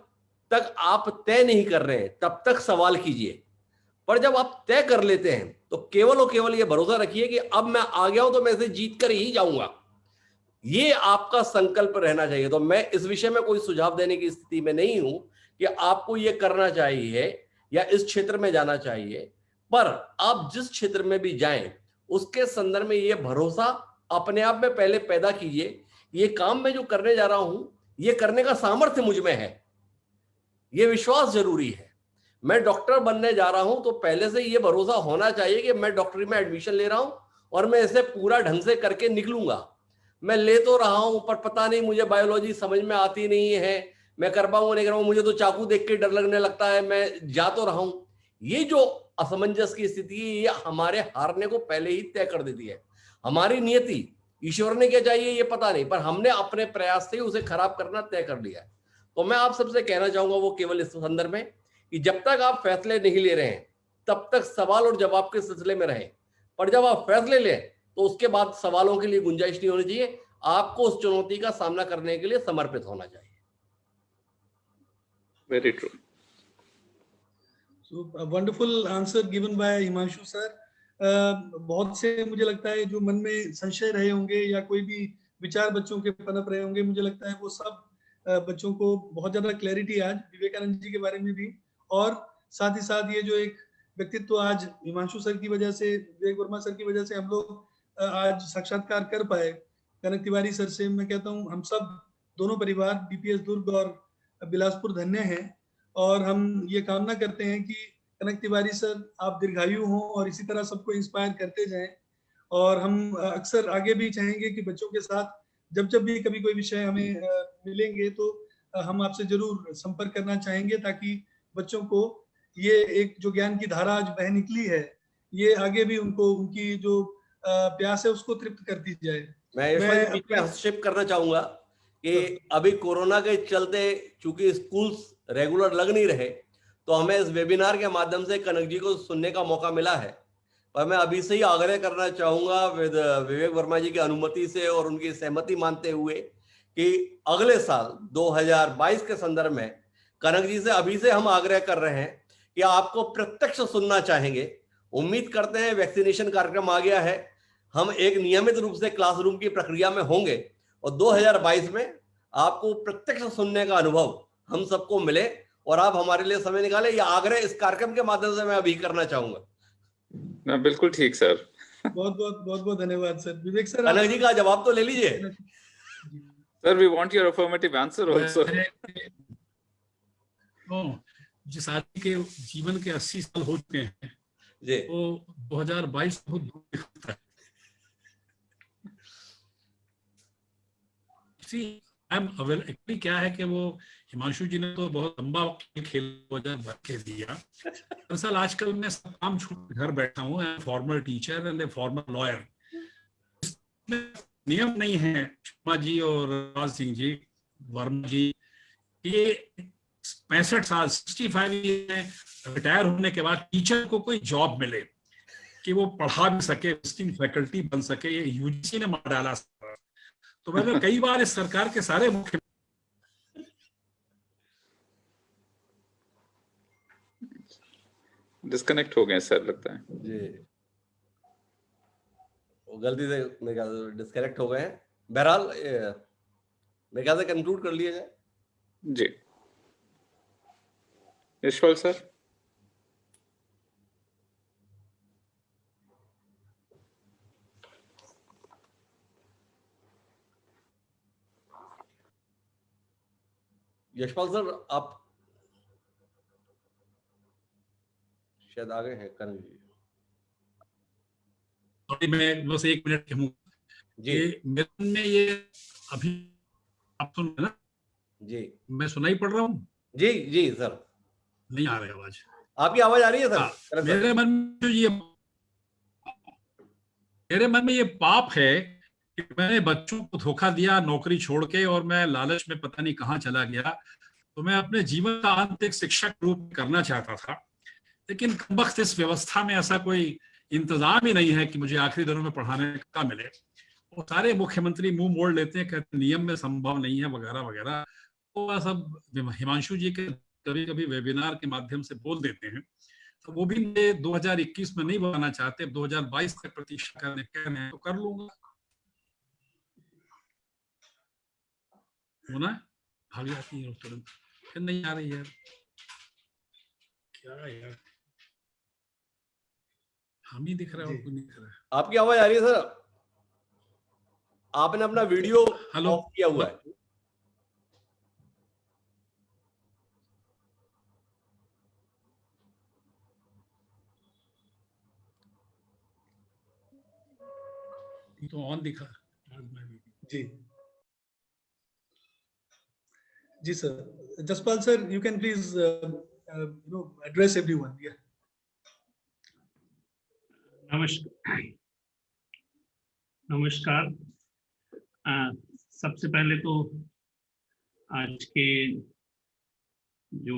तक आप तय नहीं कर रहे हैं तब तक सवाल कीजिए, पर जब आप तय कर लेते हैं तो केवल और केवल ये भरोसा रखिए कि अब मैं आ गया हूं तो मैं इसे जीत कर ही जाऊंगा। ये आपका संकल्प रहना चाहिए। तो मैं इस विषय में कोई सुझाव देने की स्थिति में नहीं हूं कि आपको ये करना चाहिए या इस क्षेत्र में जाना चाहिए, पर आप जिस क्षेत्र में भी जाएं उसके संदर्भ में ये भरोसा अपने आप में पहले पैदा कीजिए, ये काम मैं जो करने जा रहा हूं ये करने का सामर्थ्य मुझ में है, ये विश्वास जरूरी है। मैं डॉक्टर बनने जा रहा हूं तो पहले से ये भरोसा होना चाहिए कि मैं डॉक्टरी में एडमिशन ले रहा हूं और मैं इसे पूरा ढंग से करके निकलूंगा। मैं ले तो रहा हूं पर पता नहीं मुझे बायोलॉजी समझ में आती नहीं है, मैं कर पाऊंगा नहीं कर पाऊंगा, मुझे तो चाकू देख के डर लगने लगता है, मैं जा तो रहा हूं। ये जो असमंजस की स्थिति है ये हमारे हारने को पहले ही तय कर देती है। हमारी नियति, ईश्वर ने क्या चाहिए ये पता नहीं, पर हमने अपने प्रयास से ही उसे खराब करना तय कर लिया है। तो मैं आप सबसे कहना चाहूंगा वो केवल इस संदर्भ में कि जब तक आप फैसले नहीं ले रहे हैं तब तक सवाल और जवाब के सिलसिले में रहें, पर जब आप फैसले लें तो उसके बाद सवालों के लिए गुंजाइश नहीं होनी चाहिए। आपको उस चुनौती का सामना करने के लिए समर्पित होना चाहिए। Very true. So a wonderful answer given by Himanshu sir. बहुत से मुझे लगता है जो मन में संशय रहे होंगे या कोई भी विचार बच्चों के पनप रहे होंगे, मुझे लगता है वो सब बच्चों को बहुत ज्यादा क्लैरिटी आज विवेकानंद जी के बारे में भी, और साथ ही साथ ये जो एक व्यक्तित्व आज हिमांशु सर की वजह से, विवेक वर्मा सर की वजह से हम लोग आज साक्षात्कार कर पाए। कनक तिवारी सर से मैं कहता हूँ हम सब दोनों परिवार बीपीएस दुर्ग और बिलासपुर धन्य हैं, और हम ये कामना करते हैं कि कनक तिवारी सर आप दीर्घायु हों और इसी तरह सबको इंस्पायर करते जाएं। और हम अक्सर आगे भी चाहेंगे कि बच्चों के साथ जब जब भी कभी कोई विषय हमें मिलेंगे तो हम आपसे जरूर संपर्क करना चाहेंगे, ताकि बच्चों को ये एक जो ज्ञान की धारा आज बह निकली है ये आगे भी उनको उनकी जो प्यास है उसको तृप्त करती जाए। मैं बीच में हस्तक्षेप करना चाहूंगा कि अभी कोरोना के चलते चूंकि स्कूल्स रेगुलर लग नहीं रहे तो हमें इस वेबिनार के माध्यम से कनक जी को सुनने का मौका मिला है, पर मैं अभी से ही आग्रह करना चाहूंगा विवेक वर्मा जी की अनुमति से और उनकी सहमति मानते हुए कि अगले साल 2022 के संदर्भ में कनक जी से अभी से हम आग्रह कर रहे हैं कि आपको प्रत्यक्ष सुनना चाहेंगे। उम्मीद करते हैं वैक्सीनेशन कार्यक्रम आ गया है, हम एक नियमित रूप से क्लासरूम की प्रक्रिया में होंगे और 2022 में आपको प्रत्यक्ष सुनने का अनुभव हम सबको मिले और आप हमारे लिए समय निकाले। यह आग्रह इस कार्यक्रम के माध्यम से मैं अभी करना चाहूंगा। बिल्कुल ठीक सर। बहुत धन्यवाद सर। विवेक सर कनक जी का जवाब तो ले लीजिए। Sir we want your affirmative answer also. जिस आदमी के जीवन के 80 साल हो चुके हैं जी, वो 2022 बहुत दूर दिखता है। एक्चुअली क्या है कि वो हिमांशु जी ने तो बहुत लंबा खेल के दिया। दरअसल आजकल मैं सब काम छोड़ घर बैठा हूँ, farmer teacher and A farmer lawyer. नियम नहीं है शर्मा जी और राज सिंह जी, वर्मा जी, ये 65 साल 65 में रिटायर होने के बाद टीचर को कोई जॉब मिले कि वो पढ़ा भी सके, विजिटिंग फैकल्टी बन सके, ये यूजीसी ने मार डाला। तो मैंने कई बार इस सरकार के सारे मुख्य डिस्कनेक्ट हो गए सर लगता है जी, वो गलती से मेरे ख्याल से डिस्कनेक्ट हो गए हैं। बहरहाल मेरे ख्याल से कंक्लूड कर लिया जाए। जी यशपाल सर। यशपाल सर आप शायद आ गए हैं। कनक जी मैं बस 1 मिनट कहूँ जी, मेरे मन में ये अभी आप सुन रहे ना जी मैं सुनाई पड़ रहा हूँ? जी जी सर, नहीं आ रही आवाज? आपकी आवाज आ रही है सर? मेरे मन में ये पाप है कि मैंने बच्चों को धोखा दिया नौकरी छोड़ के, और मैं लालच में पता नहीं कहाँ चला गया। तो मैं अपने जीवन का अंत एक शिक्षक रूप में करना चाहता था, लेकिन कमबख्त इस व्यवस्था में ऐसा कोई इंतजाम ही नहीं है कि मुझे आखिरी दिनों में पढ़ाने का मिले। वो सारे मुख्यमंत्री मुंह मोड़ लेते हैं, कहते नियम में संभव नहीं है वगैरह वगैरह। तो सब हिमांशु जी के कभी कभी वेबिनार के माध्यम से बोल देते हैं, तो वो भी मैं 2021 में नहीं बनाना चाहते, 2022 तक प्रतीक्षा करने कह रहे हैं तो कर लूंगा। होना भाग जाती है तुरंत, फिर नहीं आ रही यार, क्या यार, हम ही दिख रहा है और कोई नहीं दिख रहा है। आपकी आवाज आ रही है सर? आपने अपना वीडियो हेलो ऑफ किया हुआ है। ये तो ऑन दिखा। जी जी sir. Jaspal sir, you can please address everyone. Yeah. नमस्कार। सबसे पहले तो आज के जो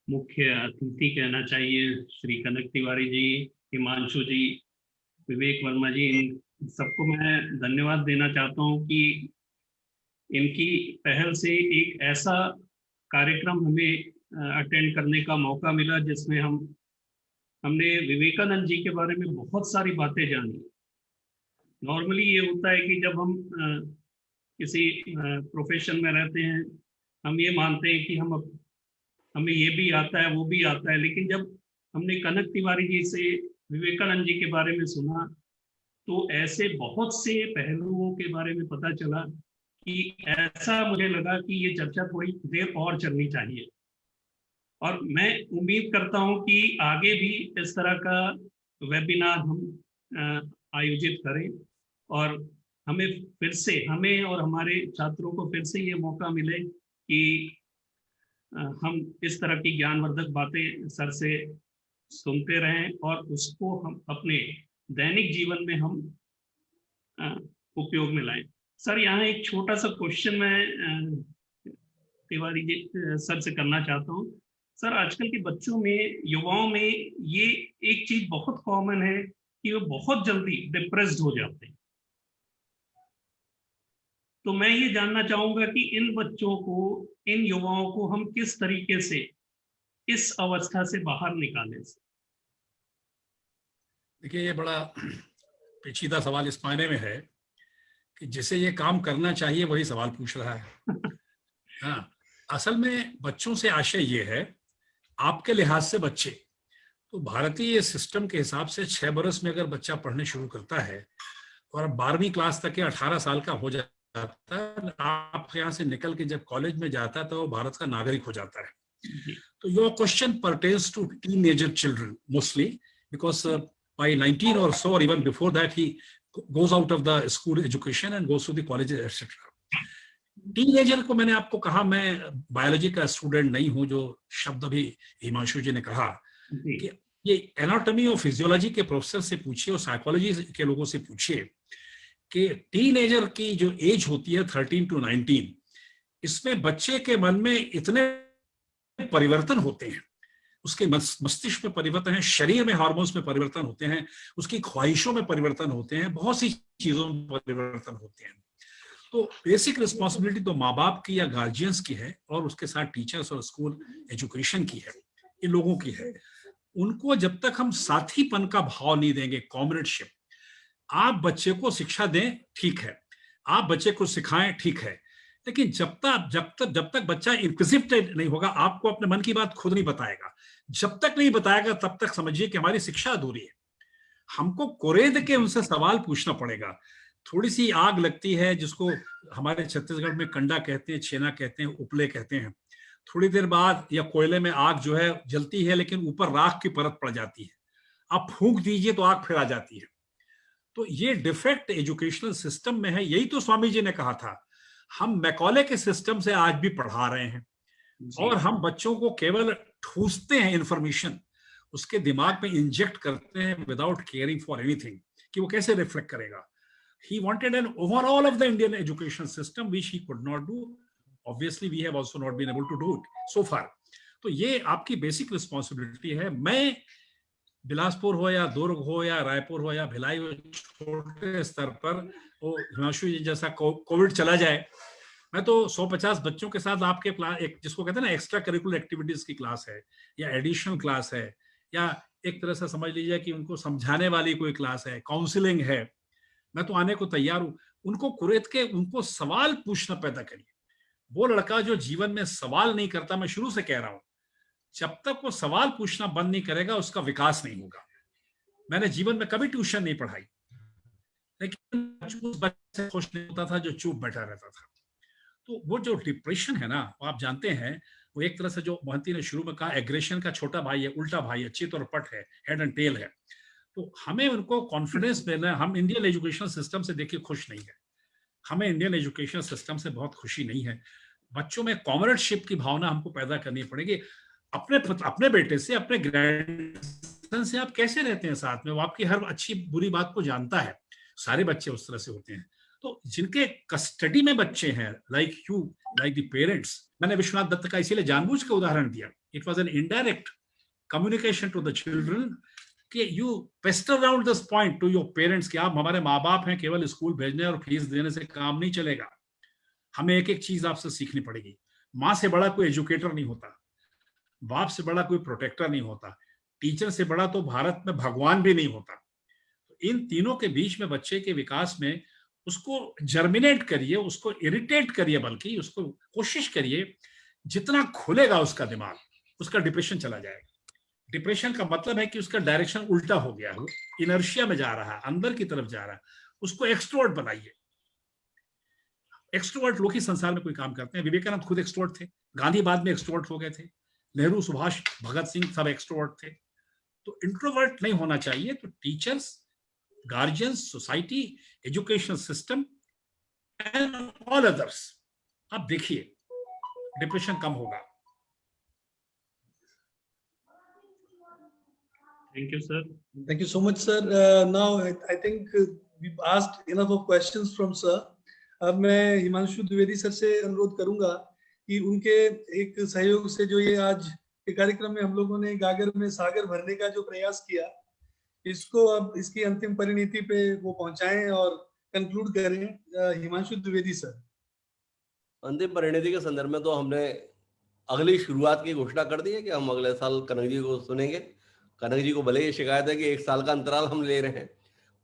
मुख्य अतिथि कहना चाहिए, श्री कनक तिवारी जी, हिमांशु जी, विवेक वर्मा जी, इन सबको मैं धन्यवाद देना चाहता हूं कि इनकी पहल से एक ऐसा कार्यक्रम हमें अटेंड करने का मौका मिला जिसमें हमने विवेकानंद जी के बारे में बहुत सारी बातें जानी। नॉर्मली ये होता है कि जब हम किसी प्रोफेशन में रहते हैं, हम ये मानते हैं कि हमें ये भी आता है, वो भी आता है, लेकिन जब हमने कनक तिवारी जी से विवेकानंद जी के बारे में सुना तो ऐसे बहुत से पहलुओं के बारे में पता चला कि ऐसा मुझे लगा कि ये चर्चा थोड़ी देर और चलनी चाहिए। और मैं उम्मीद करता हूं कि आगे भी इस तरह का वेबिनार हम आयोजित करें और हमें और हमारे छात्रों को फिर से ये मौका मिले कि हम इस तरह की ज्ञानवर्धक बातें सर से सुनते रहें और उसको हम अपने दैनिक जीवन में हम उपयोग में लाएं। सर, यहाँ एक छोटा सा क्वेश्चन मैं तिवारी जी सर से करना चाहता हूँ। सर, आजकल के बच्चों में, युवाओं में ये एक चीज बहुत कॉमन है कि वो बहुत जल्दी डिप्रेस्ड हो जाते हैं। तो मैं ये जानना चाहूंगा कि इन बच्चों को, इन युवाओं को हम किस तरीके से इस अवस्था से बाहर निकालें। देखिए, ये बड़ा पेचीदा सवाल इस मायने में है कि जिसे ये काम करना चाहिए वही सवाल पूछ रहा है। हाँ, असल में बच्चों से आशय ये है, आपके लिहाज से बच्चे, तो भारतीय सिस्टम के हिसाब से 6 बरस में अगर बच्चा पढ़ने शुरू करता है और 12वीं क्लास तक के 18 साल का हो जाता है, आप यहाँ से निकल के जब कॉलेज में जाता है तो वो भारत का नागरिक हो जाता है। तो your question pertains to teenager children mostly because by 19 or so or even before that he goes out of the school education and goes to the colleges etc. Teenager को मैंने आपको कहा, मैं बायोलॉजी का स्टूडेंट नहीं हूं, जो शब्द अभी हिमांशु जी ने कहा कि ये एनाटॉमी और फिजियोलॉजी के प्रोफेसर से पूछिए और साइकोलॉजी के लोगों से पूछिए कि टीनेजर की जो एज होती है 13 to 19, इसमें बच्चे के मन में इतने परिवर्तन होते हैं, उसके मस्तिष्क में परिवर्तन है, शरीर में हार्मोन्स में परिवर्तन होते हैं, उसकी ख्वाहिशों में परिवर्तन होते हैं, बहुत सी चीजों में परिवर्तन होते हैं। तो बेसिक रिस्पॉन्सिबिलिटी तो माँ बाप की या गार्जियंस की है और उसके साथ टीचर्स और स्कूल एजुकेशन की है, इन लोगों की है। उनको जब तक हम साथीपन का भाव नहीं देंगे, कॉमरेडशिप, आप बच्चे को शिक्षा दें ठीक है, आप बच्चे को सिखाएं ठीक है, लेकिन जब तक बच्चा इंक्विजिटिव नहीं होगा, आपको अपने मन की बात खुद नहीं बताएगा, जब तक नहीं बताएगा तब तक समझिए कि हमारी शिक्षा अधूरी है। हमको कुरेद के उनसे सवाल पूछना पड़ेगा। थोड़ी सी आग लगती है, जिसको हमारे छत्तीसगढ़ में कंडा कहते हैं, छेना कहते हैं, उपले कहते हैं, थोड़ी देर बाद या कोयले में आग जो है जलती है लेकिन ऊपर राख की परत पड़ जाती है, आप फूंक दीजिए तो आग फिर आ जाती है। तो ये डिफेक्ट एजुकेशनल सिस्टम में है। यही तो स्वामी जी ने कहा था, हम मैकॉले के सिस्टम से आज भी पढ़ा रहे हैं और हम बच्चों को केवल ठूसते हैं इंफॉर्मेशन, उसके दिमाग में इंजेक्ट करते हैं विदाउट केयरिंग फॉर एनीथिंग कि वो कैसे रिफ्लेक्ट करेगा। He wanted an overall of the Indian education system, which he could not do. Obviously, we have also not been able to do it so far. तो ये आपकी basic responsibility है। मैं बिलासपुर हो या दुर्ग हो या रायपुर हो या भिलाई हो, छोटे स्तर पर वो हिमांशु जी जैसा कोविड चला जाए मैं तो 150 बच्चों के साथ आपके क्लास, एक जिसको कहते हैं ना एक्स्ट्रा करिकुलर एक्टिविटीज की क्लास है या एडिशनल क्लास है या एक तरह से समझ लीजिए कि उनको समझाने वाली कोई क्लास है, काउंसलिंग है, मैं तो आने को तैयार हूं। उनको कुरेद के उनको सवाल पूछना पैदा करिए। वो लड़का जो जीवन में सवाल नहीं करता, मैं शुरू से कह रहा हूं, जब तक वो सवाल पूछना बंद नहीं करेगा उसका विकास नहीं होगा। मैंने जीवन में कभी ट्यूशन नहीं पढ़ाई, लेकिन उस बच्चे से खुश नहीं होता था जो चुप बैठा रहता था। तो वो जो डिप्रेशन है ना, वो आप जानते हैं, वो एक तरह से जो मोहंती ने शुरू में कहा एग्रेशन का छोटा भाई है, उल्टा भाई है, चित और पट है, हेड एंड टेल है। तो हमें उनको कॉन्फिडेंस देना। हम इंडियन एजुकेशन सिस्टम से देखिए खुश नहीं है, हमें इंडियन एजुकेशन सिस्टम से बहुत खुशी नहीं है। बच्चों में कॉमरेडशिप की भावना हमको पैदा करनी पड़ेगी। अपने बेटे से, अपने ग्रैंडसन से आप कैसे रहते हैं साथ में, वो आपकी हर अच्छी बुरी बात को जानता है। सारे बच्चे उस तरह से होते हैं। तो जिनके कस्टडी में बच्चे हैं, like you, like the parents, मैंने विश्वनाथ दत्त का इसीलिए जानबूझ के उदाहरण दिया, it was an indirect communication to the children कि you pester around this point to your parents कि आप हमारे माँ बाप हैं, केवल स्कूल भेजने और फीस देने से काम नहीं चलेगा, हमें एक एक चीज आपसे सीखनी पड़ेगी। माँ से बड़ा कोई एजुकेटर नहीं होता, बाप से बड़ा कोई प्रोटेक्टर नहीं होता, टीचर से बड़ा तो भारत में भगवान भी नहीं होता। इन तीनों के बीच में बच्चे के विकास में उसको जर्मिनेट करिए, उसको इरिटेट करिए, बल्कि उसको कोशिश करिए, जितना खुलेगा उसका दिमाग, उसका डिप्रेशन चला जाएगा। डिप्रेशन का मतलब है कि उसका डायरेक्शन उल्टा हो गया है, इनर्शिया में जा रहा है, अंदर की तरफ जा रहा है। उसको एक्सट्रोवर्ट बनाइए। एक्सट्रोवर्ट लोग ही संसार में कोई काम करते हैं। विवेकानंद खुद एक्सट्रोवर्ट थे, गांधी बाद में एक्सट्रोवर्ट हो गए थे, नेहरू, सुभाष, भगत सिंह सब एक्सट्रोवर्ट थे। तो इंट्रोवर्ट नहीं होना चाहिए। तो teachers, guardians, society, education system and all others, आप देखिए डिप्रेशन कम होगा। Thank you, sir. Thank you so much, sir. Now I think we've asked enough of questions from sir. अब मैं हिमांशु द्विवेदी सर से अनुरोध करूंगा कि उनके एक सहयोग से जो ये आज के कार्यक्रम में हम लोगों ने गागर में सागर भरने का जो प्रयास किया, इसको अब इसकी अंतिम परिणति पे वो पहुंचाएं और कंक्लूड करें। हिमांशु द्विवेदी सर। अंतिम परिणति के संदर्भ में तो हमने अगली शुरुआत की घोषणा कर दी है कि हम अगले साल कनक जी को सुनेंगे। कनक जी को भले ये शिकायत है कि 1 साल का अंतराल हम ले रहे हैं,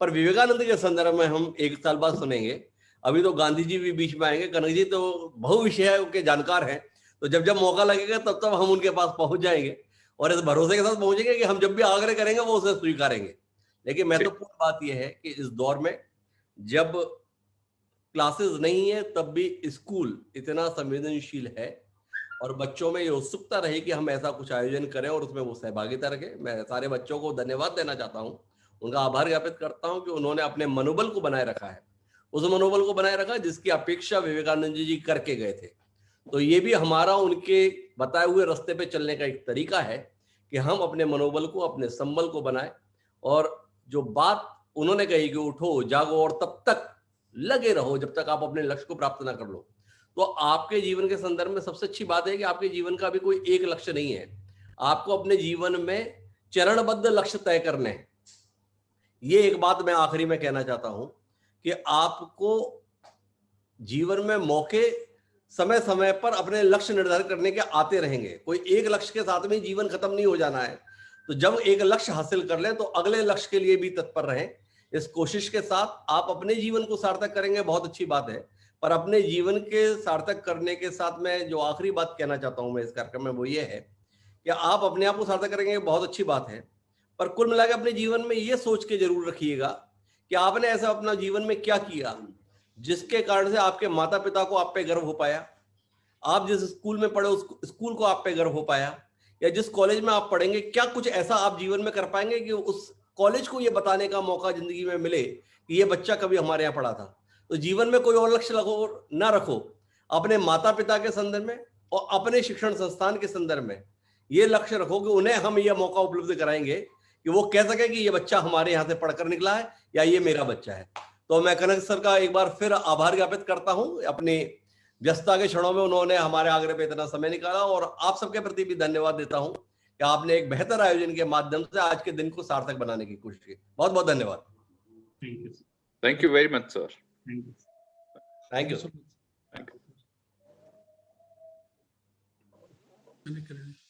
पर विवेकानंद के संदर्भ में हम 1 साल बाद सुनेंगे। अभी तो गांधी जी भी बीच में आएंगे। कनक जी तो बहु विषय के जानकार हैं, तो जब जब मौका लगेगा तब तब हम उनके पास पहुंच जाएंगे और इस भरोसे के साथ पहुंचेंगे कि हम जब भी आग्रह करेंगे वो उसे स्वीकारेंगे। लेकिन महत्वपूर्ण बात यह है कि इस दौर में जब क्लासेस नहीं है तब भी स्कूल इतना संवेदनशील है और बच्चों में ये उत्सुकता रही कि हम ऐसा कुछ आयोजन करें और उसमें वो सहभागिता रखें। मैं सारे बच्चों को धन्यवाद देना चाहता हूं, उनका आभार ज्ञापित करता हूं कि उन्होंने अपने मनोबल को बनाए रखा है, उस मनोबल को बनाए रखा जिसकी अपेक्षा विवेकानंद जी करके गए थे। तो ये भी हमारा उनके बताए हुए रास्ते पे चलने का एक तरीका है कि हम अपने मनोबल को, अपने संबल को बनाए। और जो बात उन्होंने कही कि उठो जागो और तब तक लगे रहो जब तक आप अपने लक्ष्य को प्राप्त ना कर लो, तो आपके जीवन के संदर्भ में सबसे अच्छी बात है कि आपके जीवन का भी कोई एक लक्ष्य नहीं है। आपको अपने जीवन में चरणबद्ध लक्ष्य तय करने हैं। ये एक बात मैं आखिरी में कहना चाहता हूं कि आपको जीवन में मौके समय समय पर अपने लक्ष्य निर्धारित करने के आते रहेंगे। कोई एक लक्ष्य के साथ में जीवन खत्म नहीं हो जाना है। तो जब एक लक्ष्य हासिल कर लें तो अगले लक्ष्य के लिए भी तत्पर रहें। इस कोशिश के साथ आप अपने जीवन को सार्थक करेंगे, बहुत अच्छी बात है। पर अपने जीवन के सार्थक करने के साथ में जो आखिरी बात कहना चाहता हूं मैं इस कार्यक्रम में वो ये है कि आप अपने आप को सार्थक करेंगे, बहुत अच्छी बात है, पर कुल मिलाकर अपने जीवन में ये सोच के जरूर रखिएगा कि आपने ऐसा अपना जीवन में क्या किया जिसके कारण से आपके माता पिता को आप पे गर्व हो पाया, आप जिस स्कूल में पढ़े उस स्कूल को आप पे गर्व हो पाया, या जिस कॉलेज में आप पढ़ेंगे क्या कुछ ऐसा आप जीवन में कर पाएंगे कि उस कॉलेज को ये बताने का मौका जिंदगी में मिले कि ये बच्चा कभी हमारे यहाँ पढ़ा था। तो जीवन में कोई और लक्ष्य ना रखो, अपने माता पिता के संदर्भ में और अपने शिक्षण संस्थान के संदर्भ में ये लक्ष्य रखो कि उन्हें हम यह मौका उपलब्ध कराएंगे कि वो कह सके कि ये बच्चा हमारे यहाँ से पढ़कर निकला है या ये मेरा बच्चा है। तो मैं कनक सर का एक बार फिर आभार ज्ञापित करता हूँ। अपनी व्यस्तता के क्षणों में उन्होंने हमारे आग्रह पे इतना समय निकाला और आप सबके प्रति भी धन्यवाद देता हूँ कि आपने एक बेहतर आयोजन के माध्यम से आज के दिन को सार्थक बनाने की कोशिश की। बहुत बहुत धन्यवाद। Thank you very much, sir. Thank you. Thank you. Thank you. मैंने कर